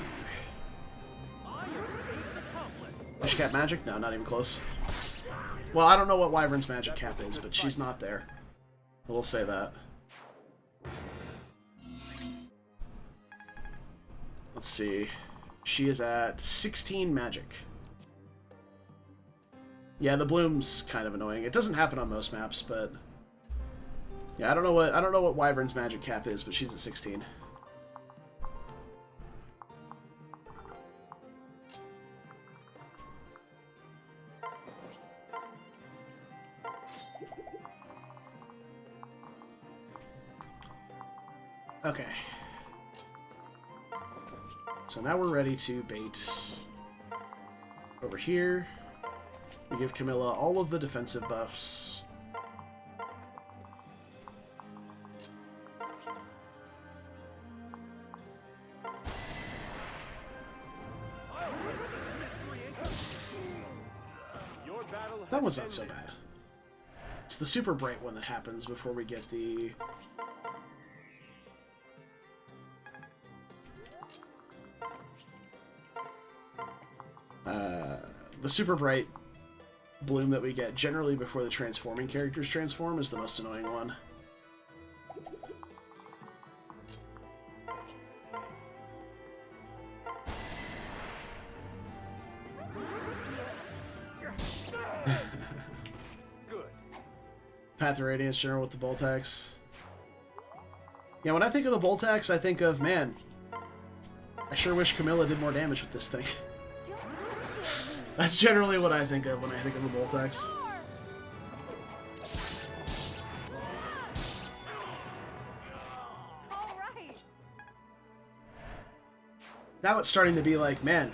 Does she cap magic? No, not even close. Well, I don't know what Wyvern's magic cap is, but she's not there. We'll say that. Let's see. She is at 16 magic. Yeah, the bloom's kind of annoying. It doesn't happen on most maps, but yeah, I don't know what Wyvern's magic cap is, but she's at 16. Okay. So now we're ready to bait. Over here, we give Camilla all of the defensive buffs. That one's not so bad. It's the super bright one that happens before we get the... the super bright bloom that we get generally before the transforming characters transform is the most annoying one. Good. Path of Radiance General with the Boltax. Yeah, when I think of the Boltax, I think of, man, I sure wish Camilla did more damage with this thing. That's generally what I think of when I think of the Boltax. All right. Now it's starting to be like, man,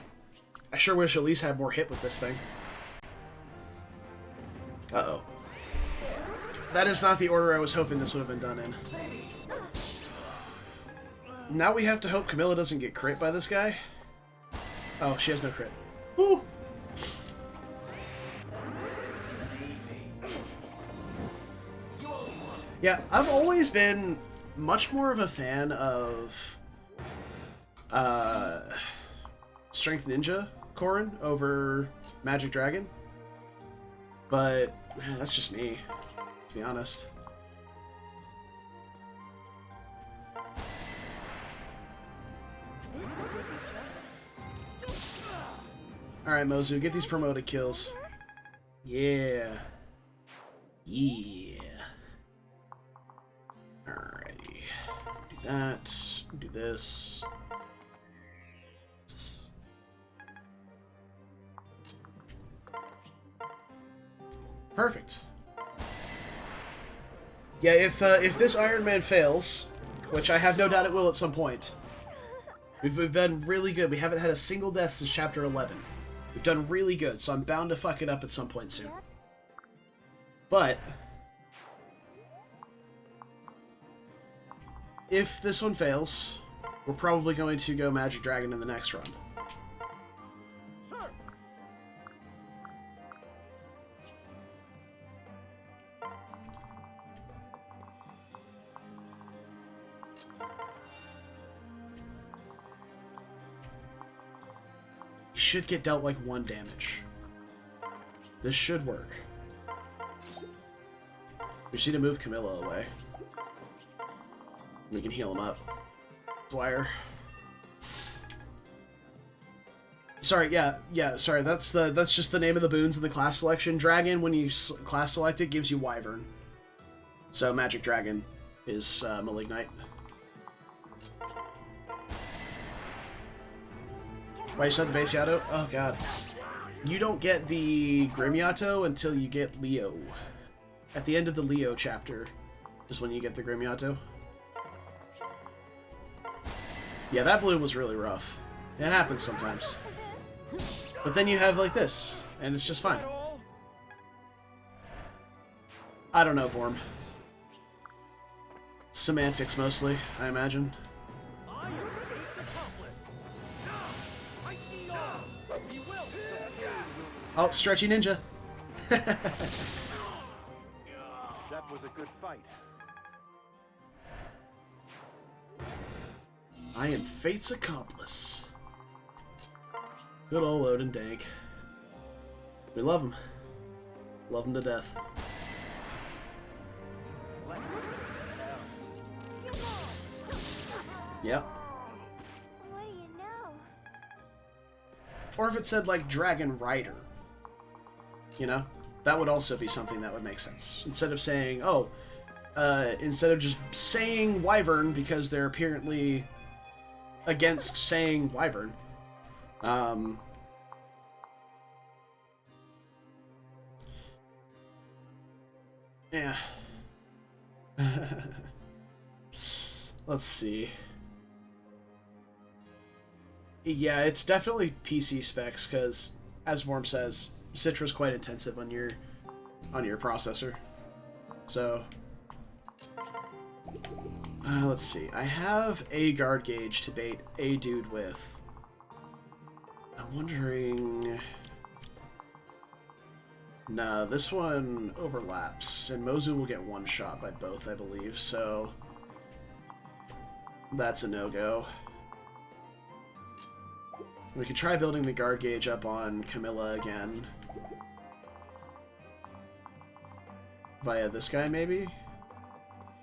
I sure wish Elise had more hit with this thing. Uh-oh. That is not the order I was hoping this would have been done in. Now we have to hope Camilla doesn't get crit by this guy. Oh, she has no crit. Woo! Yeah, I've always been much more of a fan of Strength Ninja Corrin over Magic Dragon. But, man, that's just me, to be honest. Alright, Mozu, get these promoted kills. Yeah. Yeah. Alrighty. Do that. Do this. Perfect. Yeah, if this Ironman fails, which I have no doubt it will at some point, we've been really good. We haven't had a single death since Chapter 11. We've done really good, so I'm bound to fuck it up at some point soon. But if this one fails, we're probably going to go Magic Dragon in the next run. Sir. You should get dealt like 1 damage. This should work. We just need to move Camilla away. We can heal him up. Dwyer. Sorry, sorry. That's just the name of the boons in the class selection. Dragon, when you class select it, gives you Wyvern. So Magic Dragon is Malignite. Why you said the base Yato? Oh god. You don't get the Grim Yato until you get Leo. At the end of the Leo chapter is when you get the Grim Yato. Yeah, that bloom was really rough. It happens sometimes. But then you have like this, and it's just fine. I don't know, Vorm. Semantics mostly, I imagine. Oh, Stretchy Ninja. That was a good fight. I am Fate's accomplice. Good old Odin Dank. We love him. Love him to death. Yep. What do you know? Or if it said, like, Dragon Rider. You know? That would also be something that would make sense. Instead of saying, oh, instead of just saying Wyvern because they're apparently against saying Wyvern. Yeah. Let's see. Yeah, it's definitely PC specs because, as Vorm says, Citra's quite intensive on your processor. So, let's see. I have a guard gauge to bait a dude with. I'm wondering. No, this one overlaps, and Mozu will get one shot by both, I believe. So that's a no-go. We could try building the guard gauge up on Camilla again. Via this guy, maybe?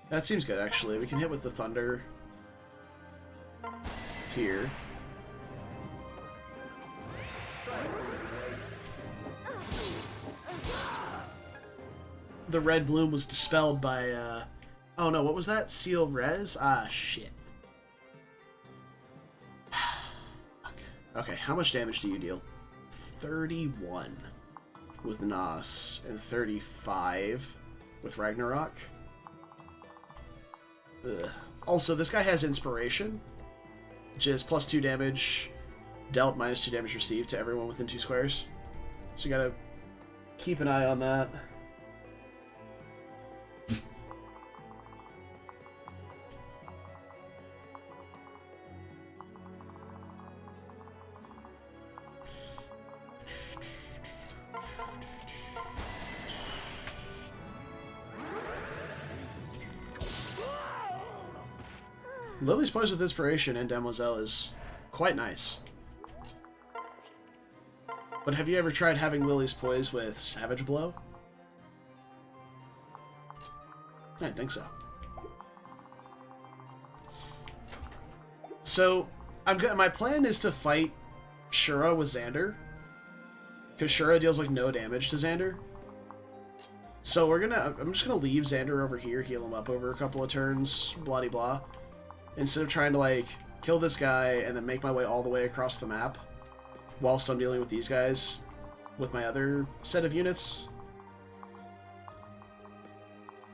That seems good, actually. We can hit with the Thunder here. The red bloom was dispelled by, oh no, what was that? Seal res? Ah, shit. Okay, how much damage do you deal? 31 with Nos and 35 with Ragnarok. Ugh. Also, this guy has Inspiration, which is +2 damage dealt, -2 damage received to everyone within 2 squares. So you gotta keep an eye on that. Lily's poise with Inspiration and Demoiselle is quite nice. But have you ever tried having Lily's poise with Savage Blow? I think so. So, my plan is to fight Shura with Xander, because Shura deals like no damage to Xander. So I'm just gonna leave Xander over here, heal him up over a couple of turns, blah de blah. Instead of trying to, like, kill this guy and then make my way all the way across the map whilst I'm dealing with these guys with my other set of units.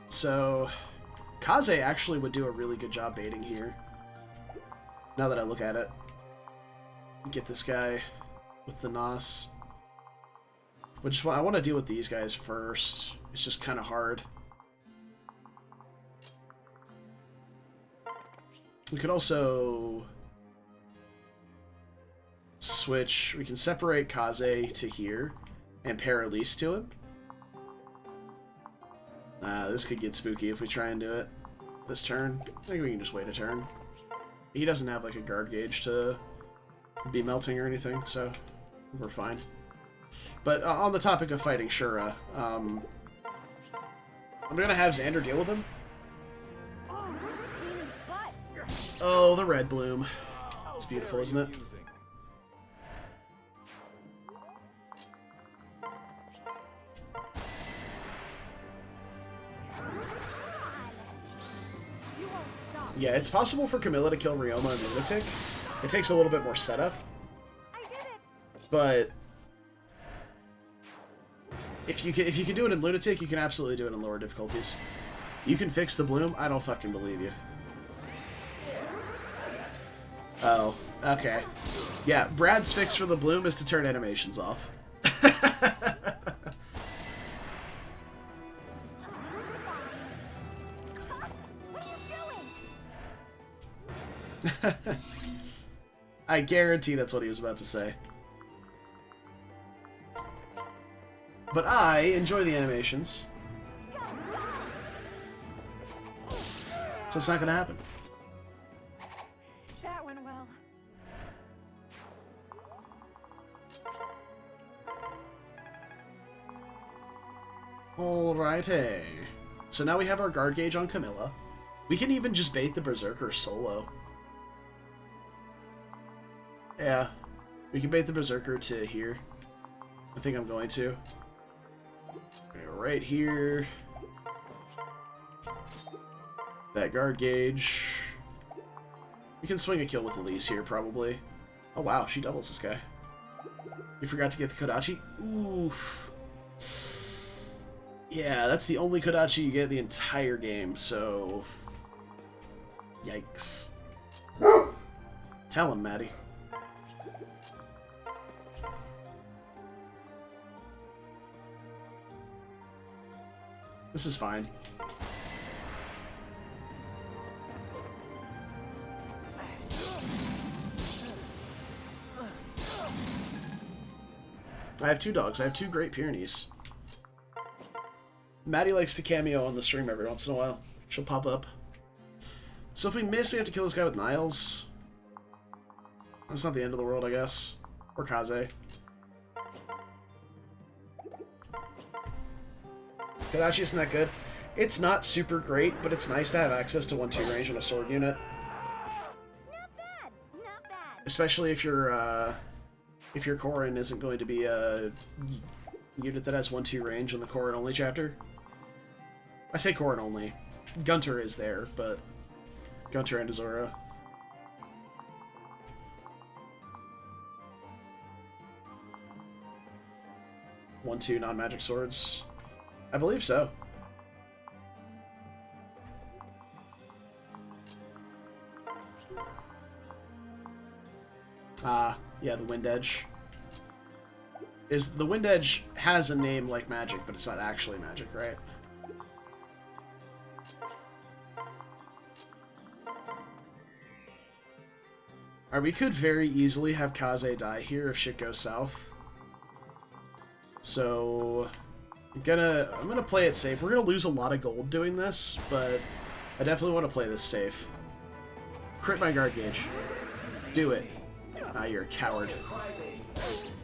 So, Kaze actually would do a really good job baiting here, now that I look at it. Get this guy with the Nos. I want to deal with these guys first. It's just kind of hard. We could also switch. We can separate Kaze to here and Paralogues to him. This could get spooky if we try and do it this turn. I think we can just wait a turn. He doesn't have like a guard gauge to be melting or anything, so we're fine. But on the topic of fighting Shura, I'm gonna have Xander deal with him. Oh, the red bloom. It's beautiful, isn't it? Yeah, it's possible for Camilla to kill Ryoma and Lunatic. It takes a little bit more setup. But if you can do it in Lunatic, you can absolutely do it in lower difficulties. You can fix the bloom? I don't fucking believe you. Oh, okay. Yeah, Brad's fix for the bloom is to turn animations off. I guarantee that's what he was about to say. But I enjoy the animations. So it's not gonna happen. That went well. Alrighty. So now we have our guard gauge on Camilla. We can even just bait the Berserker solo. Yeah. We can bait the Berserker to here. I think I'm going to. Right here. That guard gauge. We can swing a kill with Elise here, probably. Oh wow, she doubles this guy. You forgot to get the Kodachi? Oof. Yeah, that's the only Kodachi you get the entire game, so... Yikes. Tell him, Maddie. This is fine. I have 2 dogs. I have 2 Great Pyrenees. Maddie likes to cameo on the stream every once in a while. She'll pop up. So if we miss, we have to kill this guy with Niles. That's not the end of the world, I guess. Or Kaze. Kodachi isn't that good. It's not super great, but it's nice to have access to 1-2 range on a sword unit. Not bad. Not bad. Especially if your Corrin isn't going to be a unit that has 1-2 range in the Corrin only chapter. I say Corrin only. Gunter is there, but Gunter and Azora. One, 2 non-magic swords. I believe so. Yeah, the Wind Edge. The Wind Edge has a name like magic, but it's not actually magic, right? Alright, we could very easily have Kaze die here if shit goes south. So I'm gonna play it safe. We're gonna lose a lot of gold doing this, but I definitely want to play this safe. Crit my guard gauge. Do it. Ah, you're a coward. Time to play.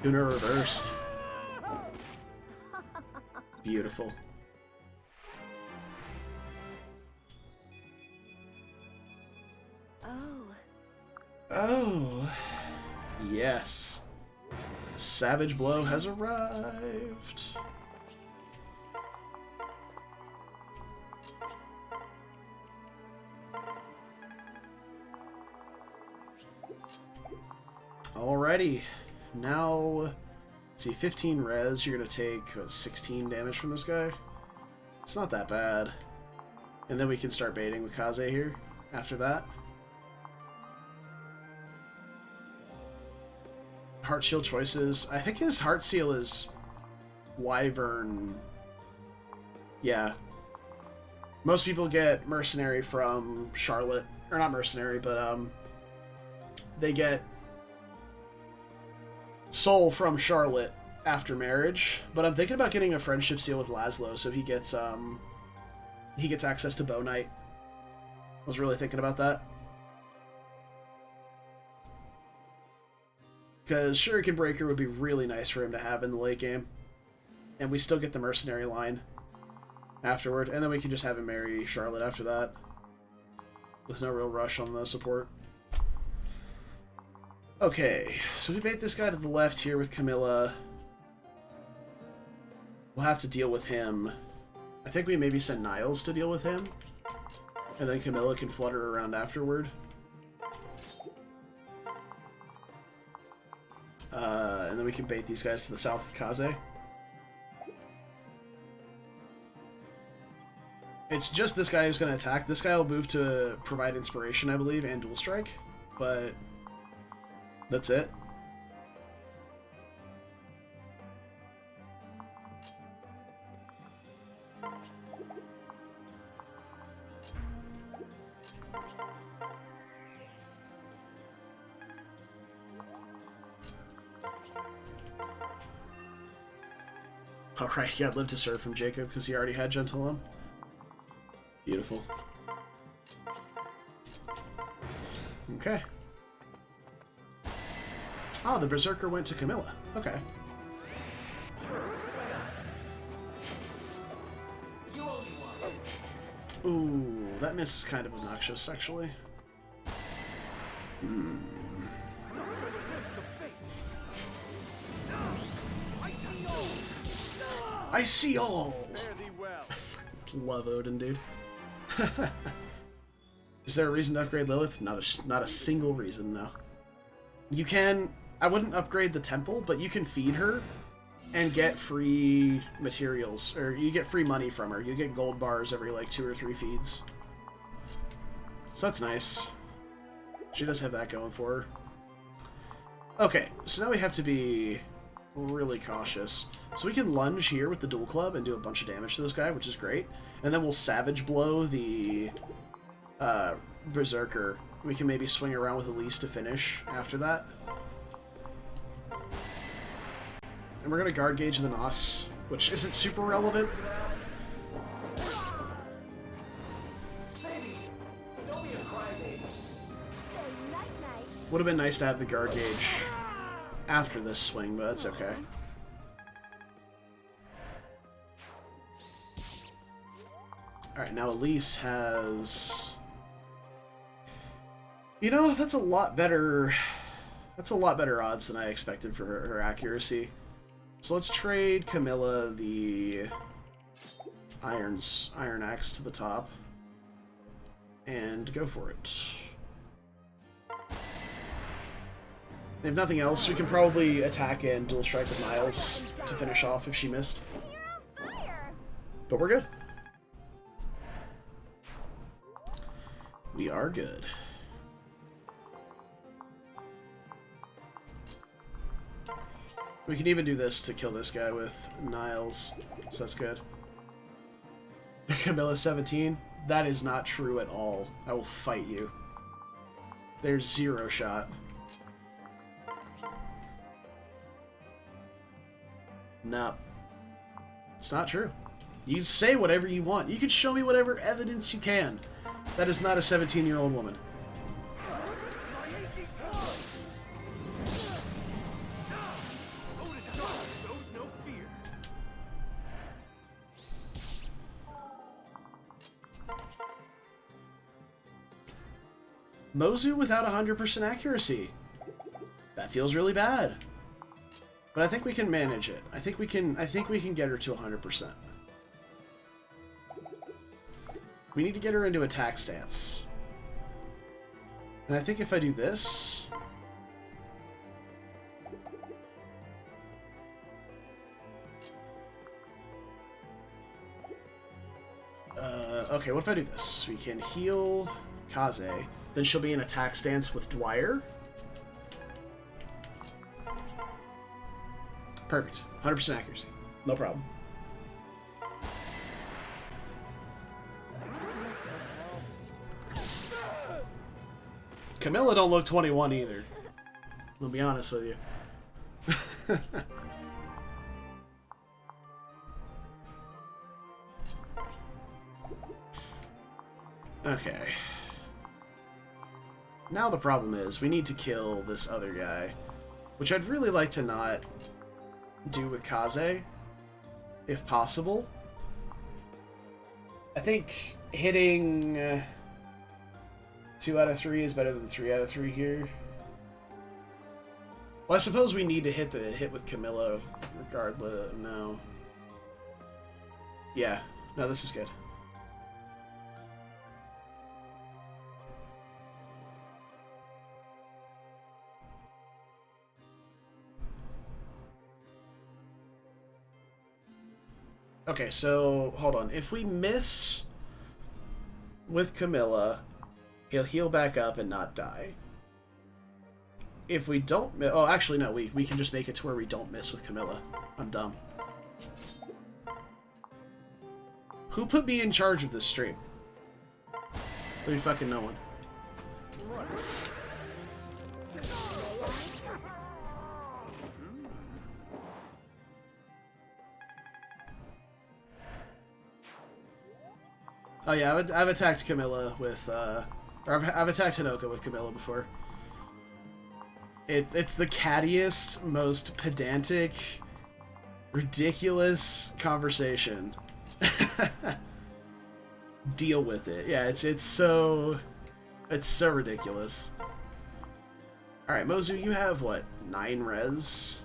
Tuna reversed. Beautiful. Oh. Oh. Yes. Savage Blow has arrived. Alrighty. Now, let's see, 15 res, you're going to take 16 damage from this guy. It's not that bad. And then we can start baiting with Kaze here after that. Heart Shield choices. I think his Heart Seal is Wyvern. Yeah. Most people get Mercenary from Charlotte. Or not Mercenary, but they get Soul from Charlotte after marriage. But I'm thinking about getting a Friendship Seal with Laszlo so he gets access to Bow Knight. I was really thinking about that. Because Shuriken Breaker would be really nice for him to have in the late game. And we still get the Mercenary line afterward. And then we can just have him marry Charlotte after that. With no real rush on the support. Okay, so we bait this guy to the left here with Camilla. We'll have to deal with him. I think we maybe send Niles to deal with him. And then Camilla can flutter around afterward. And then we can bait these guys to the south of Kaze. It's just this guy who's going to attack. This guy will move to provide inspiration, I believe, and dual strike. But that's it. Alright, he got Live to Serve from Jacob because he already had Gentilum. Beautiful. Okay. Oh, the Berserker went to Camilla. Okay. Ooh, that miss is kind of obnoxious, actually. Such a glimpse of fate. I see all! Fare thee well. Love Odin, dude. Is there a reason to upgrade Lilith? Not a single reason, no. You can... I wouldn't upgrade the temple, but you can feed her and get free materials. Or you get free money from her. You get gold bars every, like, 2 or 3 feeds. So that's nice. She does have that going for her. Okay, so now we have to be really cautious. So we can lunge here with the dual club and do a bunch of damage to this guy, which is great. And then we'll savage blow the berserker. We can maybe swing around with Elise to finish after that. And we're going to guard gauge the Nos, which isn't super relevant. Would have been nice to have the guard gauge after this swing, but that's okay. Alright, now Elise has... You know, that's a lot better... That's a lot better odds than I expected for her accuracy. So let's trade Camilla the Iron Axe to the top. And go for it. If nothing else, we can probably attack and dual strike with Niles to finish off if she missed. You're on fire. But we're good. We are good. We can even do this to kill this guy with Niles, so that's good. Camilla 17? That is not true at all. I will fight you. There's 0 shot. No. It's not true. You say whatever you want. You can show me whatever evidence you can. That is not a 17-year-old woman. Mozu without 100% accuracy. That feels really bad. But I think we can manage it. I think we can get her to 100%. We need to get her into attack stance. And I think if I do this... okay, what if I do this? We can heal Kaze. Then she'll be in attack stance with Dwyer. Perfect. 100% accuracy. No problem. Camilla don't look 21 either. I'll be honest with you. Okay. Now the problem is, we need to kill this other guy. Which I'd really like to not do with Kaze, if possible. I think hitting 2 out of 3 is better than 3 out of 3 here. Well, I suppose we need to hit the hit with Camilla regardless. No. Yeah. No, this is good. Okay, so, hold on. If we miss with Camilla, he'll heal back up and not die. If we don't miss... Oh, actually, no. We can just make it to where we don't miss with Camilla. I'm dumb. Who put me in charge of this stream? Maybe fucking no one. Oh yeah, I've attacked Camilla with, or I've attacked Hinoka with Camilla before. It's the cattiest, most pedantic, ridiculous conversation. Deal with it. Yeah, it's so ridiculous. Alright, Mozu, you have, what, 9 res?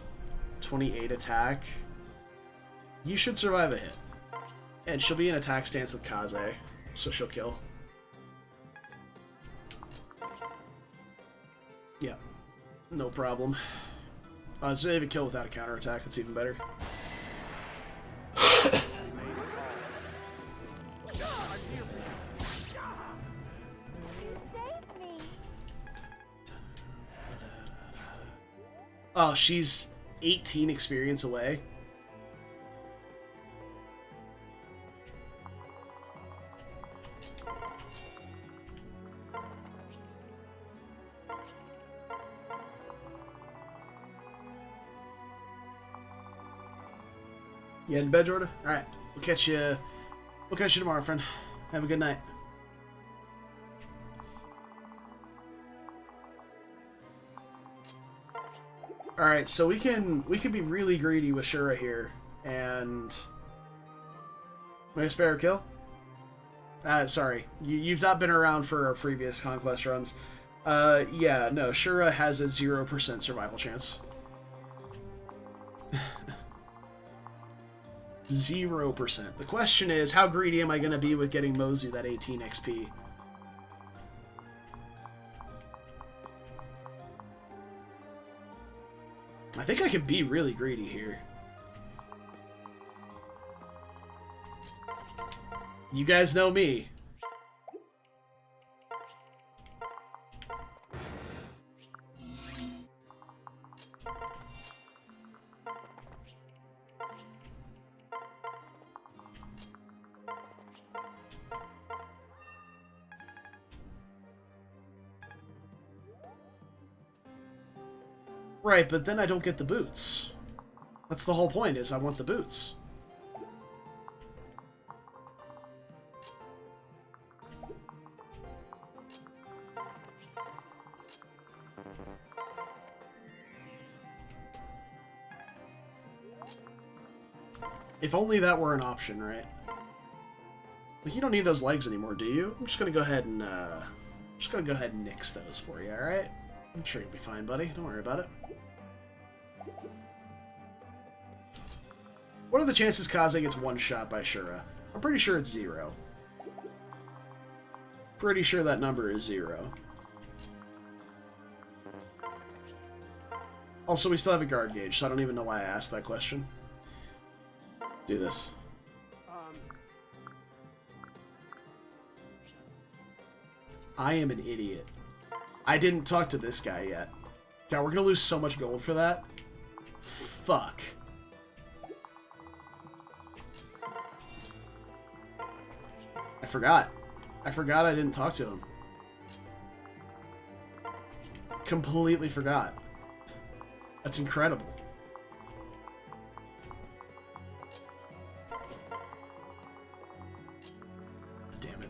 28 attack? You should survive a hit. And she'll be in attack stance with Kaze, so she'll kill. Yeah, no problem. So they have a kill without a counterattack, it's even better. You saved me. Oh, she's 18 experience away. You in bed, Jordan? All right, we'll catch you. We'll catch you tomorrow, friend. Have a good night. All right, so we can be really greedy with Shura here, and may I spare a kill? Sorry, you've not been around for our previous Conquest runs. Yeah, no, Shura has a 0% survival chance. 0%. The question is, how greedy am I going to be with getting Mozu that 18 XP? I think I could be really greedy here. You guys know me. Right, but then I don't get the boots. That's the whole point, is I want the boots. If only that were an option, right? Like, you don't need those legs anymore, do you? I'm just gonna go ahead and, nix those for you, alright? I'm sure you'll be fine, buddy. Don't worry about it. What are the chances Kaze gets one shot by Shura? I'm pretty sure it's 0. Pretty sure that number is 0. Also, we still have a guard gauge, so I don't even know why I asked that question. Do this. I am an idiot. I didn't talk to this guy yet. God, we're gonna lose so much gold for that. Fuck. I forgot. I forgot I didn't talk to him. Completely forgot. That's incredible. Damn it.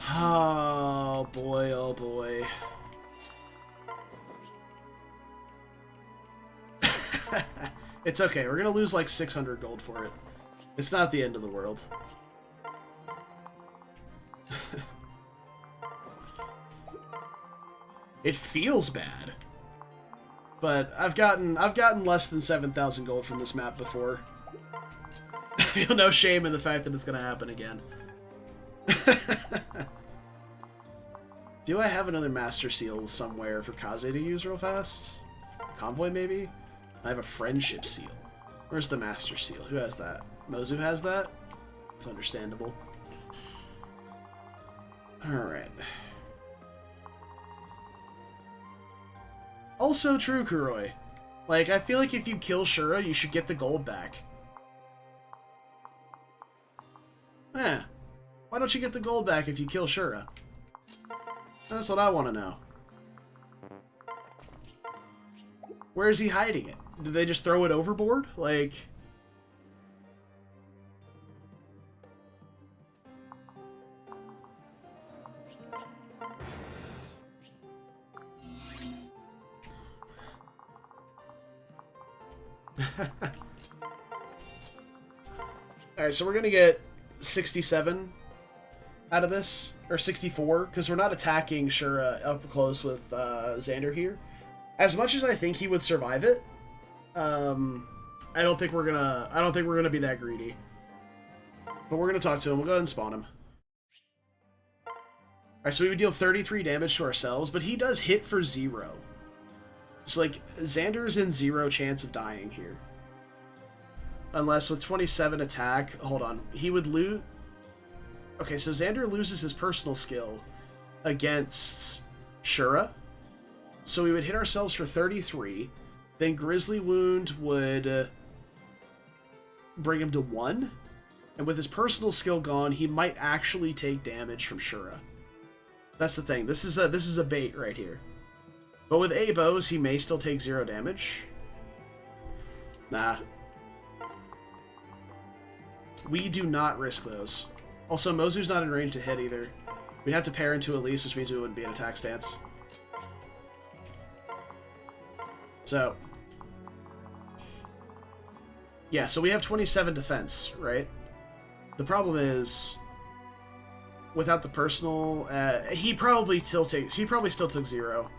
Oh boy, oh boy. It's okay, we're gonna lose like 600 gold for it. It's not the end of the world. It feels bad. But I've gotten less than 7,000 gold from this map before. I feel no shame in the fact that it's gonna happen again. Do I have another Master Seal somewhere for Kaze to use real fast? Convoy, maybe? I have a Friendship Seal. Where's the Master Seal? Who has that? Mozu has that? It's understandable. Alright. Also true, Kuroi. Like, I feel like if you kill Shura, you should get the gold back. Eh. Why don't you get the gold back if you kill Shura? That's what I want to know. Where is he hiding it? Did they just throw it overboard? Like... Alright, so we're gonna get 67 out of this, or 64, because we're not attacking Shura up close with Xander here. As much as I think he would survive it, I don't think we're gonna be that greedy. But we're gonna talk to him. We'll go ahead and spawn him. Alright, so we would deal 33 damage to ourselves, but he does hit for 0. It's like, Xander's in 0 chance of dying here. Unless with 27 attack, hold on, he would lose... Okay, so Xander loses his personal skill against Shura. So we would hit ourselves for 33. Then Grizzly Wound would bring him to 1. And with his personal skill gone, he might actually take damage from Shura. That's the thing. This is a bait right here. But with A bows, he may still take 0 damage. Nah. We do not risk those. Also, Mozu's not in range to hit either. We'd have to pair into Elise, which means we wouldn't be in attack stance. So. Yeah, so we have 27 defense, right? The problem is, without the personal, he probably still took 0.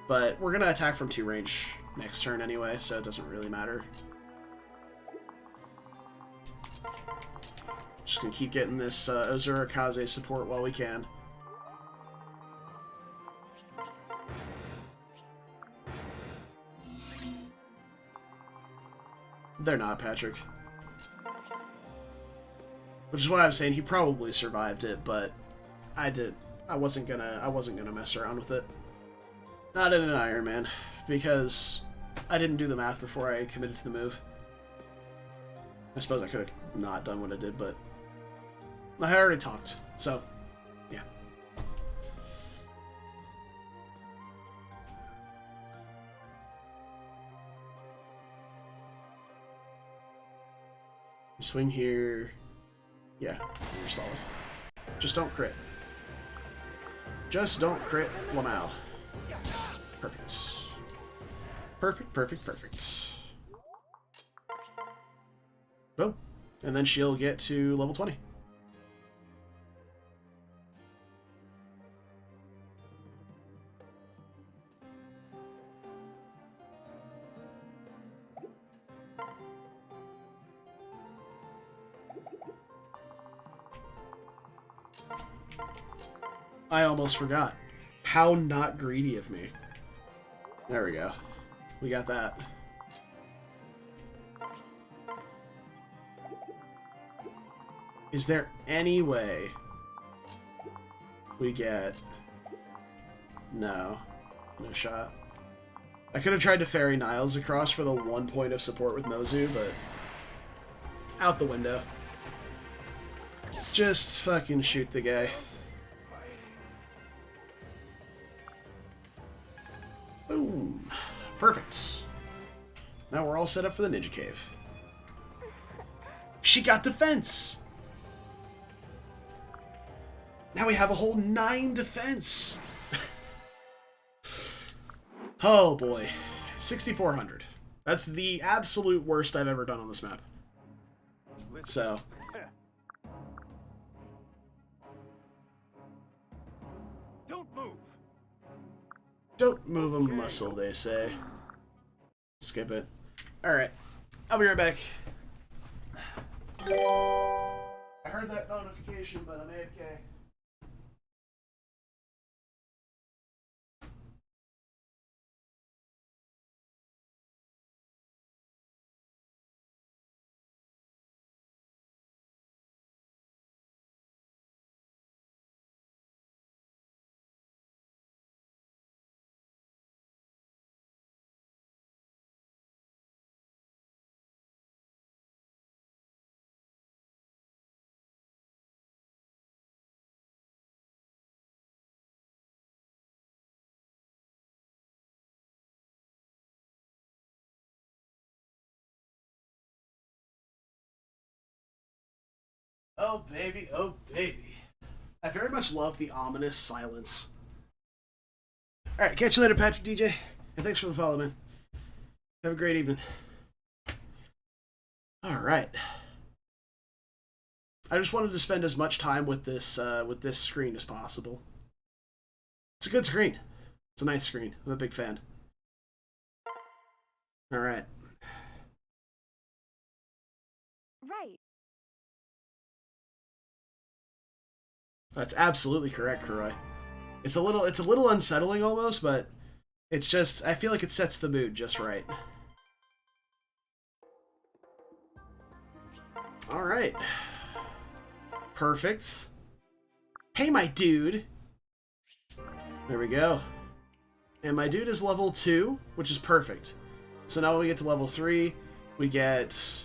But we're gonna attack from 2 range next turn anyway, so it doesn't really matter. Just gonna keep getting this Ozura Kaze support while we can. They're not, Patrick. Which is why I'm saying he probably survived it, but I wasn't gonna mess around with it. Not in an Ironman, because I didn't do the math before I committed to the move. I suppose I could have not done what I did, but I already talked, so yeah. You swing here. Yeah, you're solid. Just don't crit. Just don't crit Lamau. Perfect. Perfect, perfect, perfect. Boom. And then she'll get to level 20. I almost forgot. How not greedy of me. There we go. We got that. Is there any way we get... No. No shot. I could have tried to ferry Niles across for the 1 point of support with Mozu, but... out the window. Just fucking shoot the guy. Boom. Perfect. Now we're all set up for the Ninja Cave. She got defense! Now we have a whole 9 defense! Oh boy. 6,400. That's the absolute worst I've ever done on this map. So. Don't move. Don't move a muscle, they say. Skip it. Alright. I'll be right back. I heard that notification, but I'm AFK. Oh baby, oh baby. I very much love the ominous silence. Alright, catch you later, Patrick DJ. And thanks for the follow, man. Have a great evening. Alright. I just wanted to spend as much time with this screen as possible. It's a good screen. It's a nice screen. I'm a big fan. All right. Right. That's absolutely correct, Kuroi. It's a little unsettling almost, but it's just, I feel like it sets the mood just right. All right. Perfect. Hey, my dude. There we go. And my dude is level 2, which is perfect. So now when we get to level 3, we get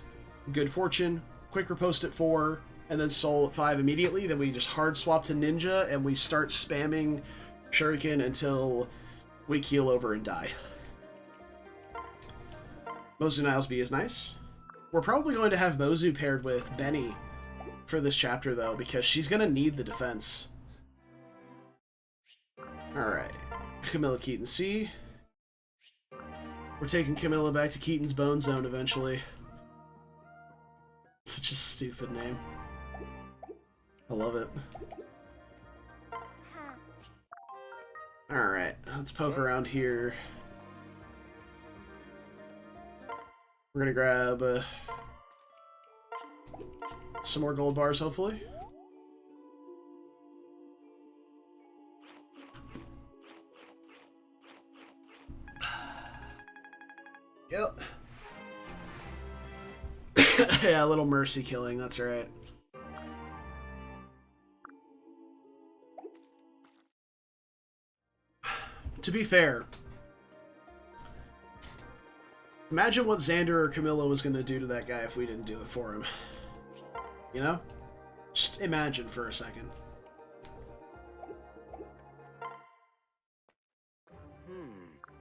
Good Fortune, Quick Riposte at 4, and then Soul at 5 immediately. Then we just hard swap to Ninja, and we start spamming Shuriken until we keel over and die. Mozu Nilesby is nice. We're probably going to have Mozu paired with Benny for this chapter, though, because she's going to need the defense. Alright. Camilla Keaton C. We're taking Camilla back to Keaton's Bone Zone eventually. Such a stupid name. I love it. Alright, let's poke around here. We're gonna grab some more gold bars, hopefully. Yep. Yeah, a little mercy killing, that's right. To be fair, imagine what Xander or Camilla was going to do to that guy if we didn't do it for him. You know? Just imagine for a second.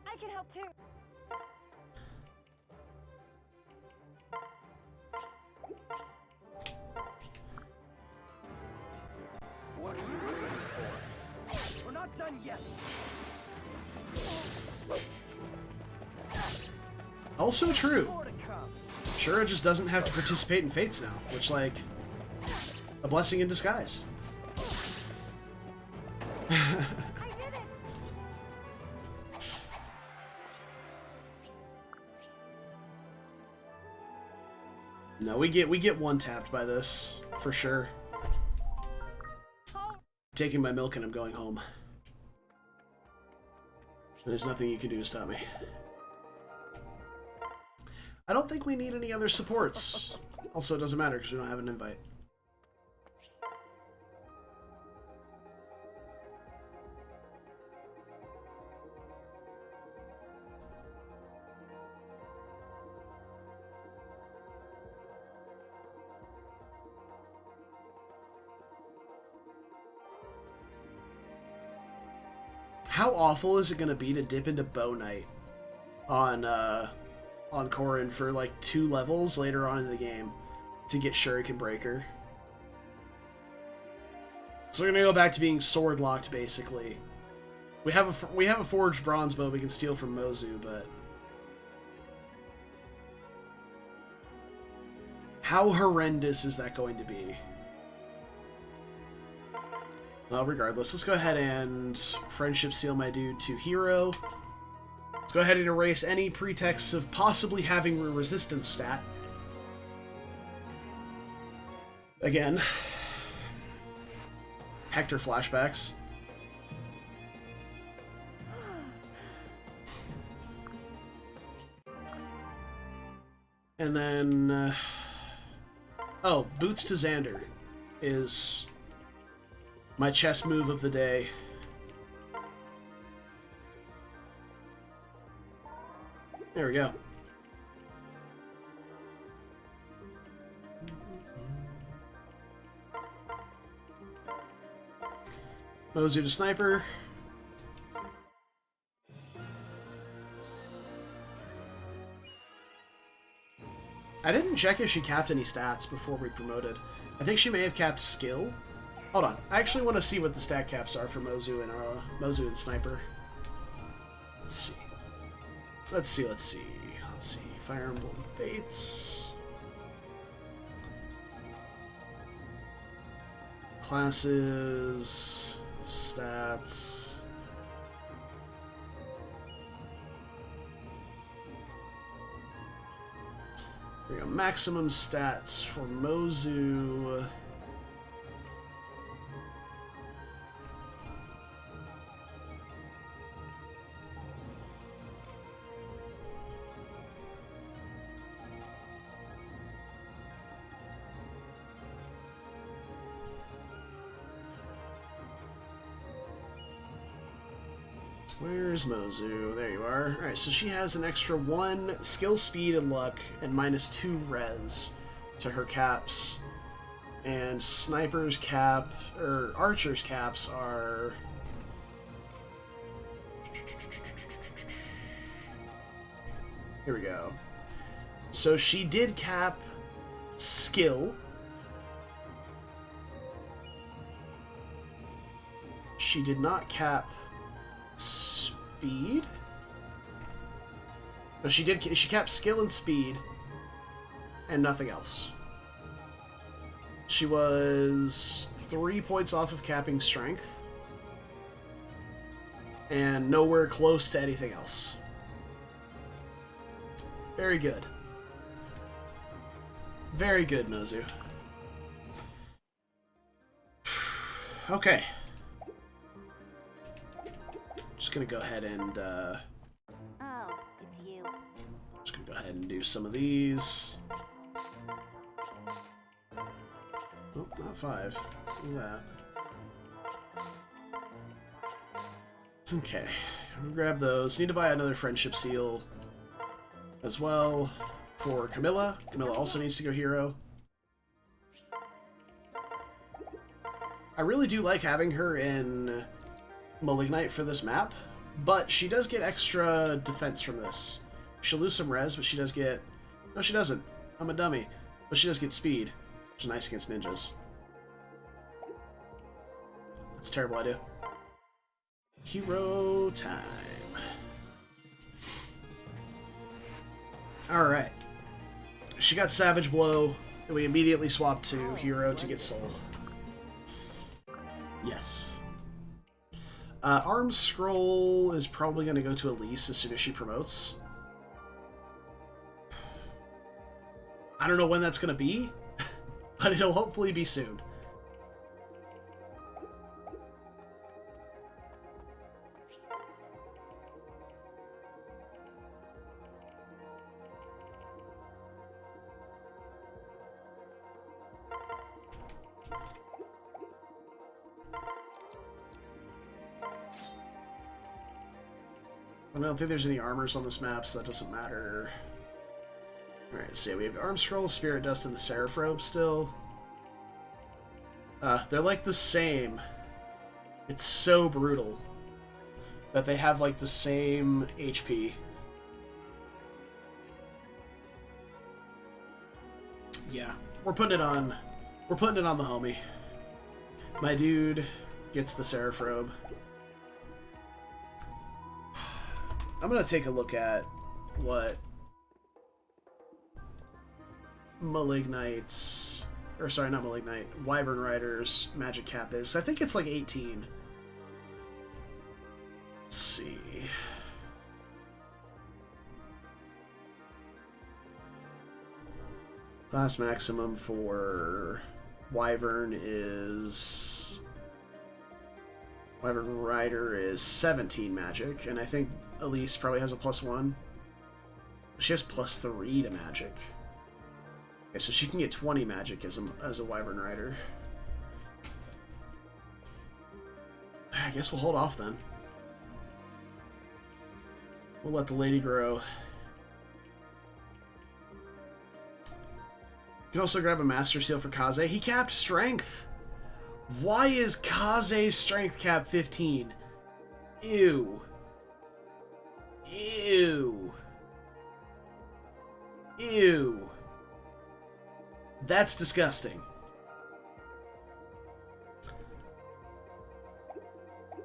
I can help too. What are you waiting for? We're not done yet. Also true. More to come. Shura just doesn't have to participate in Fates now, which, like, a blessing in disguise. I did it. No, we get one tapped by this for sure. Oh, Taking my milk and I'm going home. There's nothing you can do to stop me. I don't think we need any other supports. Also, it doesn't matter because we don't have an invite. How awful is it going to be to dip into Bow Knight on Corrin for like 2 levels later on in the game to get Shuriken Breaker? So we're gonna go back to being sword locked basically. We have a forged bronze bow we can steal from Mozu, but how horrendous is that going to be? Well, regardless, let's go ahead and friendship seal my dude to hero. Let's go ahead and erase any pretext of possibly having a resistance stat. Again. Hector flashbacks. And then... oh, Boots to Xander is my chess move of the day. There we go. Mozu to sniper. I didn't check if she capped any stats before we promoted. I think she may have capped skill. Hold on. I actually want to see what the stat caps are for Mozu and sniper. Let's see. Let's see. Fire Emblem Fates. Classes, stats. There you go. Maximum stats for Mozu. Where's Mozu? There you are. Alright, so she has an extra 1 skill, speed, and luck, and -2 res to her caps. And Sniper's cap, or Archer's caps are... Here we go. So she did cap skill. She did not cap speed? No, she did. She capped skill and speed, and nothing else. She was 3 points off of capping strength, and nowhere close to anything else. Very good. Very good, Mozu. Okay. Just gonna go ahead and Oh, it's you. just gonna go ahead and do some of these. Oh, not 5. Look at that. Okay, we'll grab those. Need to buy another friendship seal as well for Camilla. Camilla also needs to go hero. I really do like having her in Malignite for this map, but she does get extra defense from this. She'll lose some res, but she does get... No, she doesn't. I'm a dummy. But she does get speed, which is nice against ninjas. That's a terrible idea. Hero time. Alright. She got Savage Blow, and we immediately swapped to Hero to get Soul. Yes. Arm Scroll is probably going to go to Elise as soon as she promotes. I don't know when that's going to be, but it'll hopefully be soon. I don't think there's any armors on this map, so that doesn't matter. Alright, so yeah, we have Arm Scroll, Spirit Dust, and the Seraph Robe still. They're like the same. It's so brutal that they have like the same HP. Yeah, we're putting it on. We're putting it on the homie. My dude gets the Seraph Robe. I'm gonna take a look at what Malignite's, or sorry, not Malignite, Wyvern Rider's magic cap is. I think it's like 18. Let's see. Class maximum for Wyvern is... Wyvern Rider is 17 magic, and I think Elise probably has a +1. She has +3 to magic. Okay, so she can get 20 magic as a Wyvern Rider. I guess we'll hold off then. We'll let the lady grow. You can also grab a Master Seal for Kaze. He capped Strength! Why is Kaze's Strength cap 15? Ew. Ew. Ew. That's disgusting.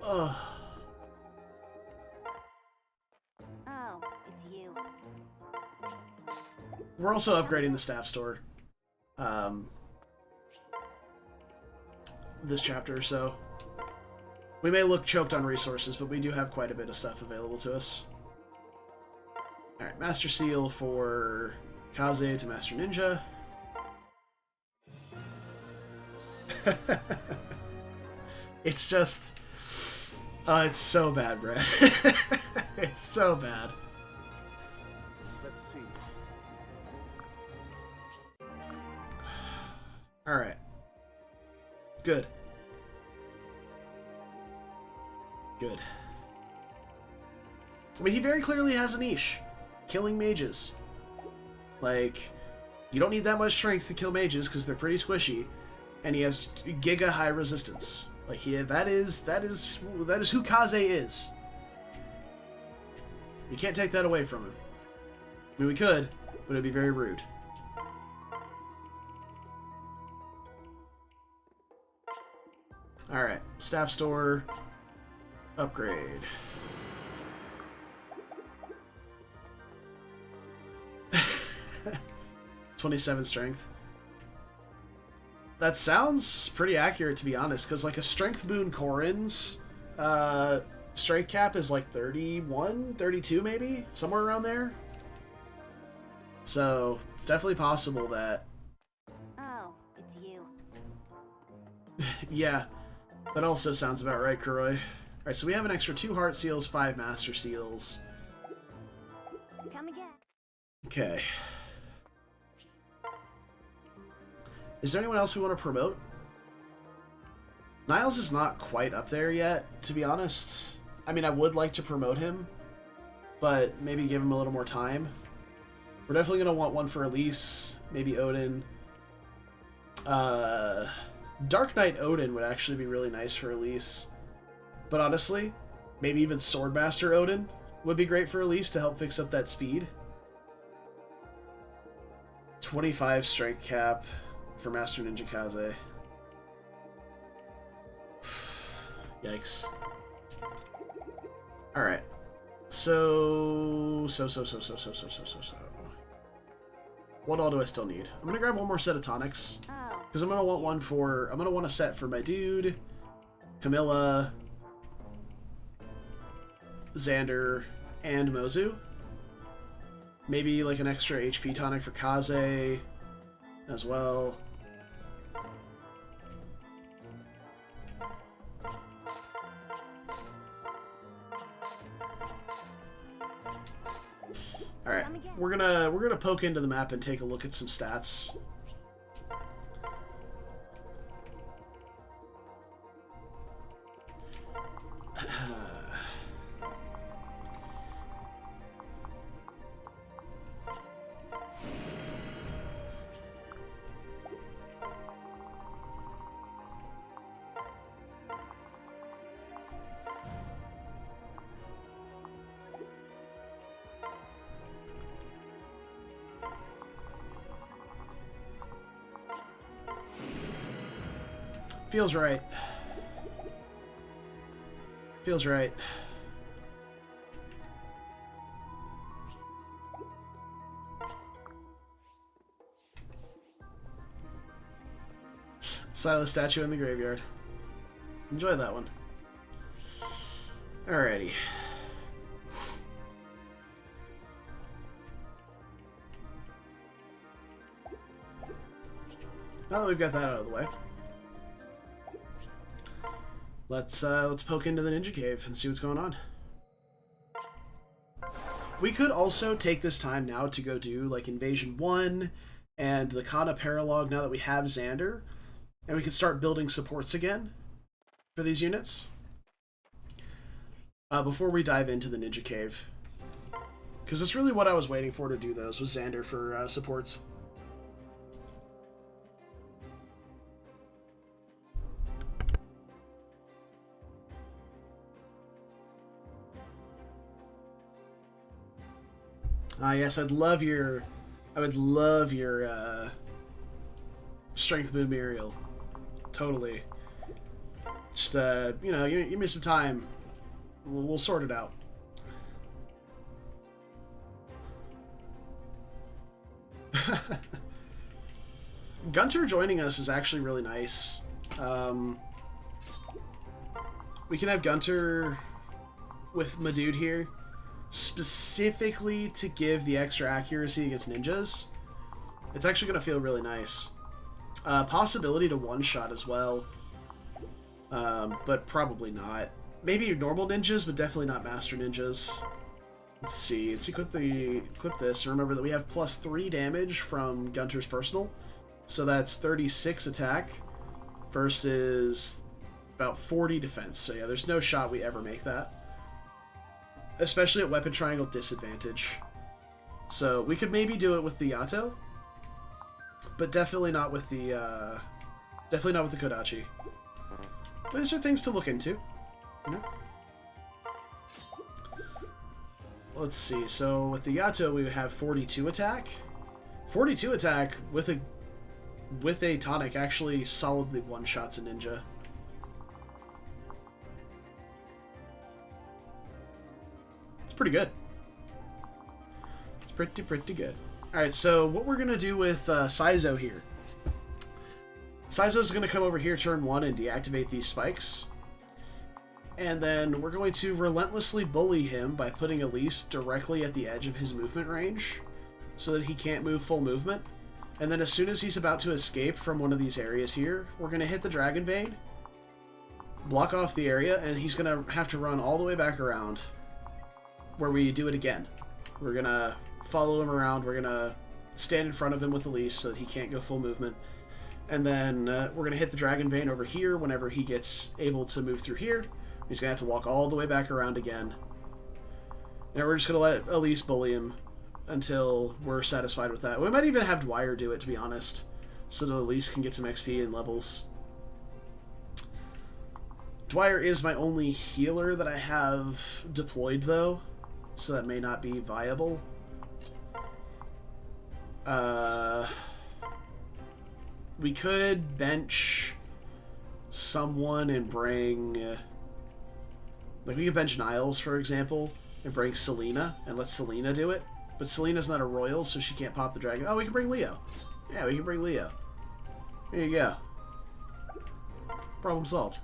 Ugh. Oh, it's you. We're also upgrading the staff store. this chapter, so we may look choked on resources, but we do have quite a bit of stuff available to us. Alright, Master Seal for Kaze to Master Ninja. It's just... it's so bad, Brad. It's so bad. Let's see. Alright. Good. Good. I mean, he very clearly has a niche. Killing mages. Like, you don't need that much strength to kill mages because they're pretty squishy. And he has giga high resistance. Like, that is who Kaze is. You can't take that away from him. I mean, we could, but it'd be very rude. Alright, staff store, upgrade. $27 strength. That sounds pretty accurate, to be honest, because like a strength boon Corrin's strength cap is like 31, 32 maybe? Somewhere around there. So, it's definitely possible that... Oh, it's you. Yeah, that also sounds about right, Kuroi. Alright, so we have an extra 2 heart seals, 5 master seals. Come again. Okay. Is there anyone else we want to promote? Niles is not quite up there yet, to be honest. I mean, I would like to promote him, but maybe give him a little more time. We're definitely going to want one for Elise, maybe Odin. Dark Knight Odin would actually be really nice for Elise. But honestly, maybe even Swordmaster Odin would be great for Elise to help fix up that speed. 25 strength cap for Master Ninja Kaze. Yikes. Alright. So. What all do I still need? I'm gonna grab one more set of tonics. Oh. Because I'm gonna want one for... I'm gonna want a set for my dude, Camilla, Xander, and Mozu. Maybe like an extra HP tonic for Kaze as well. All right, we're gonna poke into the map and take a look at some stats. Feels right. Feels right. Silas statue in the graveyard. Enjoy that one. Alrighty. Now that we've got that out of the way, let's poke into the Ninja Cave and see what's going on. We could also take this time now to go do like Invasion 1 and the Kana Paralogue now that we have Xander, and we can start building supports again for these units. Before we dive into the Ninja Cave, because that's really what I was waiting for to do those, was Xander for supports. Yes, I would love your Strength Boon Muriel. Totally. Just, you know, give me some time. We'll sort it out. Gunter joining us is actually really nice. We can have Gunter with my dude here, specifically to give the extra accuracy against ninjas. It's actually going to feel really nice. Possibility to one-shot as well, but probably not. Maybe normal ninjas, but definitely not master ninjas. Let's see. Let's equip this. Remember that we have +3 damage from Gunter's personal, so that's 36 attack versus about 40 defense. So yeah, there's no shot we ever make that, especially at weapon triangle disadvantage. So we could maybe do it with the Yato, but definitely not with the Kodachi. But these are things to look into, you know? Let's see. So with the Yato, we would have 42 attack. 42 attack with a tonic actually solidly one-shots a ninja. It's pretty good. It's pretty good. Alright, so what we're going to do with Saizo here. Saizo's going to come over here turn 1 and deactivate these spikes. And then we're going to relentlessly bully him by putting Elise directly at the edge of his movement range so that he can't move full movement. And then as soon as he's about to escape from one of these areas here, we're going to hit the Dragon Vein, block off the area, and he's going to have to run all the way back around where we do it again. We're going to follow him around, we're going to stand in front of him with Elise so that he can't go full movement. And then we're going to hit the Dragon Vein over here whenever he gets able to move through here. He's going to have to walk all the way back around again. And we're just going to let Elise bully him until we're satisfied with that. We might even have Dwyer do it, to be honest, so that Elise can get some XP and levels. Dwyer is my only healer that I have deployed, though, so that may not be viable. We could bench someone and bring... Like, we could bench Niles, for example, and bring Selena, and let Selena do it. But Selena's not a royal, so she can't pop the dragon. Oh, we can bring Leo. Yeah, we can bring Leo. There you go. Problem solved.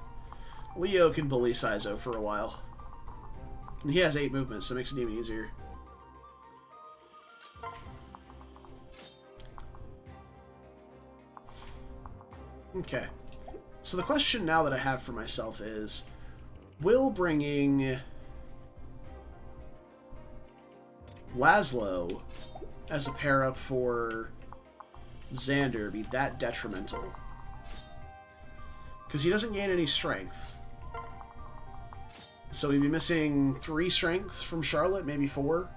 Leo can bully Saizo for a while. And he has 8 movements, so it makes it even easier. Okay. So the question now that I have for myself is... Will bringing Laszlo as a pair-up for Xander be that detrimental? Because he doesn't gain any strength. So we'd be missing 3 strength from Charlotte, maybe 4.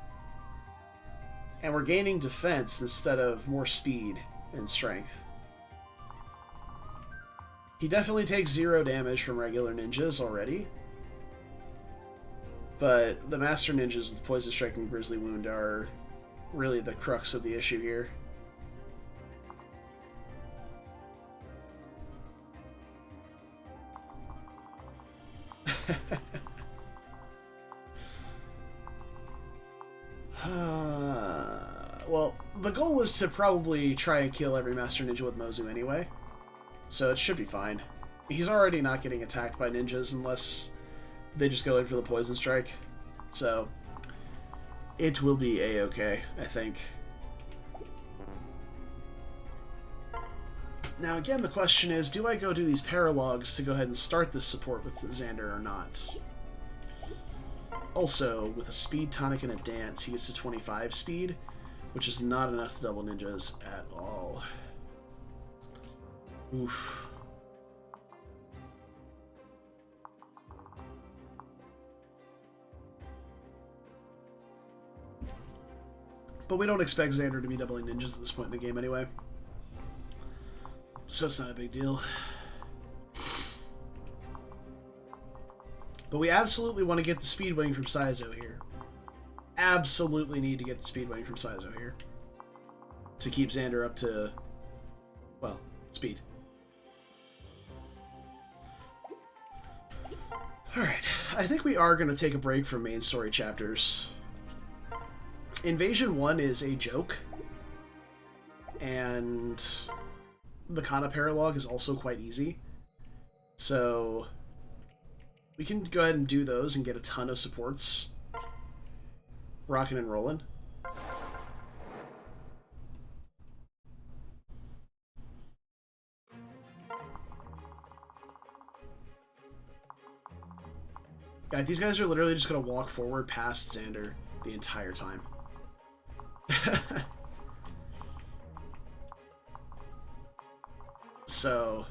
And we're gaining defense instead of more speed and strength. He definitely takes 0 damage from regular ninjas already. But the Master Ninjas with Poison Strike and Grizzly Wound are really the crux of the issue here. Well, the goal is to probably try and kill every Master Ninja with Mozu anyway, so it should be fine. He's already not getting attacked by ninjas unless they just go in for the Poison Strike, so it will be a-okay, I think. Now again, the question is, do I go do these Paralogues to go ahead and start this support with Xander or not? Also, with a speed tonic and a dance, he gets to 25 speed, which is not enough to double ninjas at all. Oof. But we don't expect Xander to be doubling ninjas at this point in the game anyway. So it's not a big deal. But we absolutely want to get the speed wing from Saizo here. Absolutely need to get the speed wing from Saizo here. To keep Xander up to, well, speed. Alright, I think we are going to take a break from main story chapters. Invasion 1 is a joke, and the Kana Paralogue is also quite easy. So We can go ahead and do those and get a ton of supports rocking and rolling. God, these guys are literally just gonna walk forward past Xander the entire time. So,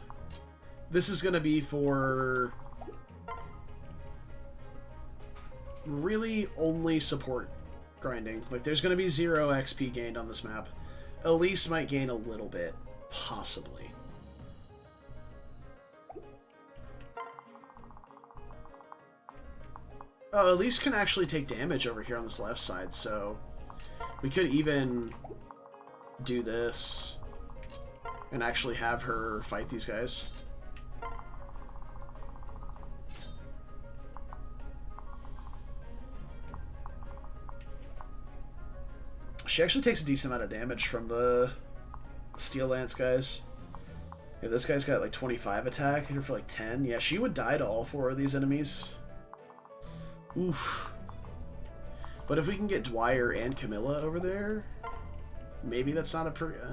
this is gonna be for really only support grinding. Like, there's gonna be 0 XP gained on this map. Elise might gain a little bit, possibly. Oh, Elise can actually take damage over here on this left side, so we could even do this and actually have her fight these guys. She actually takes a decent amount of damage from the Steel Lance guys. Yeah, this guy's got like 25 attack, hit her for like 10. Yeah, she would die to all 4 of these enemies. Oof. But if we can get Dwyer and Camilla over there, maybe that's not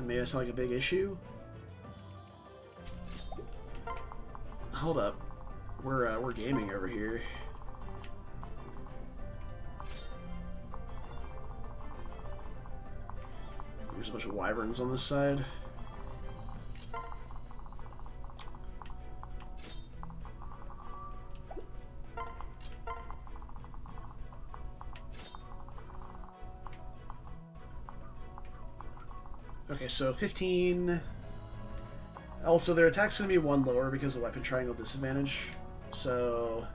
maybe that's not like a big issue. Hold up, we're gaming over here. There's a bunch of wyverns on this side. Okay, so 15. Also, their attack's going to be 1 lower because of weapon triangle disadvantage. So...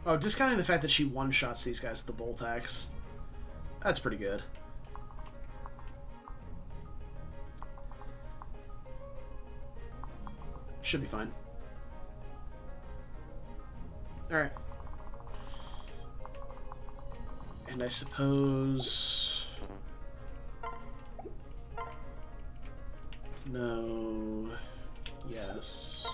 Oh, discounting the fact that she one-shots these guys with the bolt axe. That's pretty good. Should be fine. Alright. And I suppose... No... Yes...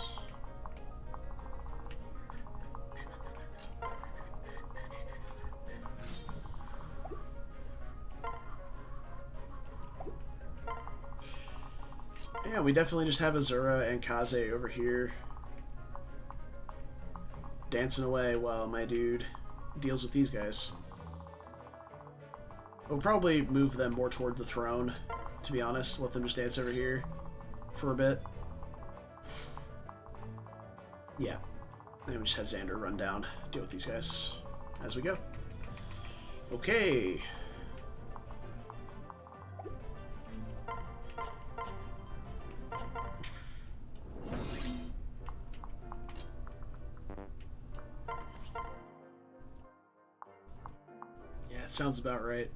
Yeah, we definitely just have Azura and Kaze over here dancing away while my dude deals with these guys. We'll probably move them more toward the throne, to be honest. Let them just dance over here for a bit. Yeah. And we just have Xander run down, deal with these guys as we go. Okay. Sounds about right.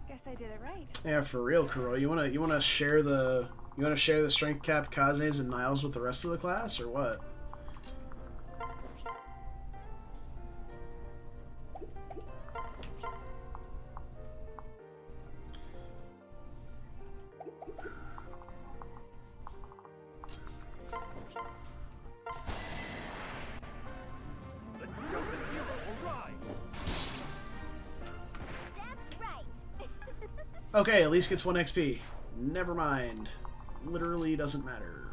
Guess I did it right. Yeah, for real, Kuro. You wanna share the strength cap Kazes and Niles with the rest of the class, or what? Okay, at least gets 1 XP. Never mind. Literally doesn't matter.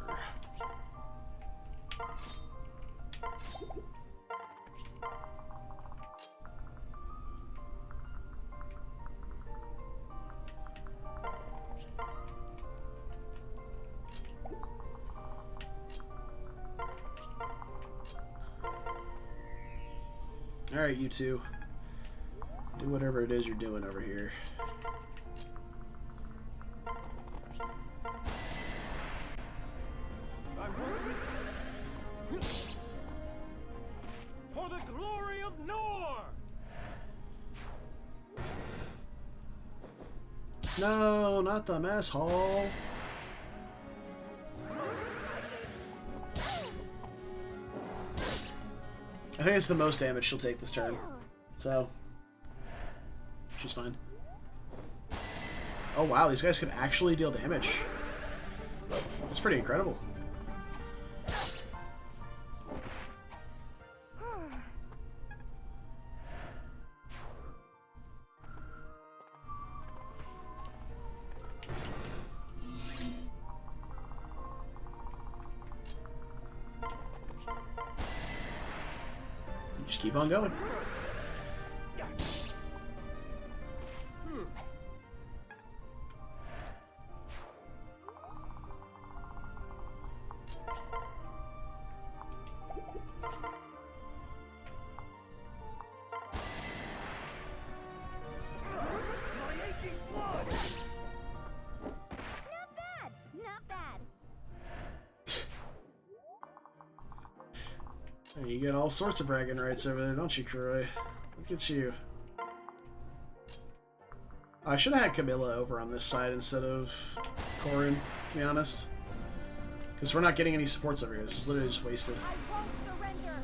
Alright, you two. Do whatever it is you're doing over here. No, not the mess hall. I think it's the most damage she'll take this turn. So, she's fine. Oh wow, these guys can actually deal damage. That's pretty incredible. Just keep on going. Not bad. You get all sorts of bragging rights over there, don't you, Kuroi? Look at you. I should have had Camilla over on this side instead of Corin, to be honest. Because we're not getting any supports over here. This is literally just wasted. I won't surrender.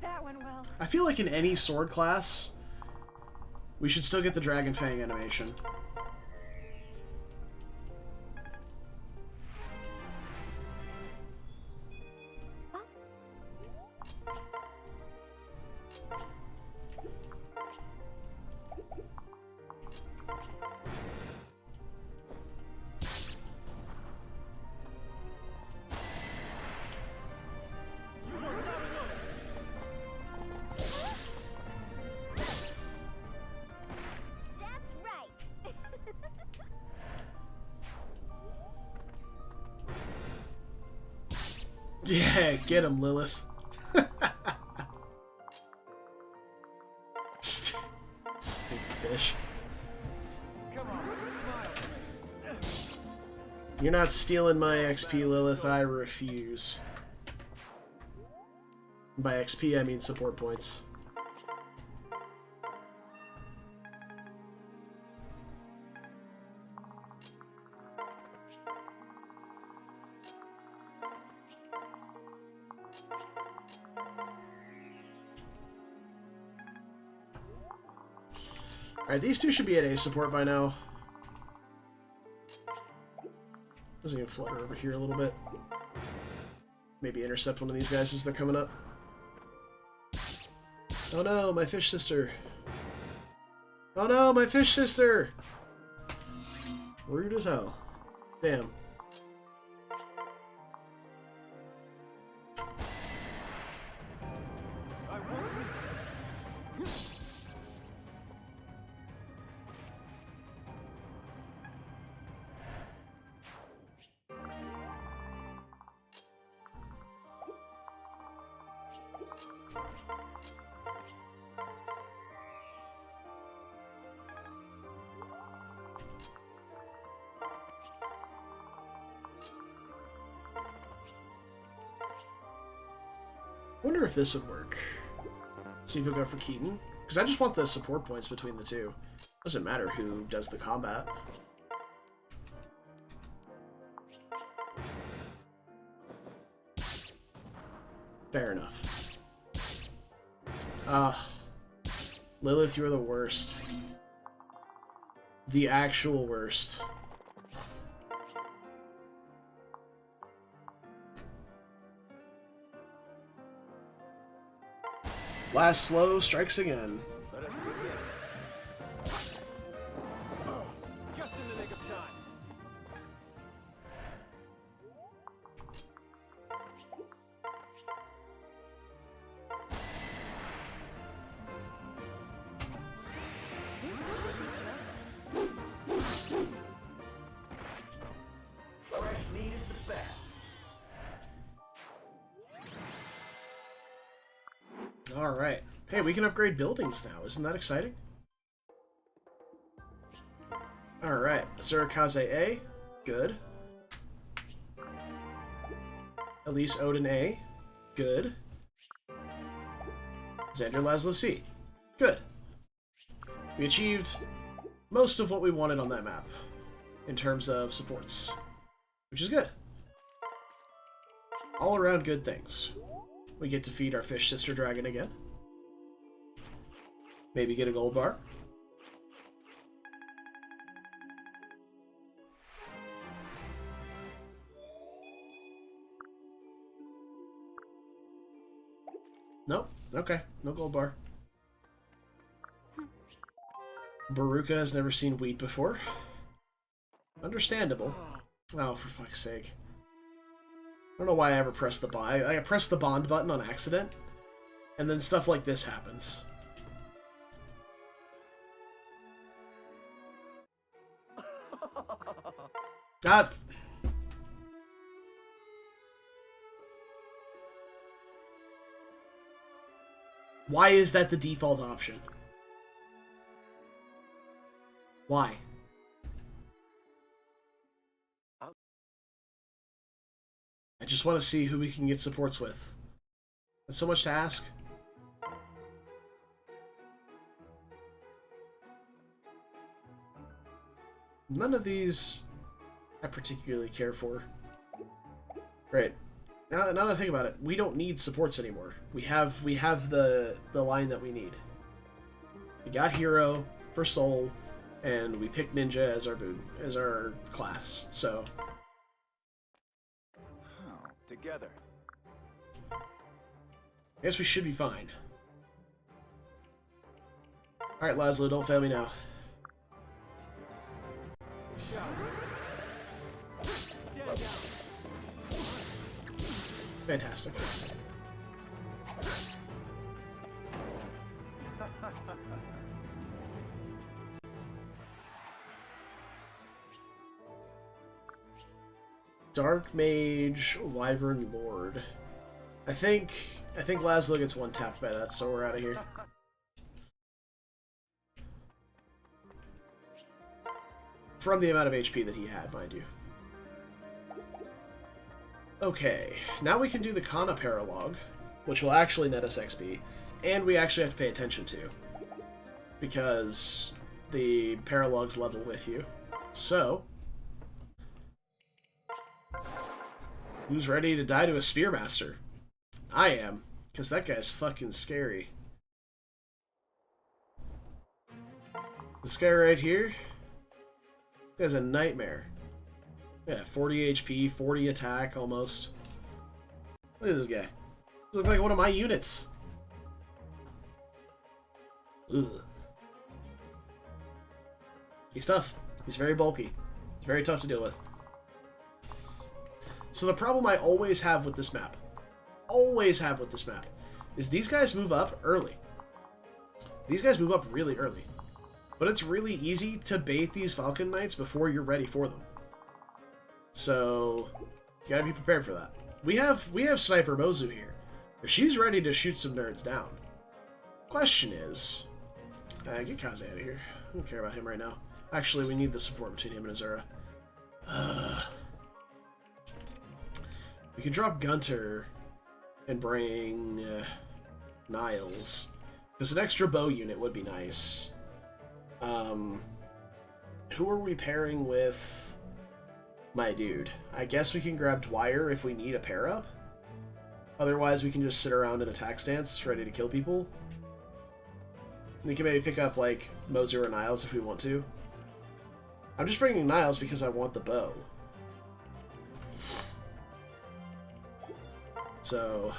That went well. I feel like in any sword class, we should still get the Dragon Fang animation. That's right. Yeah, get him, Lilith. Stinky fish. Come on, smile. You're not stealing my XP, Lilith. I refuse. By XP, I mean support points. Alright, these two should be at A support by now. I was gonna flutter over here a little bit. Maybe intercept one of these guys as they're coming up. Oh no, my fish sister. Oh no, my fish sister! Rude as hell. Damn. I won't leave. Wonder if this would work. See if we'll go for Keaton. Because I just want the support points between the two. Doesn't matter who does the combat. Fair enough. Ah. Lilith, you're the worst. The actual worst. Last slow strikes again. Let us begin. Just in the nick of time. Fresh meat is the best. Alright. Hey, we can upgrade buildings now. Isn't that exciting? Alright. Zurikaze A. Good. Elise Odin A. Good. Xander Laszlo C. Good. We achieved most of what we wanted on that map in terms of supports, which is good. All around good things. We get to feed our fish sister dragon again. Maybe get a gold bar. Nope. Okay. No gold bar. Baruka has never seen wheat before. Understandable. Oh, for fuck's sake. I don't know why I ever pressed the buy. I pressed the bond button on accident, and then stuff like this happens. God. Why is that the default option? Why? I just want to see who we can get supports with. That's so much to ask. None of these I particularly care for. Right. Now that I think about it, we don't need supports anymore. We have the line that we need. We got Hero for Soul, and we picked Ninja as our class. So Together. I guess we should be fine. Alright, Laszlo, don't fail me now. Fantastic. Dark Mage, Wyvern Lord. I think Laszlo gets one tapped by that, so we're out of here. From the amount of HP that he had, mind you. Okay, now we can do the Kana Paralogue, which will actually net us XP, and we actually have to pay attention to, because the Paralogues level with you. So, who's ready to die to a Spearmaster? I am, because that guy's fucking scary. This guy right here, guy's a nightmare. Yeah, 40 HP, 40 attack, almost. Look at this guy. He looks like one of my units. Ugh. He's tough. He's very bulky. He's very tough to deal with. So the problem I always have with this map, is these guys move up early. These guys move up really early. But it's really easy to bait these Falcon Knights before you're ready for them. So, you gotta be prepared for that. We have Sniper Mozu here. She's ready to shoot some nerds down. Question is, get Kaze out of here. I don't care about him right now. Actually, we need the support between him and Azura. We could drop Gunter and bring Niles, because an extra bow unit would be nice. Who are we pairing with? My dude. I guess we can grab Dwyer if we need a pair up. Otherwise, we can just sit around in attack stance, ready to kill people. We can maybe pick up, like, Moser or Niles if we want to. I'm just bringing Niles because I want the bow. So,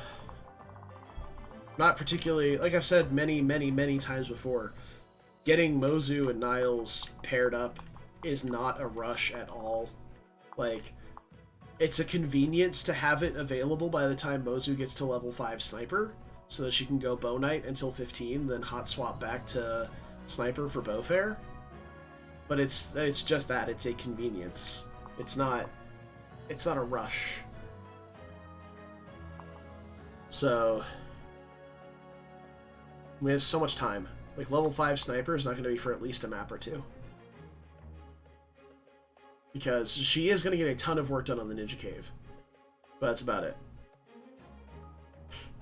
not particularly, like I've said many times before, getting Mozu and Niles paired up is not a rush at all. Like, it's a convenience to have it available by the time Mozu gets to level 5 Sniper, so that she can go Bow Knight until 15, then hot swap back to Sniper for Bowfair. But it's just that, it's a convenience. It's not a rush. So, we have so much time. Like, level 5 Sniper is not going to be for at least a map or two. Because she is going to get a ton of work done on the Ninja Cave. But that's about it.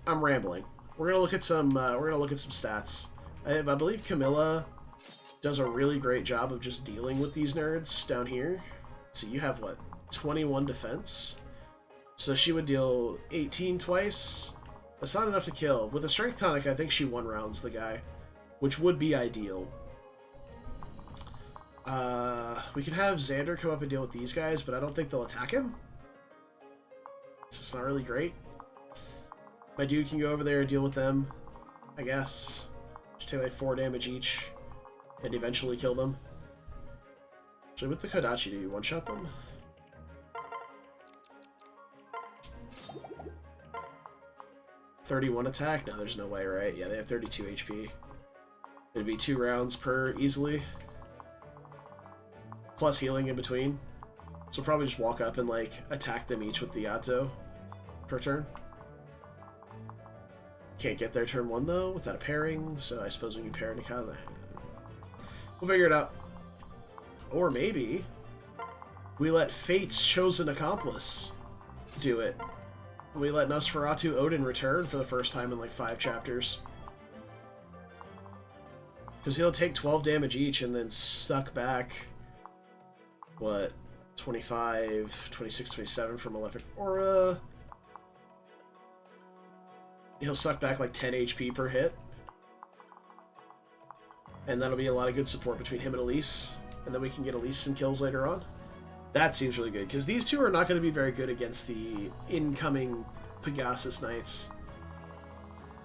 I'm rambling. We're going to look at some stats. I believe Camilla does a really great job of just dealing with these nerds down here. So you have, what, 21 defense? So she would deal 18 twice. That's not enough to kill. With a strength tonic, I think she one-rounds the guy, which would be ideal. We can have Xander come up and deal with these guys, but I don't think they'll attack him. It's not really great. My dude can go over there and deal with them, I guess. Just take like 4 damage each, and eventually kill them. Actually, with the Kodachi, do you one-shot them? $31 attack? No, there's no way, right? Yeah, they have 32 HP. It'd be 2 rounds per easily. Plus healing in between. So we'll probably just walk up and, like, attack them each with the Yato per turn. Can't get there turn 1, though, without a pairing, so I suppose we can pair Nikaze. We'll figure it out. Or maybe we let Fate's chosen accomplice do it. We let Nosferatu Odin return for the first time in, like, 5 chapters. Because he'll take 12 damage each and then suck back, what, 25, 26, 27 from Malefic Aura. He'll suck back like 10 HP per hit. And that'll be a lot of good support between him and Elise. And then we can get Elise some kills later on. That seems really good, because these two are not going to be very good against the incoming Pegasus Knights.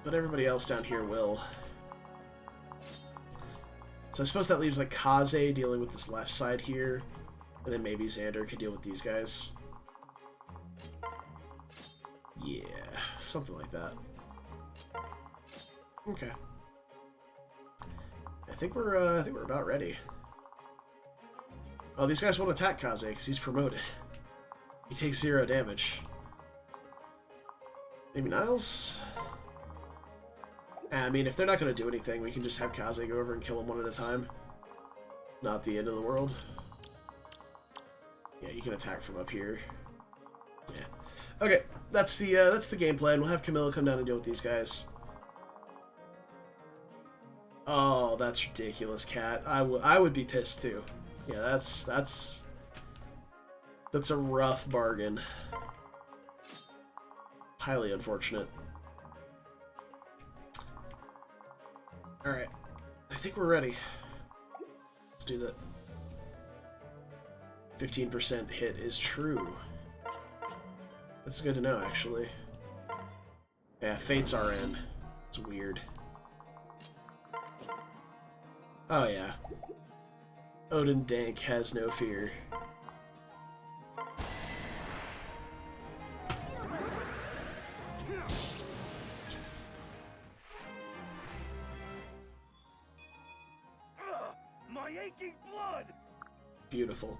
But everybody else down here will. So I suppose that leaves like Kaze dealing with this left side here. And then maybe Xander could deal with these guys. Yeah, something like that. Okay. I think we're about ready. Oh, these guys won't attack Kaze because he's promoted. He takes 0 damage. Maybe Niles? I mean, if they're not going to do anything, we can just have Kaze go over and kill them one at a time. Not the end of the world. Yeah, you can attack from up here. Yeah. Okay, that's the game plan. We'll have Camilla come down and deal with these guys. Oh, that's ridiculous, Cat. I would be pissed too. Yeah, that's a rough bargain. Highly unfortunate. Alright. I think we're ready. Let's do that. 15% hit is true. That's good to know, actually. Yeah, Fates are in. It's weird. Oh, yeah. Odin Dank has no fear. My aching blood! Beautiful.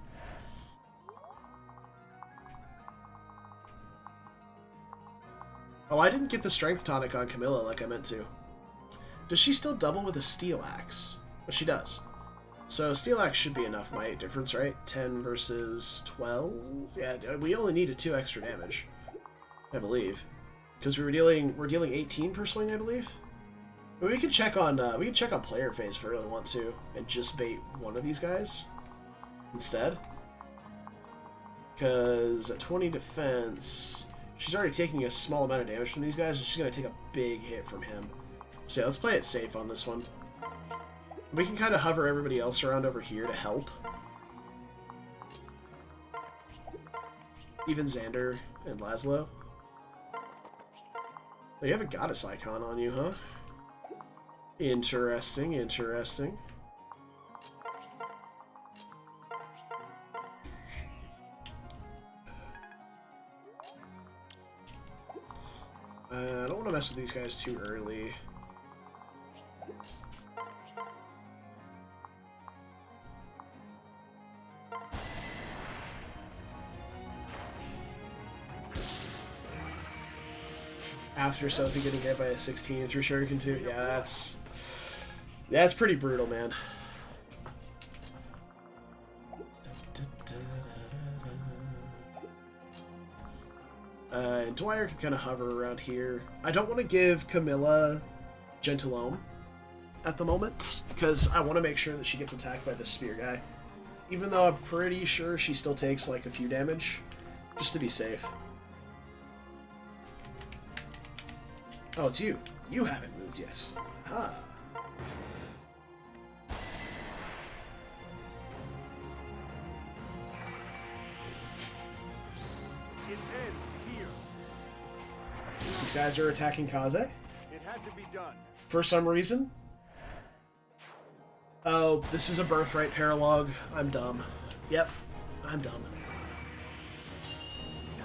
Oh, I didn't get the strength tonic on Camilla like I meant to. Does she still double with a steel axe? But she does. So steel axe should be enough might difference, right? 10 versus 12? Yeah, we only needed 2 extra damage, I believe. Because we're dealing 18 per swing, I believe. But we can check on player phase if we really want to, and just bait one of these guys instead. Because at 20 defense, she's already taking a small amount of damage from these guys, and she's going to take a big hit from him. So yeah, let's play it safe on this one. We can kind of hover everybody else around over here to help. Even Xander and Laszlo. Oh, you have a goddess icon on you, huh? Interesting, interesting. I don't want to mess with these guys too early. After Sophie getting hit by a 16 through Shuriken 2. Yeah, that's pretty brutal, man. And Dwyer can kind of hover around here. I don't want to give Camilla Gentilome. at the moment, because I want to make sure that she gets attacked by the spear guy. Even though I'm pretty sure she still takes, like, a few damage, just to be safe. Oh, it's you. You haven't moved yet. Ah. It ends here. These guys are attacking Kaze It had to be done. for some reason. Oh, this is a birthright paralogue. I'm dumb. Yep, I'm dumb.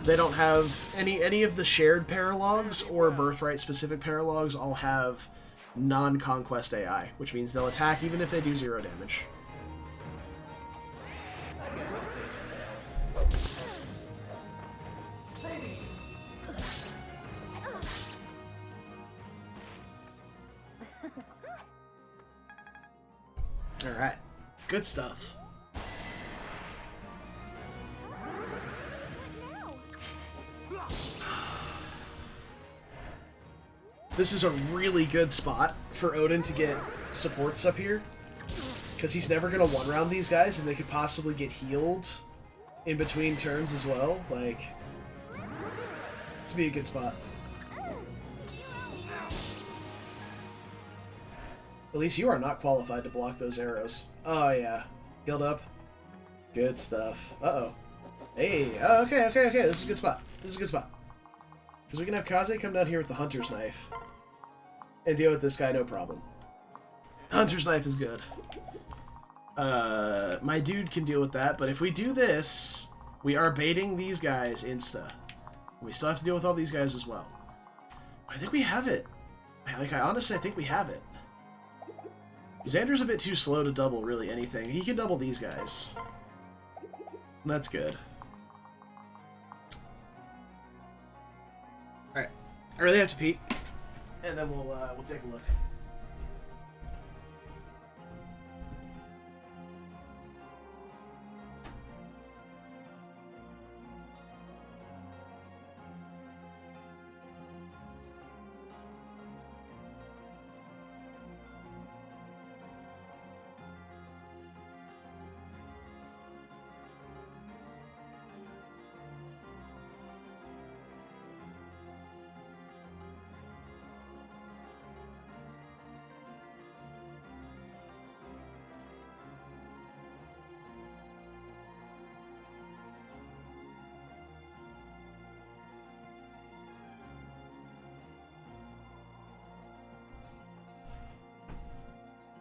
They don't have any of the shared paralogues or birthright specific paralogues all have non-conquest AI, which means they'll attack even if they do 0 damage. I guess I'll save your tail. Saving you. Alright, good stuff. This is a really good spot for Odin to get supports up here, because he's never going to one-round these guys, and they could possibly get healed in between turns as well. Like, it's be a good spot. At least you are not qualified to block those arrows. Oh yeah, healed up. Good stuff. Uh-oh. Hey, oh, okay. This is a good spot. This is a good spot. Because we can have Kaze come down here with the Hunter's Knife and deal with this guy no problem. Hunter's Knife is good. My dude can deal with that, but if we do this, we are baiting these guys insta. We still have to deal with all these guys as well. I think we have it. Like, I honestly think we have it. Xander's a bit too slow to double really anything. He can double these guys. That's good. Alright. I really have to pee. And then we'll take a look.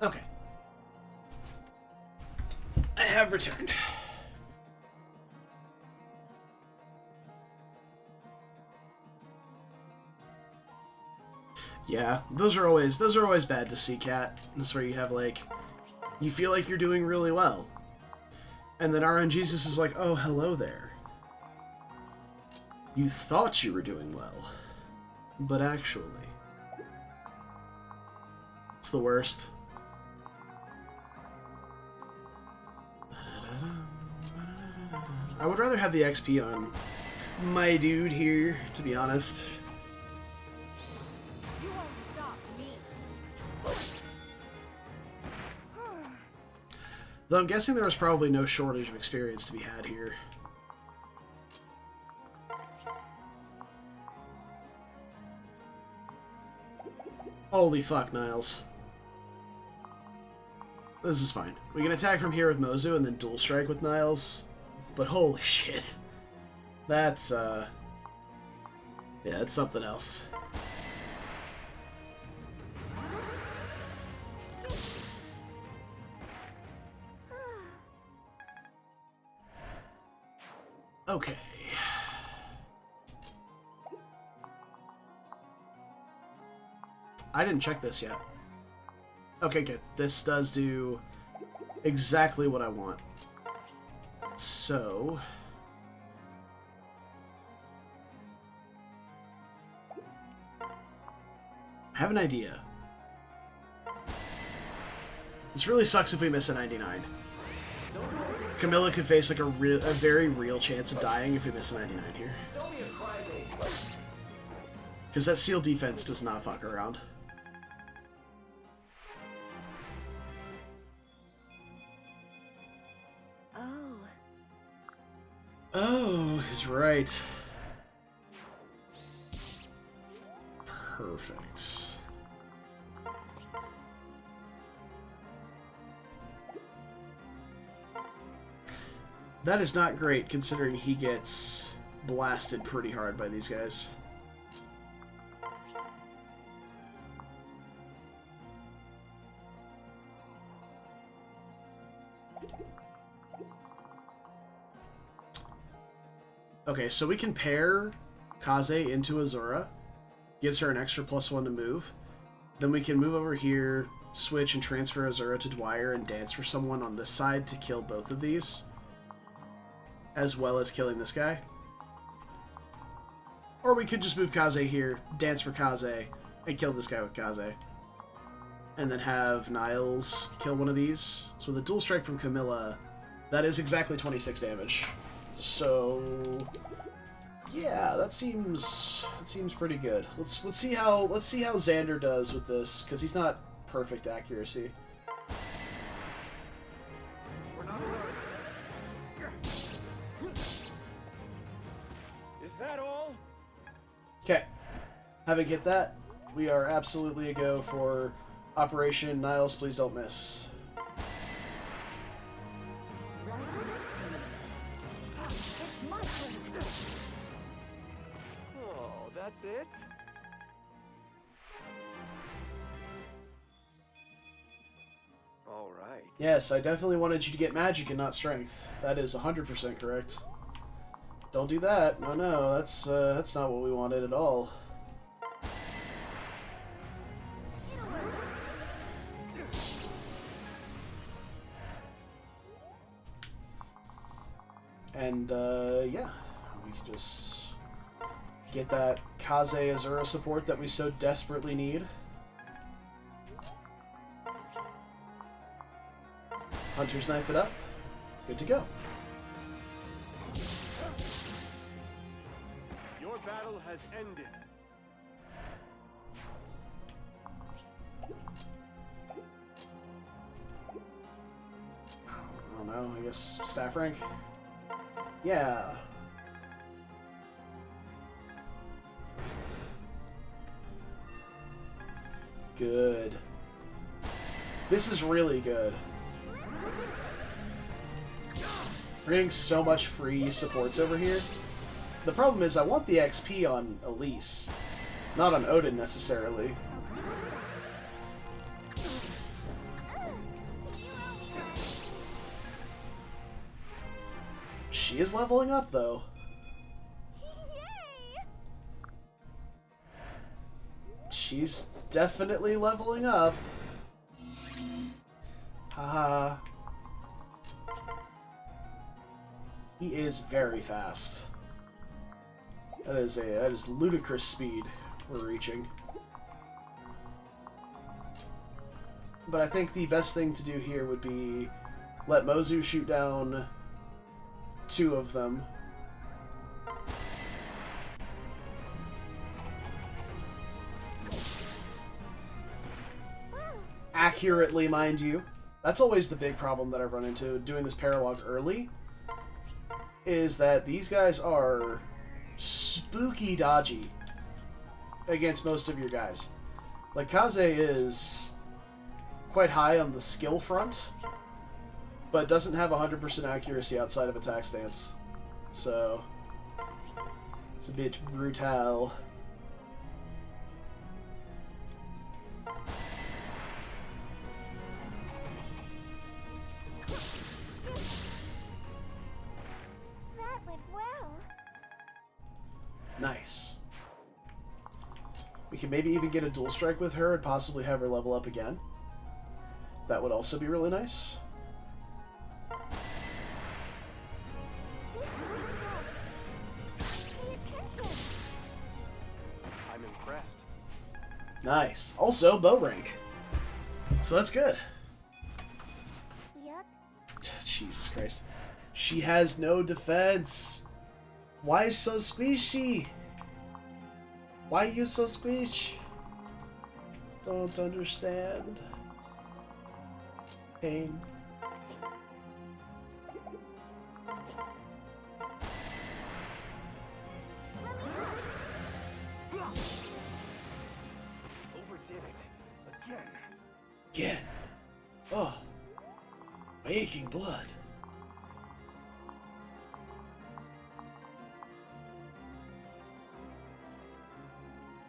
Okay. I have returned. Yeah, those are always bad to see, Cat. That's where you have, like, you feel like you're doing really well. And then RNGesus is like, oh, hello there. You thought you were doing well. But actually... It's the worst. I would rather have the XP on my dude here, to be honest. You won't stop me. Though I'm guessing there was probably no shortage of experience to be had here. Holy fuck, Niles. This is fine. We can attack from here with Mozu and then dual strike with Niles. But holy shit. That's, yeah, it's something else. Okay. I didn't check this yet. Okay, good. This does do exactly what I want. So... I have an idea. This really sucks if we miss a 99. Camilla could face like a very real chance of dying if we miss a 99 here. Don't be a crybaby. Because that seal defense does not fuck around. Oh, he's right. Perfect. That is not great, considering he gets blasted pretty hard by these guys. Okay, so we can pair Kaze into Azura. Gives her an extra +1 to move. Then we can move over here, switch and transfer Azura to Dwyer and dance for someone on this side to kill both of these. As well as killing this guy. Or we could just move Kaze here, dance for Kaze, and kill this guy with Kaze. And then have Niles kill one of these. So with a dual strike from Camilla, that is exactly 26 damage. So yeah, that seems pretty good. Let's see how Xander does with this, because he's not perfect accuracy. We're not alone. Is that all? Okay, having hit that, we are absolutely a go for Operation Niles. Please don't miss. Oh, that's it? All right. Yes, I definitely wanted you to get magic and not strength. That is 100% correct. Don't do that. No, that's not what we wanted at all. And yeah, we can just get that Kaze Azura support that we so desperately need. Hunter's knife it up. Good to go. Your battle has ended. I don't know, I guess staff rank? Yeah. Good. This is really good. We're getting so much free supports over here. The problem is I want the XP on Elise, not on Odin necessarily. She is leveling up, though. Yay! She's definitely leveling up. Haha. He is very fast. That is ludicrous speed we're reaching. But I think the best thing to do here would be let Mozu shoot down 2 of them. Accurately, mind you. That's always the big problem that I've run into doing this paralogue early, is that these guys are spooky dodgy against most of your guys. Like, Kaze is quite high on the skill front, but doesn't have 100% accuracy outside of attack stance. So, it's a bit brutal. That went well. Nice. We can maybe even get a dual strike with her and possibly have her level up again. That would also be really nice. This really tough. Pay attention. I'm impressed. Nice. Also, bow rank. So that's good. Yep. Jesus Christ. She has no defense. Why so squishy? Why you so squish? Don't understand. Pain. Overdid it. Again. Again. Oh. My aching blood.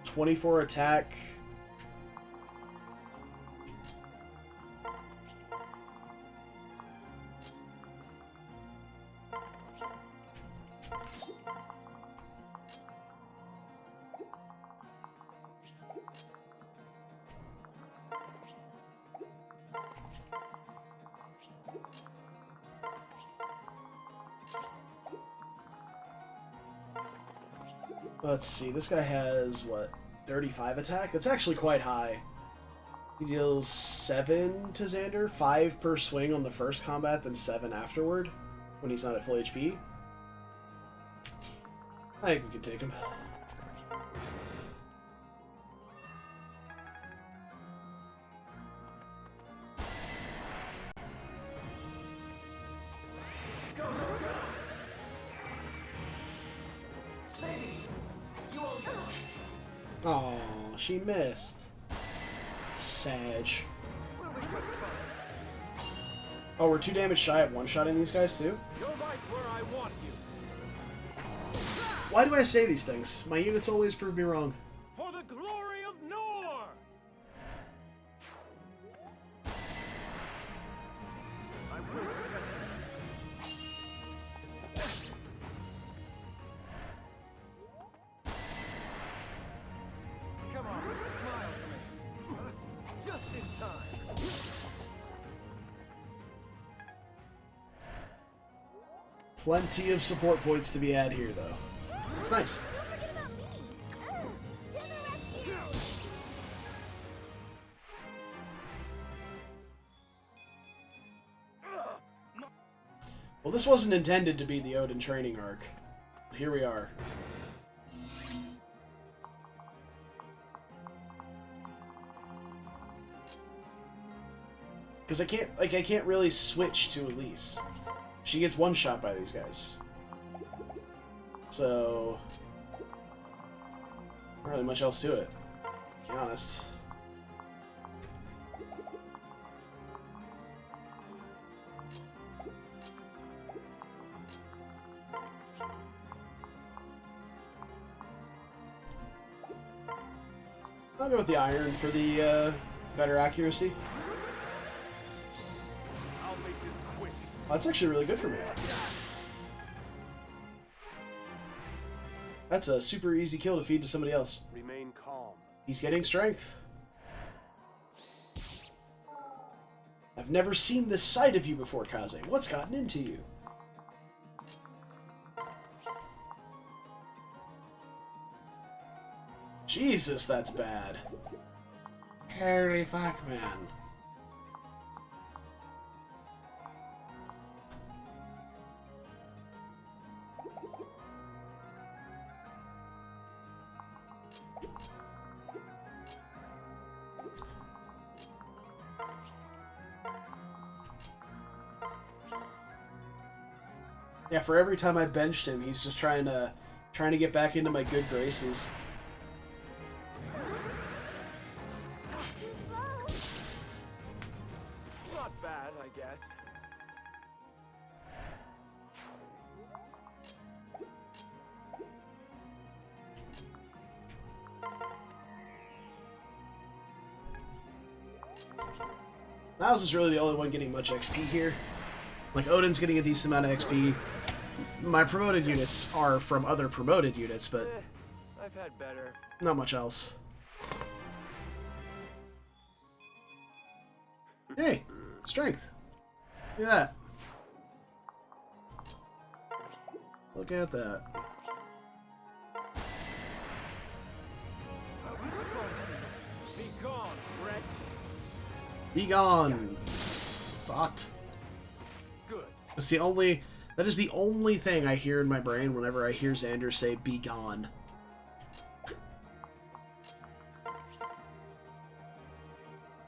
.24 attack. Let's see, this guy has, what, 35 attack? That's actually quite high. He deals 7 to Xander, 5 per swing on the first combat, then 7 afterward, when he's not at full HP. I think we can take him. Oh, she missed. Sag. Oh, we're 2 damage shy of one-shotting these guys, too? You're right where I want you. Why do I say these things? My units always prove me wrong. For the glory of Nor! I will protect you. Come on, smile for me. Just in time. Plenty of support points to be had here, though. It's nice. Don't forget about me. To the rescue. Well, this wasn't intended to be the Odin training arc. Here we are. Because I can't really switch to Elise. She gets one shot by these guys. So, not really much else to it, to be honest. I'll go with the iron for the better accuracy. I'll make this quick. That's actually really good for me. That's a super easy kill to feed to somebody else. Remain calm. He's getting strength. I've never seen this side of you before, Kaze. What's gotten into you? Jesus, that's bad. Holy fuck, man. Yeah, for every time I benched him, he's just trying to get back into my good graces. Too slow. Not bad, I guess. Niles is really the only one getting much XP here. Like, Odin's getting a decent amount of XP. My promoted units are from other promoted units, but I've had better. not much else. Hey, strength. Look at that. Look at that. I'll be strong. Be gone, wretch. Be gone. Thought. Good. That is the only thing I hear in my brain whenever I hear Xander say "be gone."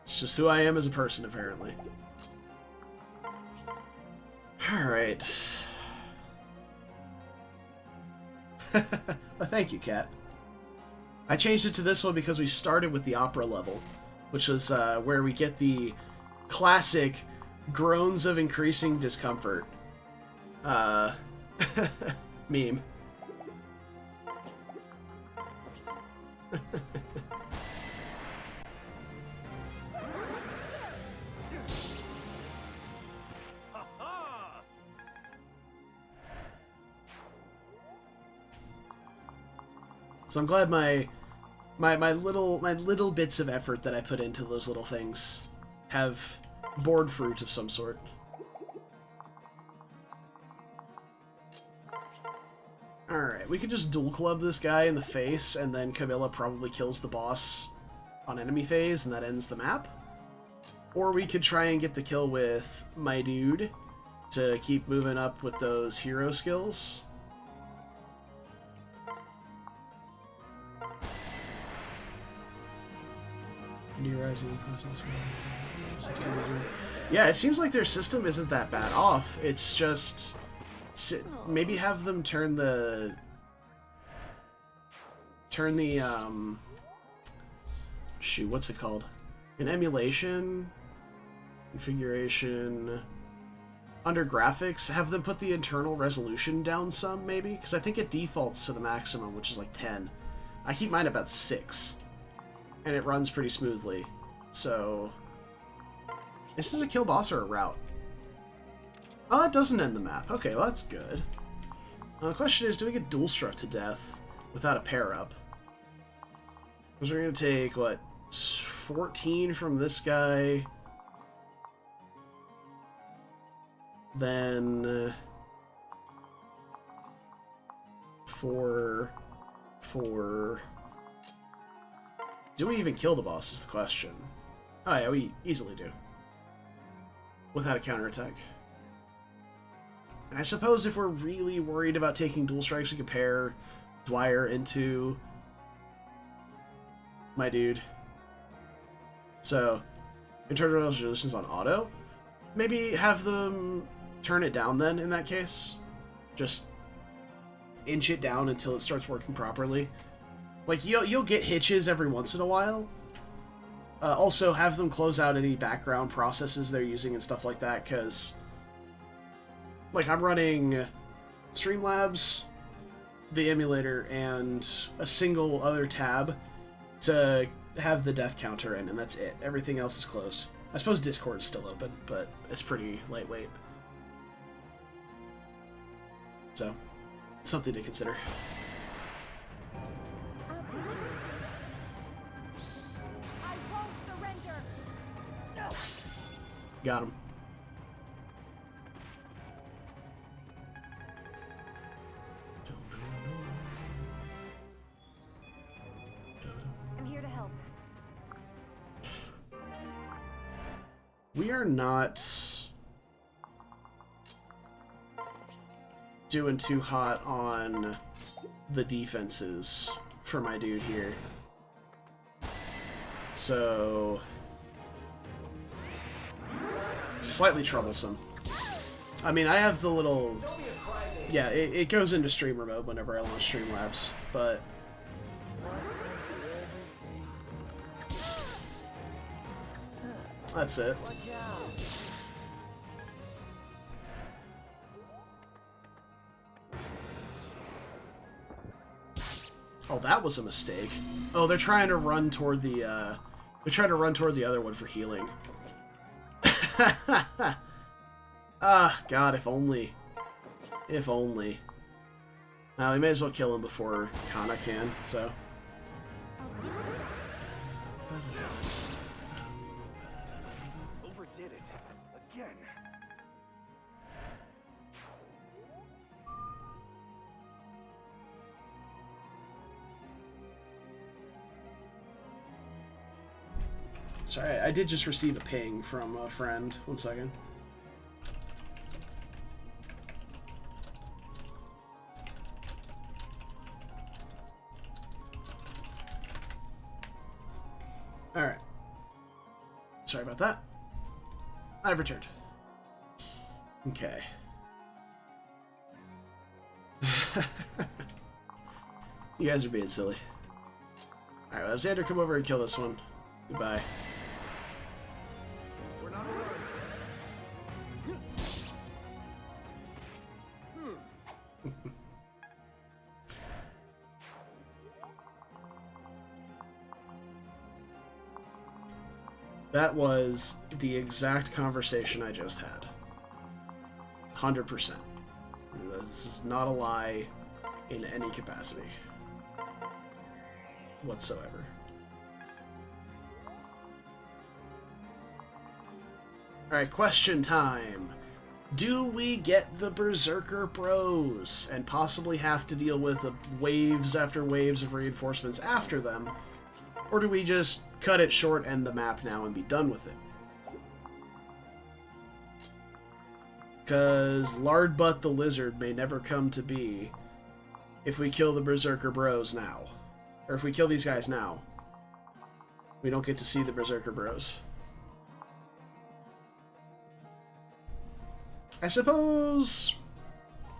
It's just who I am as a person, apparently. Alright. Well, thank you, Cat. I changed it to this one because we started with the opera level, which was where we get the classic groans of increasing discomfort meme. So I'm glad my little bits of effort that I put into those little things have borne fruit of some sort. Alright, we could just dual club this guy in the face, and then Camilla probably kills the boss on enemy phase, and that ends the map. Or we could try and get the kill with my dude to keep moving up with those hero skills. Yeah, it seems like their system isn't that bad off. It's just maybe have them turn the shoot, what's it called? An emulation configuration under graphics. Have them put the internal resolution down some, maybe, because I think it defaults to the maximum, which is like 10. I keep mine about 6. And it runs pretty smoothly. So, this is a kill boss or a route? Oh, that doesn't end the map. Okay, well that's good. The question is, do we get dual struck to death without a pair up? Because we're going to take, what, 14 from this guy. Then 4. Do we even kill the boss is the question. Oh yeah, we easily do. Without a counterattack. I suppose if we're really worried about taking dual strikes, we can pair Dwyer into my dude. So, internal resolution's on auto. Maybe have them turn it down then, in that case. Just inch it down until it starts working properly. Like, you'll get hitches every once in a while. Also, have them close out any background processes they're using and stuff like that, because, like, I'm running Streamlabs, the emulator, and a single other tab to have the death counter in, and that's it. Everything else is closed. I suppose Discord is still open, but it's pretty lightweight. So, something to consider. I'll take care of this. I won't surrender. No. Got him. I'm here to help. We are not doing too hot on the defenses for my dude here. So, slightly troublesome. I mean, I have the little... Yeah, it goes into streamer mode whenever I launch Streamlabs, but... That's it. Oh, that was a mistake. Oh, they're trying to run toward the, other one for healing. Ah, God, if only. If only. Now, we may as well kill him before Kana can, so... Overdid it. Again. Sorry, I did just receive a ping from a friend. 1 second. Alright. Sorry about that. I've returned. Okay. You guys are being silly. Xander, come over and kill this one. Goodbye. We're not alone. That was the exact conversation I just had. 100%. This is not a lie in any capacity whatsoever. Alright, question time. Do we get the Berserker Bros and possibly have to deal with waves after waves of reinforcements after them? Or do we just cut it short, end the map now, and be done with it? Because Lardbutt the Lizard may never come to be if we kill the Berserker Bros now. Or if we kill these guys now. We don't get to see the Berserker Bros. I suppose...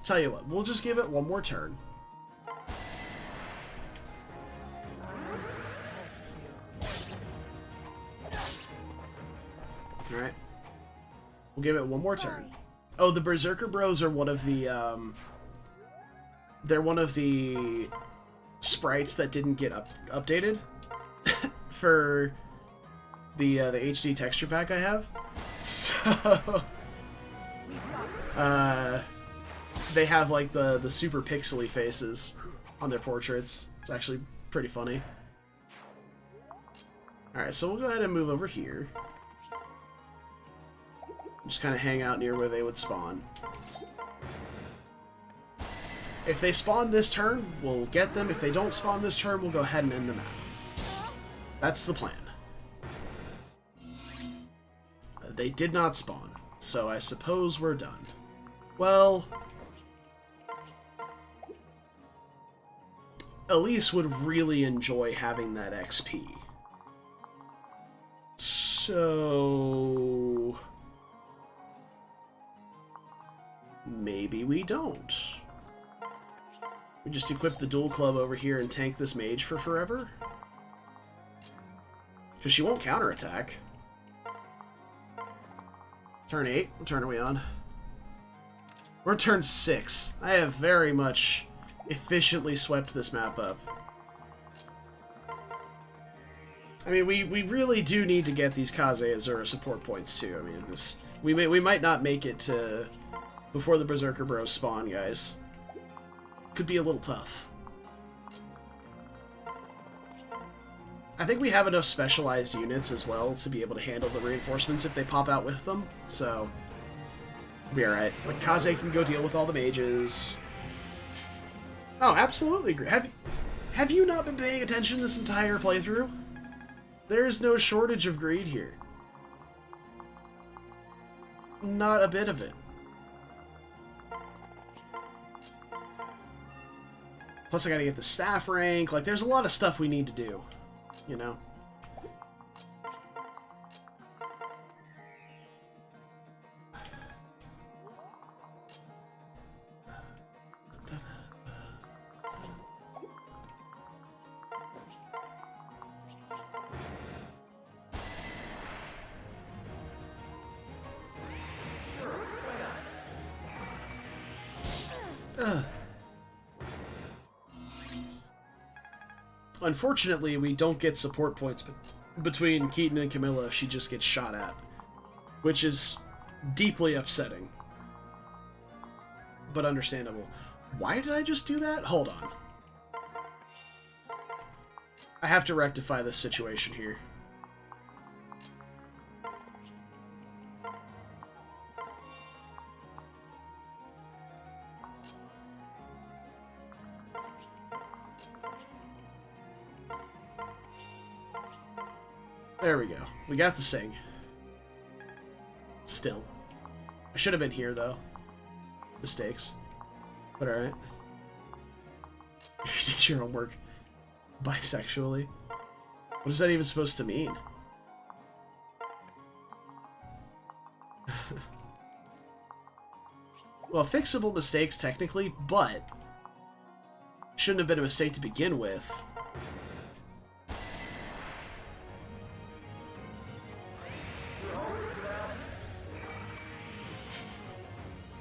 Tell you what, we'll just give it one more turn. Alright. We'll give it one more turn. Oh, the Berserker Bros are one of the, they're one of the sprites that didn't get updated for the HD texture pack I have. So... they have like the super pixely faces on their portraits. It's actually pretty funny. Alright, so we'll go ahead and move over here. Just kind of hang out near where they would spawn. If they spawn this turn, we'll get them. If they don't spawn this turn, we'll go ahead and end the map. That's the plan. They did not spawn, so I suppose we're done. Well... Elise would really enjoy having that XP. So... maybe we don't. We just equip the dual club over here and tank this mage for forever? Because she won't counterattack. Turn 8. What turn are we on? We're turn 6. I have very much efficiently swept this map up. I mean, we really do need to get these Kaze Azura support points too. I mean, we might not make it to before the Berserker Bros spawn, guys. Could be a little tough. I think we have enough specialized units as well to be able to handle the reinforcements if they pop out with them, so we'll be alright. Like, Kaze can go deal with all the mages. Oh, absolutely. Have you not been paying attention this entire playthrough? There's no shortage of greed here. Not a bit of it. Plus I gotta get the staff rank. Like, there's a lot of stuff we need to do, you know? Unfortunately, we don't get support points between Keaton and Camilla if she just gets shot at, which is deeply upsetting, but understandable. Why did I just do that? Hold on. I have to rectify this situation here. There we go. We got the sing. Still. I should have been here, though. Mistakes. But alright. You did your homework bisexually. What is that even supposed to mean? Well, fixable mistakes, technically, but shouldn't have been a mistake to begin with.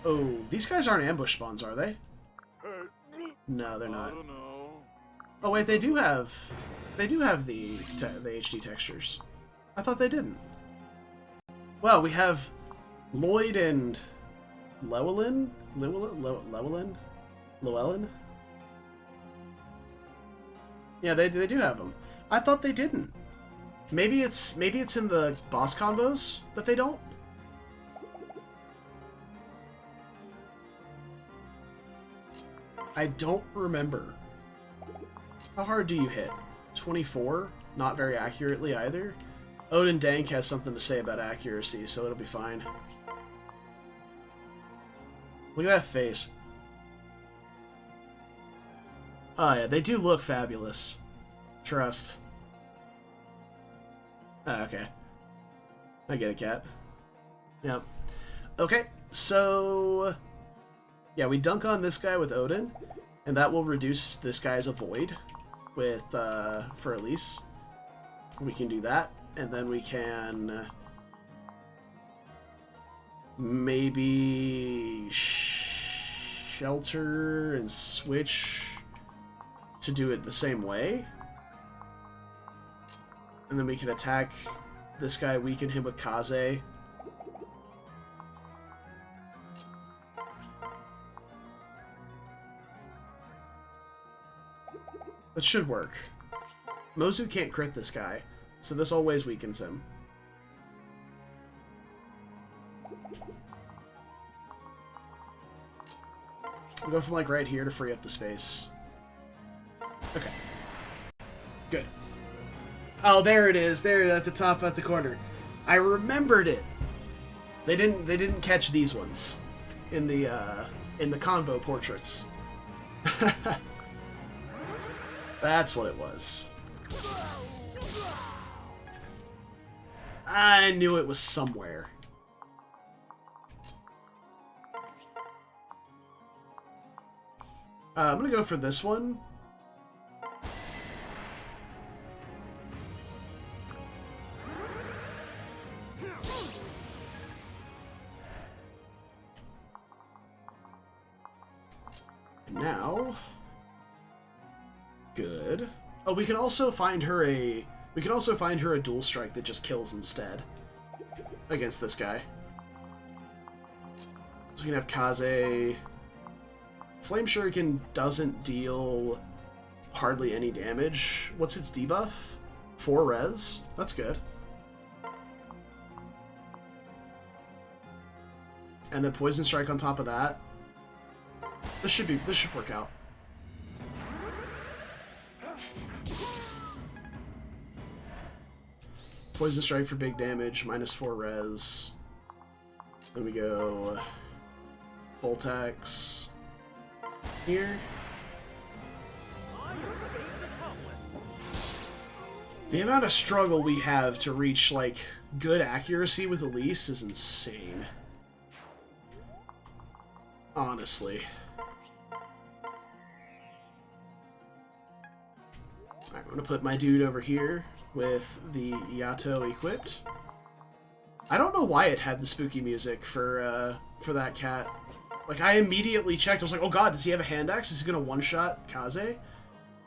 Oh, these guys aren't ambush spawns, are they? No, they're I not. don't know. Oh wait, they do have the HD textures. I thought they didn't. Well, we have Lloyd and Llewellyn. Yeah, they do have them. I thought they didn't. Maybe it's in the boss combos that they don't. I don't remember. How hard do you hit? 24? Not very accurately either. Odin Dank has something to say about accuracy, so it'll be fine. Look at that face. Oh yeah, they do look fabulous. Trust. Oh, okay. I get it, cat. Yep. Okay, so... yeah, we dunk on this guy with Odin, and that will reduce this guy's avoid with, for Elise. We can do that, and then we can... maybe... shelter and switch to do it the same way. And then we can attack this guy, weaken him with Kaze. That should work. Mozu can't crit this guy, so this always weakens him. We'll go from like right here to free up the space. Okay. Good. Oh, there it is. There at the top at the corner. I remembered it. They didn't catch these ones in the convo portraits. That's what it was. I knew it was somewhere. I'm gonna go for this one. And now, good. Oh, we can also find her a dual strike that just kills instead against this guy. So we can have Kaze. Flame Shuriken doesn't deal hardly any damage. What's its debuff? 4 res? That's good. And then Poison Strike on top of that. This should work out. Poison Strike for big damage, minus 4 res. Then we go Voltax here. The amount of struggle we have to reach, like, good accuracy with Elise is insane. Honestly. Alright, I'm gonna put my dude over here with the Yato equipped. I don't know why it had the spooky music for that cat. Like, I immediately checked. I was like, oh god, does he have a hand axe? Is he gonna one-shot Kaze?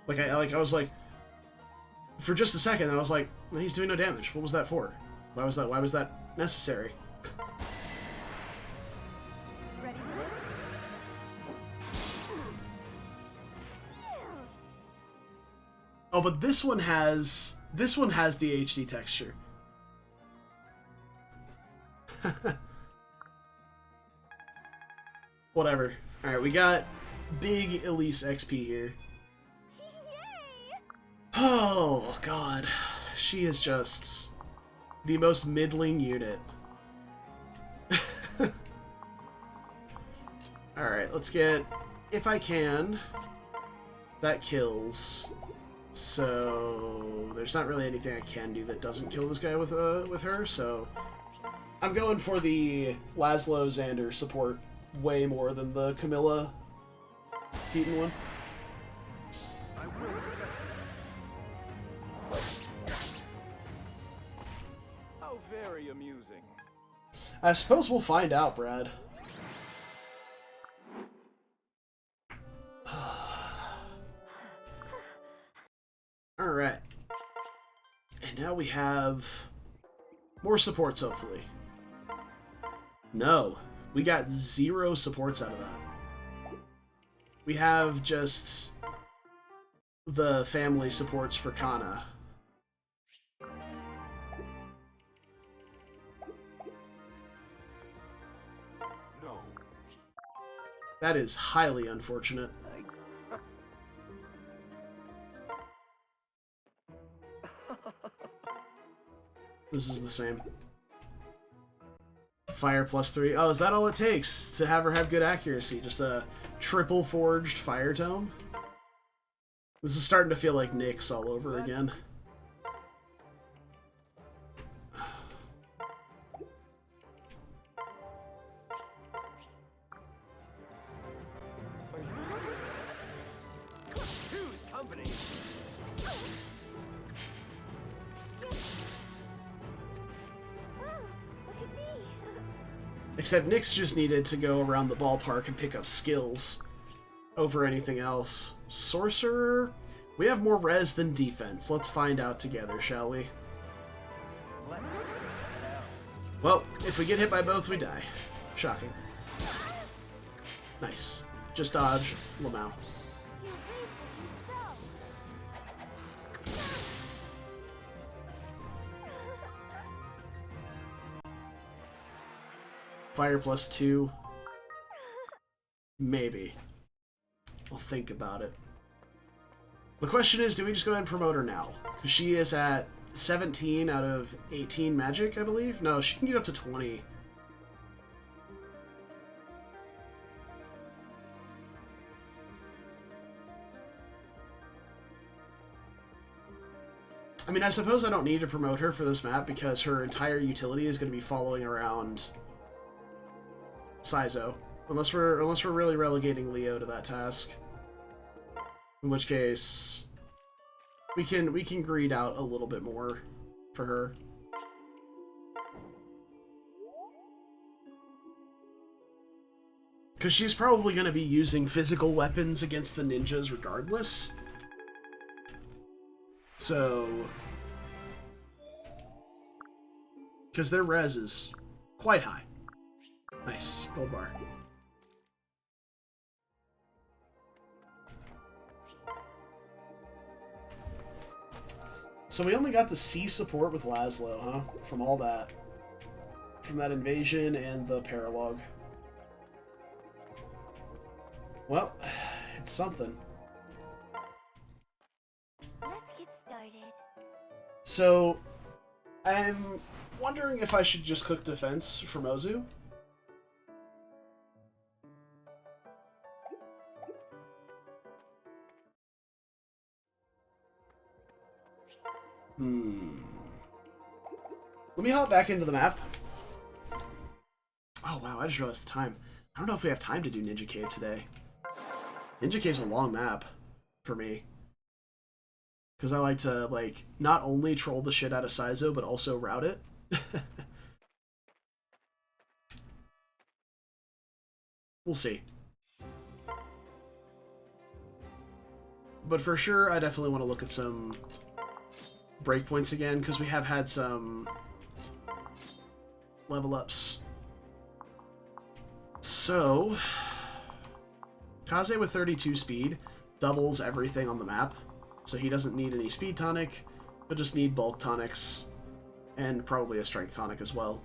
I was like, for just a second, I was like, he's doing no damage. What was that for? Why was that necessary? Ready for this? Oh, but this one has the HD texture. Whatever. Alright, we got big Elise XP here. Yay! Oh, God. She is just the most middling unit. Alright, let's get, if I can, that kills. So there's not really anything I can do that doesn't kill this guy with her, so I'm going for the Laszlo Xander support way more than the Camilla Keaton one. I will protect you. How very amusing. I suppose we'll find out, Brad. Alright. And now we have more supports, hopefully. No. We got 0 supports out of that. We have just the family supports for Kana. No. That is highly unfortunate. This is the same. Fire +3. Oh, is that all it takes to have her have good accuracy? Just a triple forged fire tome? This is starting to feel like Nyx all over again. Choose company. Look at me. Except Nyx just needed to go around the ballpark and pick up skills over anything else. Sorcerer? We have more res than defense. Let's find out together, shall we? Let's go to hell. Well, if we get hit by both, we die. Shocking. Nice. Just dodge, Lamau. You reap what you sow. Fire +2. Maybe. I'll think about it. The question is, do we just go ahead and promote her now? Because she is at 17 out of 18 magic, I believe? No, she can get up to 20. I mean, I suppose I don't need to promote her for this map because her entire utility is going to be following around Saizo. Unless we're really relegating Leo to that task. In which case we can greed out a little bit more for her. Because she's probably going to be using physical weapons against the ninjas regardless. So... because their res is quite high. Nice. Gold bar. So we only got the C support with Laszlo, huh? From all that. From that invasion and the Paralogue. Well, it's something. Let's get started. So, I'm wondering if I should just cook defense for Mozu. Let me hop back into the map. Oh wow, I just realized the time. I don't know if we have time to do Ninja Cave today. Ninja Cave's a long map for me. Because I like to, like, not only troll the shit out of Saizo, but also route it. We'll see. But for sure, I definitely want to look at some breakpoints again, because we have had some level ups. So, Kaze with 32 speed doubles everything on the map, so he doesn't need any speed tonic, he'll just need bulk tonics, and probably a strength tonic as well.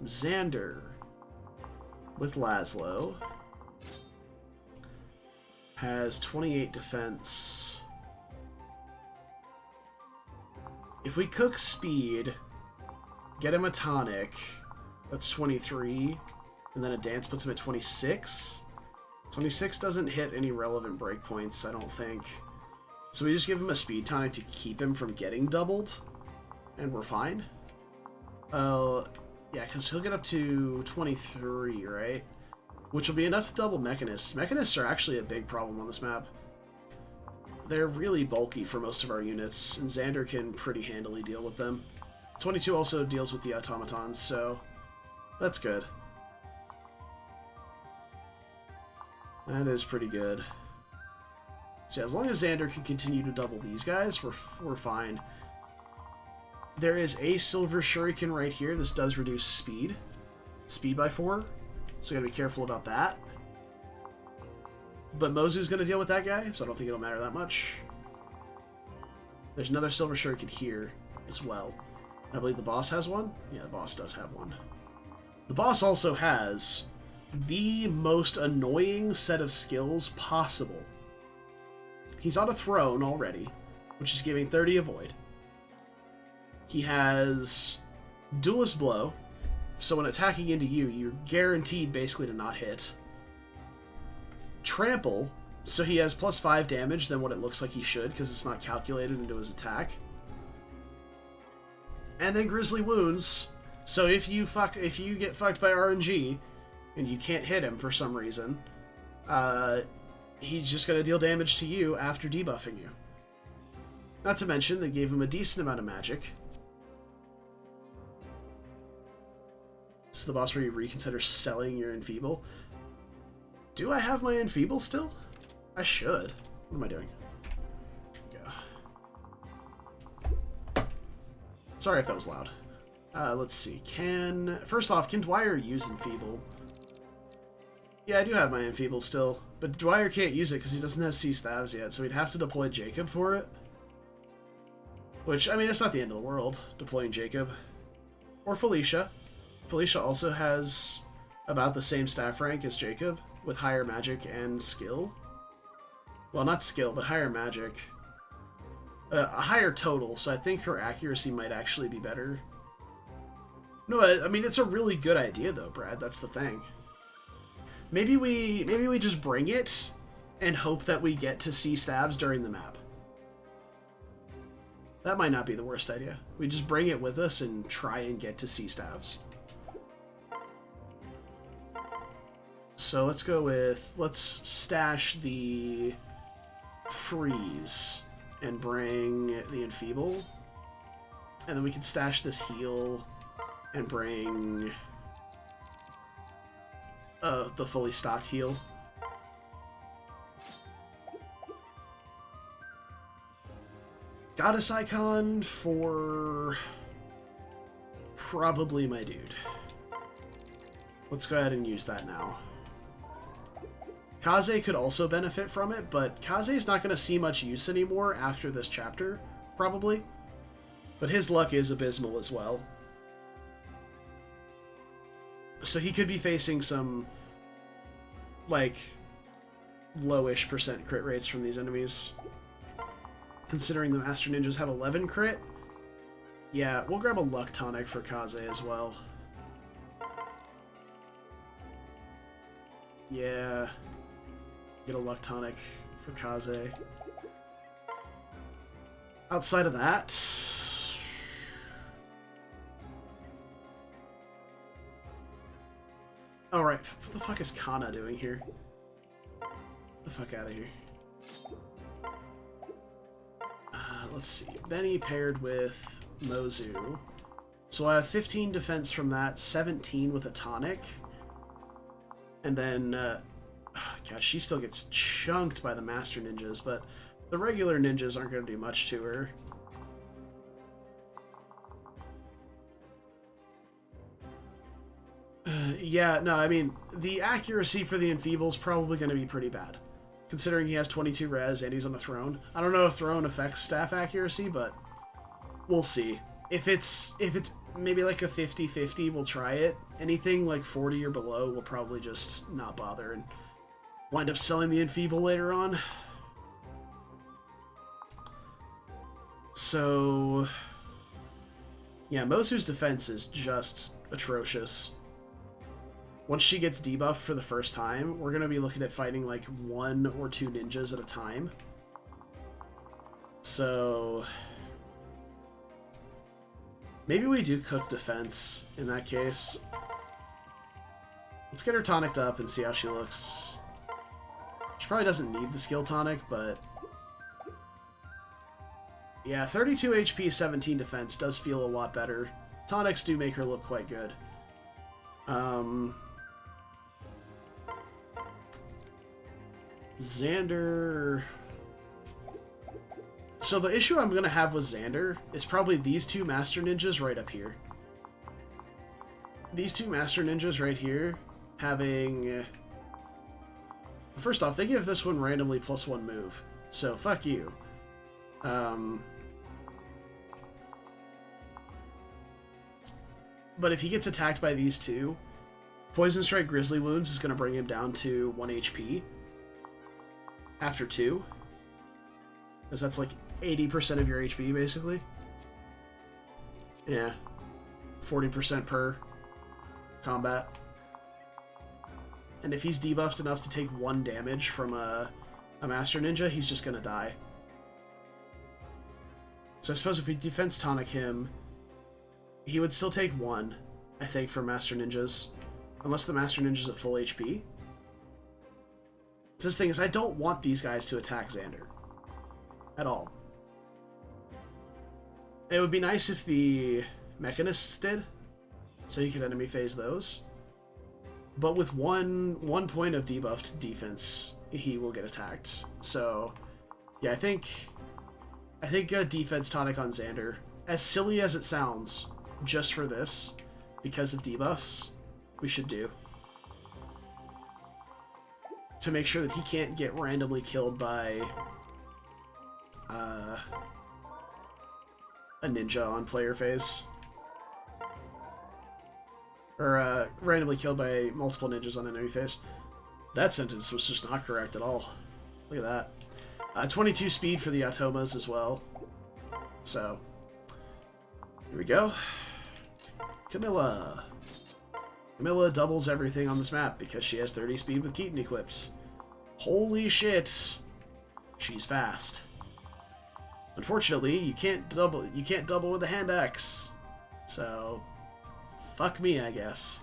Xander with Laszlo has 28 defense. If we cook speed, get him a tonic, that's 23, and then a dance puts him at 26. 26 doesn't hit any relevant breakpoints, I don't think. So we just give him a speed tonic to keep him from getting doubled, and we're fine. Yeah, because he'll get up to 23, right? Which will be enough to double Mechanists. Mechanists are actually a big problem on this map. They're really bulky for most of our units, and Xander can pretty handily deal with them. 22 also deals with the automatons, so that's good. That is pretty good. So yeah, as long as Xander can continue to double these guys, we're fine. There is a silver shuriken right here. This does reduce speed. Speed by 4. So we gotta be careful about that. But Mozu's gonna deal with that guy, so I don't think it'll matter that much. There's another silver shuriken here as well. I believe the boss has one. Yeah, the boss does have one. The boss also has the most annoying set of skills possible. He's on a throne already, which is giving 30 avoid. He has Duelist Blow, so when attacking into you, you're guaranteed basically to not hit. Trample, so he has plus 5 damage than what it looks like he should, because it's not calculated into his attack. And then Grisly Wounds, so if you get fucked by RNG, and you can't hit him for some reason, he's just going to deal damage to you after debuffing you. Not to mention, they gave him a decent amount of magic. This is the boss where you reconsider selling your Enfeeble. Do I have my Enfeeble still? I should. What am I doing? Go. Sorry if that was loud. Let's see. First off, can Dwyer use Enfeeble? Yeah, I do have my Enfeeble still, but Dwyer can't use it because he doesn't have C stabs yet, so he'd have to deploy Jacob for it. Which, I mean, it's not the end of the world, deploying Jacob. Or Felicia. Felicia also has about the same staff rank as Jacob, with higher magic and skill. Well, not skill, but higher magic. A higher total, so I think her accuracy might actually be better. No, I mean, it's a really good idea, though, Brad. That's the thing. Maybe we just bring it and hope that we get to see stabs during the map. That might not be the worst idea. We just bring it with us and try and get to see stabs. So let's go with, let's stash the freeze and bring the Enfeeble. And then we can stash this heal and bring the fully stocked heal. Goddess icon for probably my dude. Let's go ahead and use that now. Kaze could also benefit from it, but Kaze's not going to see much use anymore after this chapter, probably. But his luck is abysmal as well. So he could be facing some, like, lowish % crit rates from these enemies. Considering the Master Ninjas have 11 crit. Yeah, we'll grab a luck tonic for Kaze as well. Yeah. Get a luck tonic for Kaze. Outside of that... Alright, what the fuck is Kana doing here? Get the fuck out of here. Let's see. Benny paired with Mozu. So I have 15 defense from that, 17 with a tonic. And then, gosh, she still gets chunked by the Master Ninjas, but the regular ninjas aren't going to do much to her. Yeah, no, I mean, the accuracy for the Enfeeble is probably going to be pretty bad, considering he has 22 res and he's on the throne. I don't know if throne affects staff accuracy, but we'll see. If it's maybe like a 50-50, we'll try it. Anything like 40 or below, we'll probably just not bother and wind up selling the Enfeeble later on. So, yeah, Mozu's defense is just atrocious. Once she gets debuffed for the first time, we're going to be looking at fighting like 1 or 2 ninjas at a time. So... maybe we do cook defense in that case. Let's get her tonicked up and see how she looks. She probably doesn't need the skill tonic, but... yeah, 32 HP, 17 defense does feel a lot better. Tonics do make her look quite good. Xander... So the issue I'm going to have with Xander is probably these two Master Ninjas right up here. These two Master Ninjas right here having... First off, they give this one randomly +1 move. So, fuck you. But if he gets attacked by these two, Poison Strike Grizzly Wounds is going to bring him down to 1 HP after 2. Because that's like 80% of your HP, basically. Yeah. 40% per combat. And if he's debuffed enough to take 1 damage from a Master Ninja, he's just going to die. So I suppose if we Defense Tonic him, he would still take 1, I think, for Master Ninjas. Unless the Master Ninja's at full HP. So this thing is, I don't want these guys to attack Xander. At all. It would be nice if the Mechanists did, so you could enemy phase those. But with one point of debuffed defense, he will get attacked. So, yeah, I think a Defense Tonic on Xander, as silly as it sounds, just for this, because of debuffs, we should do. To make sure that he can't get randomly killed by a ninja on player phase. Or randomly killed by multiple ninjas on enemy phase. That sentence was just not correct at all. Look at that. 22 speed for the Atomas as well. So, here we go. Camilla. Camilla doubles everything on this map because she has 30 speed with Keaton equipped. Holy shit. She's fast. Unfortunately, you can't double with the hand axe. So, fuck me, I guess.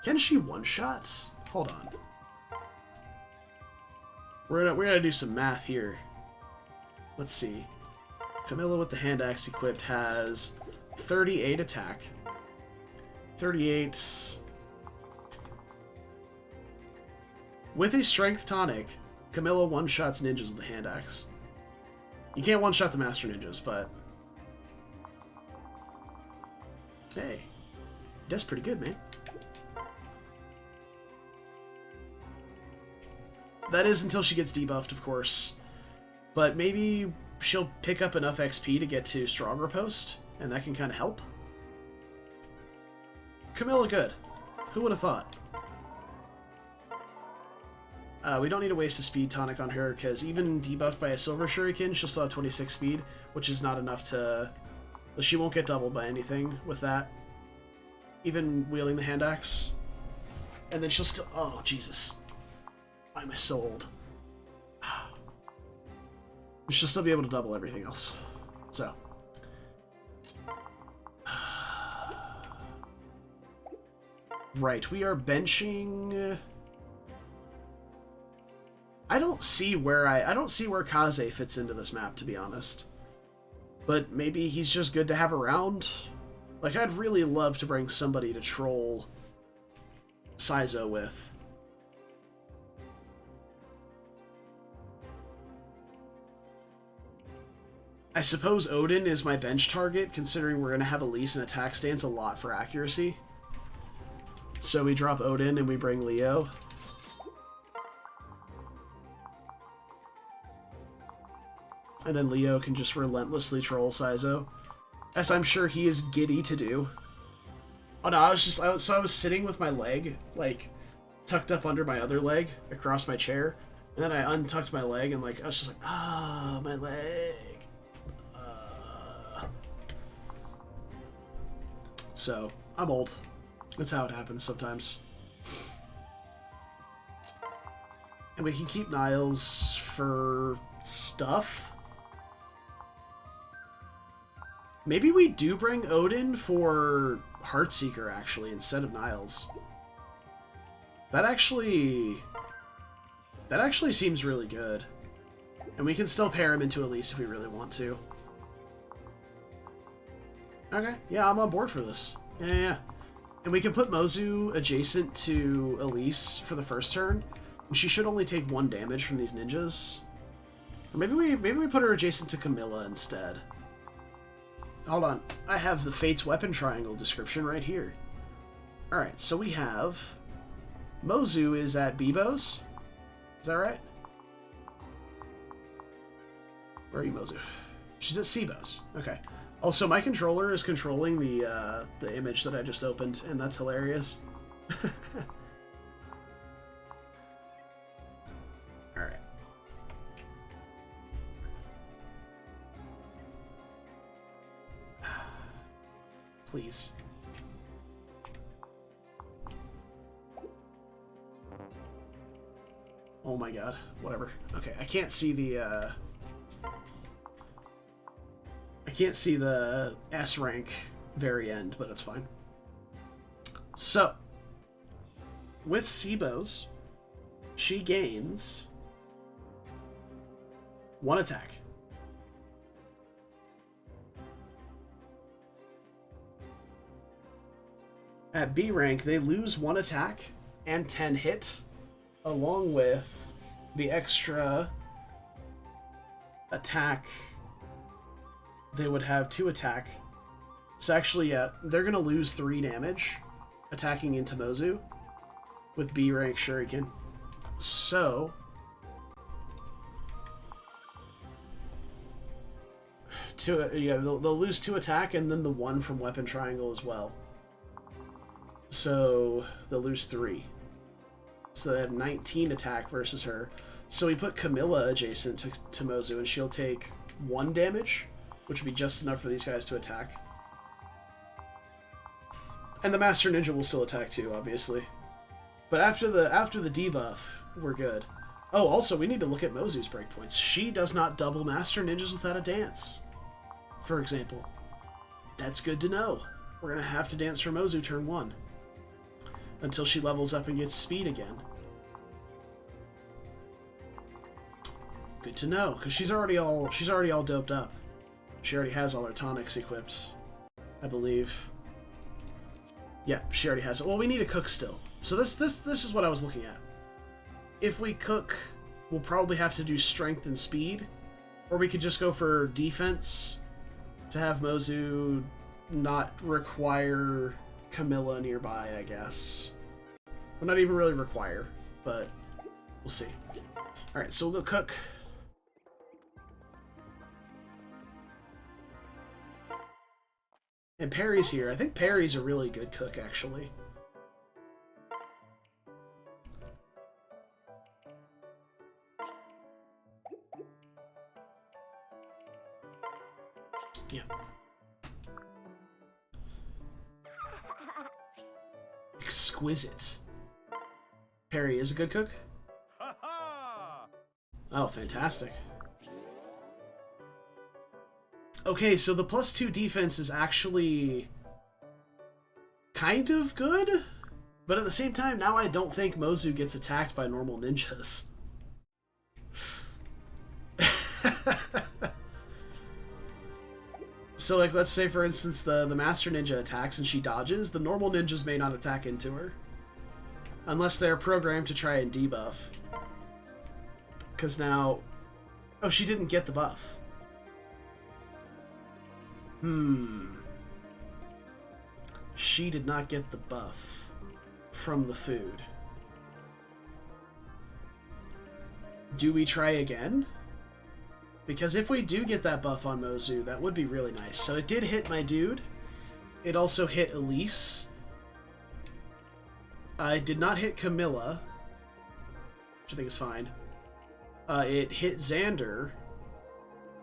Can she one-shot? Hold on. We're gonna do some math here. Let's see. Camilla with the hand axe equipped has 38 attack. 38. With a strength tonic, Camilla one-shots ninjas with the hand axe. You can't one-shot the Master Ninjas, but... Hey. That's pretty good, man. That is until she gets debuffed, of course. But maybe she'll pick up enough XP to get to Stronger Post, and that can kind of help. Camilla good. Who would have thought? We don't need to waste a speed tonic on her, because even debuffed by a Silver Shuriken, she'll still have 26 speed, which is not enough to... She won't get doubled by anything with that. Even wielding the hand axe. And then she'll still... Oh, Jesus. Why am I so old? She'll still be able to double everything else. So. Right, we are benching... I don't see where Kaze fits into this map, to be honest. But maybe he's just good to have around. Like, I'd really love to bring somebody to troll Saizo with. I suppose Odin is my bench target, considering we're going to have Elise and attack stance a lot for accuracy. So we drop Odin and we bring Leo. And then Leo can just relentlessly troll Saizo, as I'm sure he is giddy to do. Oh no, I was sitting with my leg, like, tucked up under my other leg, across my chair, and then I untucked my leg, and like, I was just like, ah, my leg. So, I'm old. That's how it happens sometimes. And we can keep Niles for stuff. Maybe we do bring Odin for Heartseeker, actually, instead of Niles. That actually seems really good. And we can still pair him into Elise if we really want to. Okay, yeah, I'm on board for this. Yeah. And we can put Mozu adjacent to Elise for the first turn. And she should only take 1 damage from these ninjas. Or maybe we put her adjacent to Camilla instead. Hold on. I have the Fate's weapon triangle description right here. Alright, so we have... Mozu is at Bebo's. Is that right? Where are you, Mozu? She's at Sibo's. Okay. Also, my controller is controlling the image that I just opened, and that's hilarious. Alright. Please. Oh my god. Whatever. Okay, I can't see the, I can't see the S rank very end, but it's fine. So, with Sibo's, she gains 1 attack. At B rank, they lose 1 attack and 10 hit, along with the extra attack. They would have 2 attack. So actually, yeah, they're going to lose 3 damage attacking into Mozu with B rank Shuriken. So, yeah, they'll lose 2 attack and then the 1 from weapon triangle as well. So they'll lose 3. So they have 19 attack versus her. So we put Camilla adjacent to Mozu, and she'll take 1 damage, which would be just enough for these guys to attack. And the Master Ninja will still attack too, obviously. But after the debuff, we're good. Oh, also, we need to look at Mozu's breakpoints. She does not double Master Ninjas without a dance, for example. That's good to know. We're going to have to dance for Mozu turn 1. Until she levels up and gets speed again. Good to know, because she's already all doped up. She already has all her tonics equipped, I believe. Yeah, she already has it. Well, we need a cook still. So this is what I was looking at. If we cook, we'll probably have to do strength and speed, or we could just go for defense to have Mozu not require Camilla nearby, I guess. Well, not even really require, but we'll see. Alright, so we'll go cook. And Perry's here. I think Perry's a really good cook, actually. Yeah. Exquisite. Perry is a good cook? Oh, fantastic. Okay, so the +2 defense is actually kind of good, but at the same time, now I don't think Mozu gets attacked by normal ninjas. So, like, let's say, for instance, the Master Ninja attacks and she dodges, the normal ninjas may not attack into her. Unless they're programmed to try and debuff. Because now... Oh, she didn't get the buff. She did not get the buff from the food. Do we try again? Because if we do get that buff on Mozu, that would be really nice. So it did hit my dude. It also hit Elise. I did not hit Camilla, which I think is fine. It hit Xander,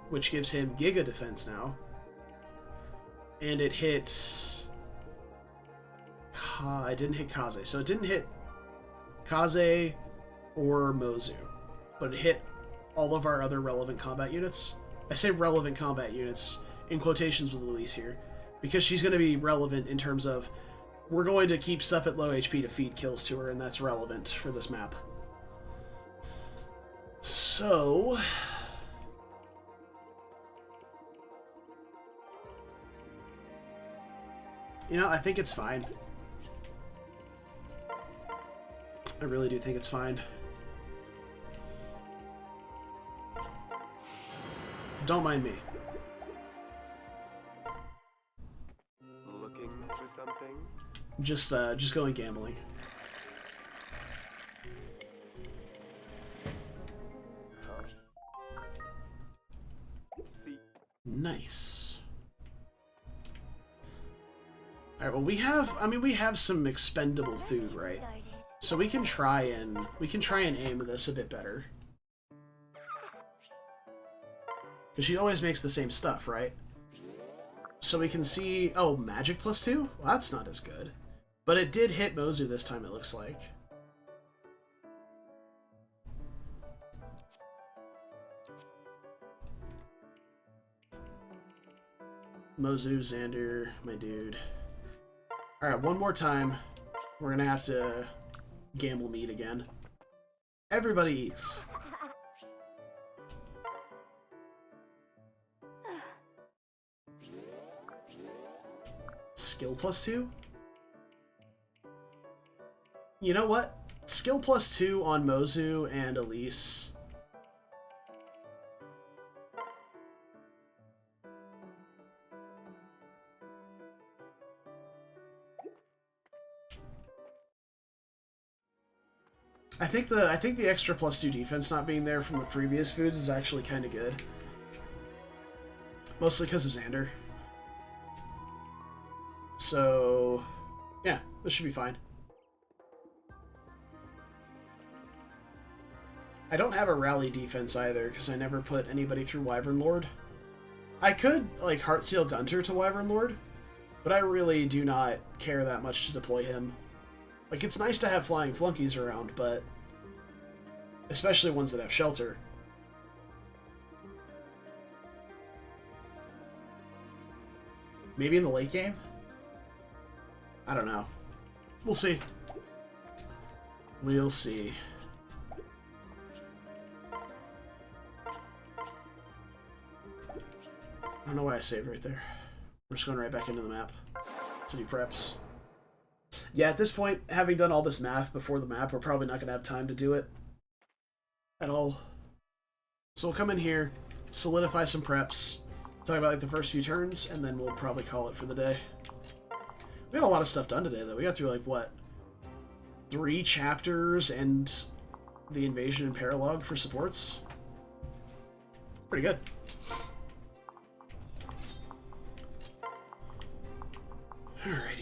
which gives him Giga Defense now. And it hit... I didn't hit Kaze. So it didn't hit Kaze or Mozu. But it hit all of our other relevant combat units. I say relevant combat units in quotations with Elise here, because she's going to be relevant in terms of we're going to keep stuff at low HP to feed kills to her, and that's relevant for this map. So... You know, I think it's fine. I really do think it's fine. Don't mind me. Looking for something? Just going gambling. See. Nice. Alright, well we have some expendable food, right? So we can try and aim this a bit better. Because she always makes the same stuff, right? So we can see... Oh, magic +2? Well, that's not as good. But it did hit Mozu this time, it looks like. Mozu, Xander, my dude. Alright, one more time. We're gonna have to gamble meat again. Everybody eats. Skill +2? You know what? Skill +2 on Mozu and Elise. I think the extra +2 defense not being there from the previous foods is actually kind of good. Mostly because of Xander. So, yeah, this should be fine. I don't have a rally defense either, because I never put anybody through Wyvern Lord. I could, like, Heartseal Gunter to Wyvern Lord, but I really do not care that much to deploy him. Like, it's nice to have flying flunkies around, but... especially ones that have shelter. Maybe in the late game? I don't know. We'll see. We'll see. I don't know why I saved right there. We're just going right back into the map to do preps. Yeah, at this point, having done all this math before the map, we're probably not going to have time to do it at all. So we'll come in here, solidify some preps, talk about like the first few turns, and then we'll probably call it for the day. We got a lot of stuff done today, though. We got through, like, what? 3 chapters and the invasion and Paralogue for supports? Pretty good. Alrighty.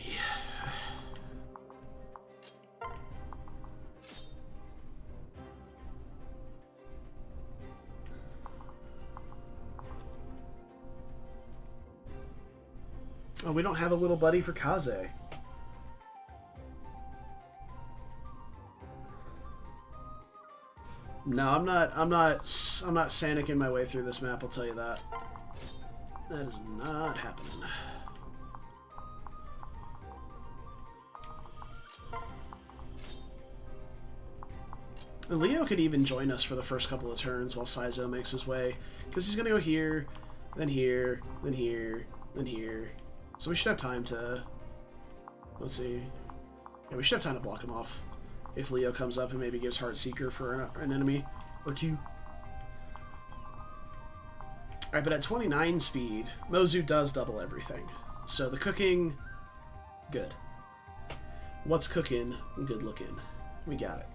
Oh, we don't have a little buddy for Kaze. No, I'm not Sanicking my way through this map, I'll tell you that. That is not happening. And Leo could even join us for the first couple of turns while Saizo makes his way, because he's gonna go here, then here, then here, then here. So we should have time to... let's see. Yeah, we should have time to block him off. If Leo comes up and maybe gives Heartseeker for an enemy or two. Alright, but at 29 speed, Mozu does double everything. So the cooking, good. What's cooking? Good looking. We got it.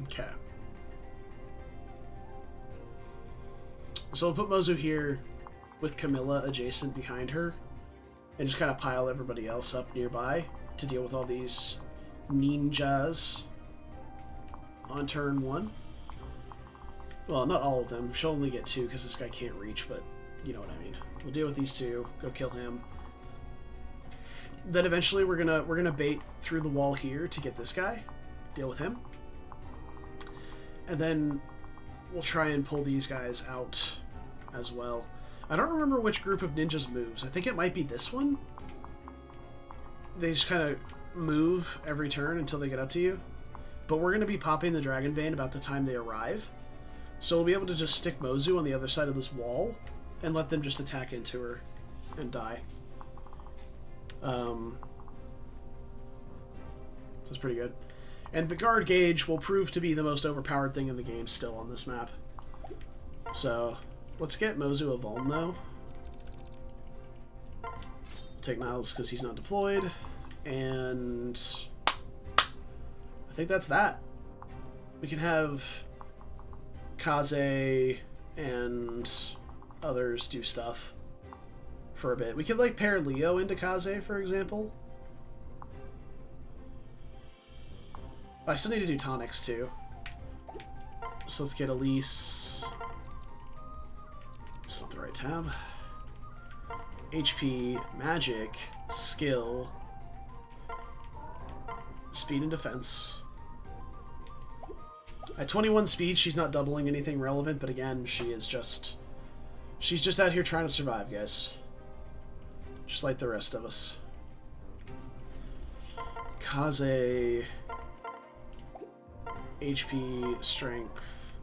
Okay. So we'll put Mozu here with Camilla adjacent behind her and just kind of pile everybody else up nearby to deal with all these ninjas on turn 1. Well, not all of them. She'll only get 2 because this guy can't reach, but you know what I mean. We'll deal with these 2, go kill him. Then eventually we're gonna bait through the wall here to get this guy, deal with him. And then we'll try and pull these guys out as well. I don't remember which group of ninjas moves. I think it might be this one. They just kind of move every turn until they get up to you. But we're going to be popping the Dragon Vein about the time they arrive. So we'll be able to just stick Mozu on the other side of this wall and let them just attack into her and die. So it's pretty good. And the guard gauge will prove to be the most overpowered thing in the game still on this map. So, let's get Mozu a Vuln, though. Take Niles because he's not deployed. And I think that's that. We can have Kaze and others do stuff for a bit. We could, like, pair Leo into Kaze, for example. I still need to do tonics, too. So let's get Elise. It's not the right tab. HP, magic, skill, speed and defense. At 21 speed, she's not doubling anything relevant, but again, she's just out here trying to survive, guys. Just like the rest of us. Kaze, HP, strength.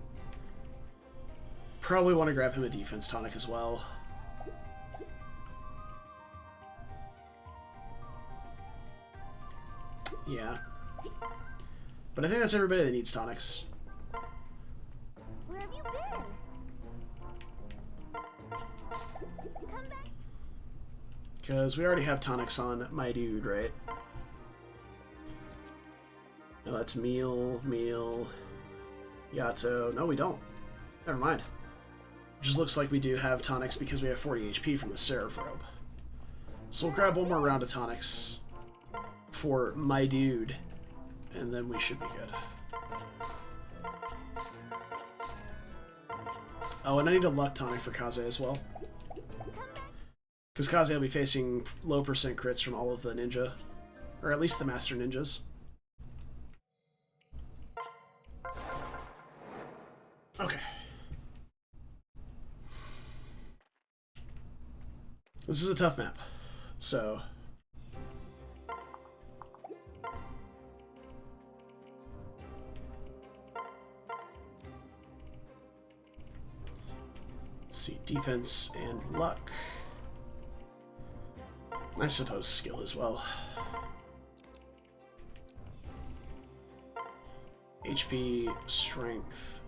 Probably want to grab him a defense tonic as well. Yeah. But I think that's everybody that needs tonics. Where have you been? Come back. Because we already have tonics on my dude, right? No, that's Meal, Yato. No, we don't. Never mind. Just looks like we do have tonics because we have 40 HP from the Seraph Robe. So we'll grab one more round of tonics for my dude, and then we should be good. Oh, and I need a luck tonic for Kaze as well. Because Kaze will be facing low percent crits from all of the ninja. Or at least the master ninjas. Okay. This is a tough map, so... Let's see, defense and luck. I suppose skill as well. HP, strength,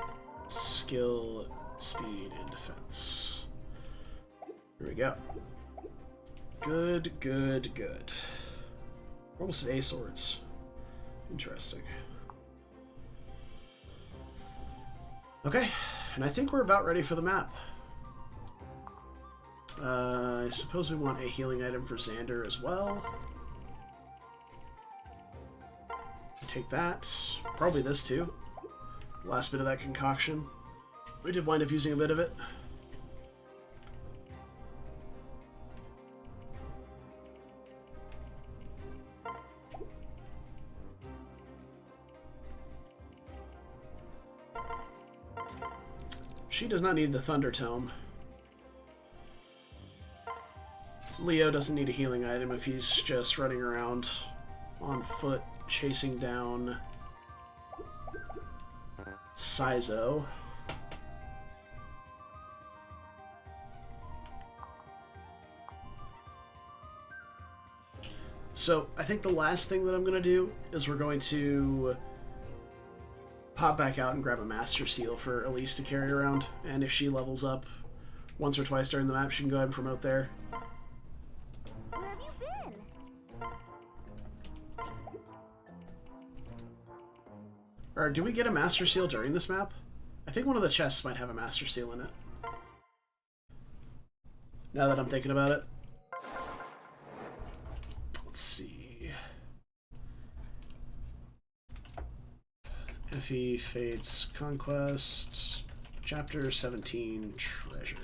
skill, speed, and defense. Here we go. Good, good, good. Almost A swords. Interesting. Okay, and I think we're about ready for the map. I suppose we want a healing item for Xander as well. Take that. Probably this too. Last bit of that concoction. We did wind up using a bit of it. She does not need the Thunder Tome. Leo doesn't need a healing item if he's just running around on foot chasing down Saizo. So I think the last thing that I'm going to do is we're going to pop back out and grab a Master Seal for Elise to carry around, and if she levels up once or twice during the map, she can go ahead and promote there. Where have you been? Or do we get a Master Seal during this map? I think one of the chests might have a Master Seal in it. Now that I'm thinking about it. Let's see. FE Fates Conquest, Chapter 17, Treasure.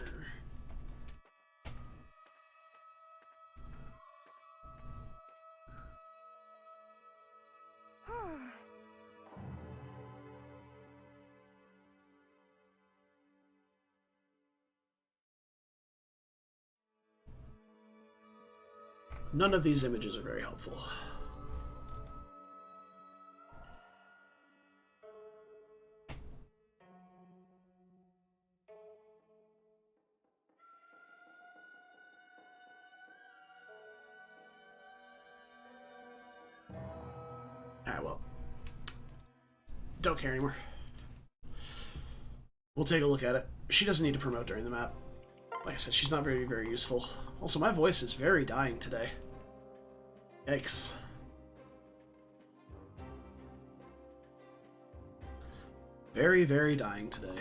None of these images are very helpful. Alright, well, don't care anymore. We'll take a look at it. She doesn't need to promote during the map. Like I said, she's not very, very useful. Also, my voice is very dying today. Yikes. Very, very dying today.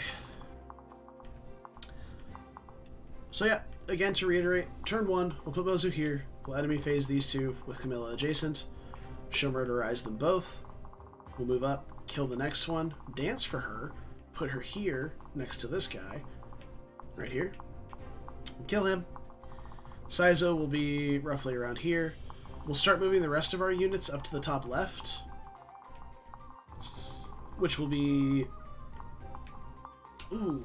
So yeah, again, to reiterate, turn 1, we'll put Mozu here. We'll enemy phase these two with Camilla adjacent. She'll murderize them both. We'll move up, kill the next one, dance for her, put her here next to this guy, right here. Kill him. Saizo will be roughly around here. We'll start moving the rest of our units up to the top left, which will be... Ooh.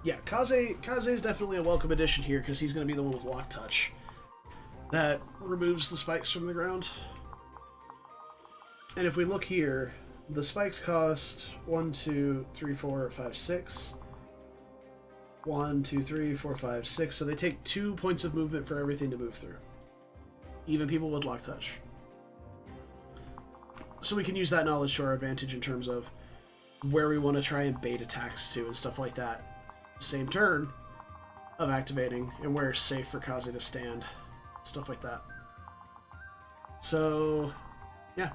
Yeah, Kaze is definitely a welcome addition here because he's going to be the one with Lock Touch. That removes the spikes from the ground. And if we look here, the spikes cost 1, 2, 3, 4, 5, 6. 1, 2, 3, 4, 5, 6. So they take 2 points of movement for everything to move through. Even people with Lock Touch. So we can use that knowledge to our advantage in terms of where we want to try and bait attacks to and stuff like that. Same turn of activating and where it's safe for Kaze to stand. Stuff like that. So, yeah.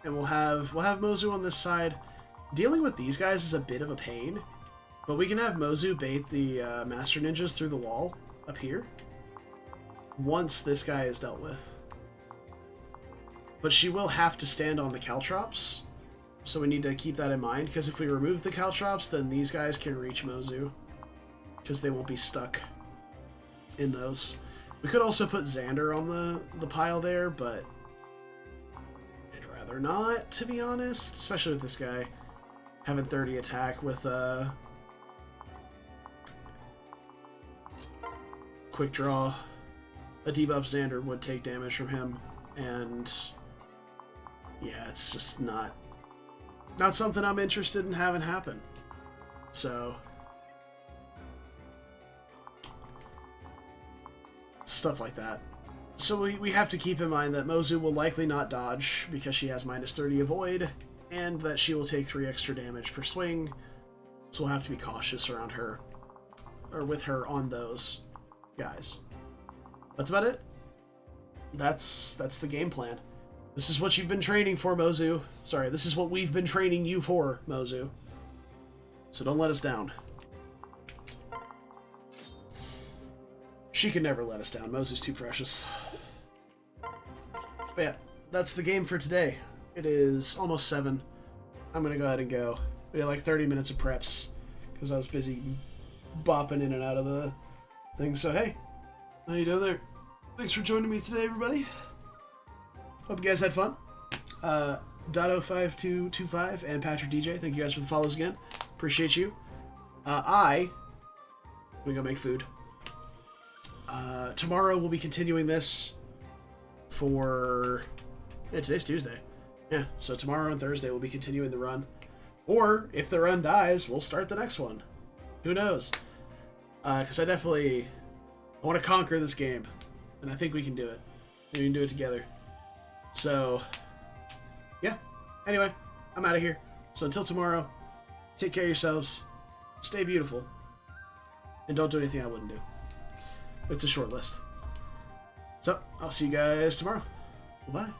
And we'll have Mozu on this side. Dealing with these guys is a bit of a pain, but we can have Mozu bait the Master Ninjas through the wall up here once this guy is dealt with. But she will have to stand on the Caltrops, so we need to keep that in mind, because if we remove the Caltrops, then these guys can reach Mozu, because they won't be stuck in those. We could also put Xander on the pile there, but I'd rather not, to be honest, especially with this guy having 30 attack with quick draw. A debuff Xander would take damage from him, and yeah, it's just not something I'm interested in having happen. So stuff like that. So we have to keep in mind that Mozu will likely not dodge because she has minus 30 avoid, and that she will take 3 extra damage per swing. So we'll have to be cautious around her, or with her on those guys. That's about it. That's the game plan. This is what you've been training for, Mozu. Sorry, this is what we've been training you for, Mozu. So don't let us down. She can never let us down. Mozu's too precious. But yeah, that's the game for today. It is almost 7. I'm gonna go ahead and go. We had like 30 minutes of preps because I was busy bopping in and out of the thing. So hey, how you doing there? Thanks for joining me today, everybody. Hope you guys had fun. Dotto5225 and Patrick DJ, thank you guys for the follows again. Appreciate you. I'm gonna go make food. Tomorrow we'll be continuing this for... Yeah, today's Tuesday. Yeah, so tomorrow and Thursday we'll be continuing the run. Or, if the run dies, we'll start the next one. Who knows? Because I want to conquer this game. And I think we can do it. We can do it together. So, yeah. Anyway, I'm out of here. So until tomorrow, take care of yourselves. Stay beautiful. And don't do anything I wouldn't do. It's a short list. So, I'll see you guys tomorrow. Bye-bye.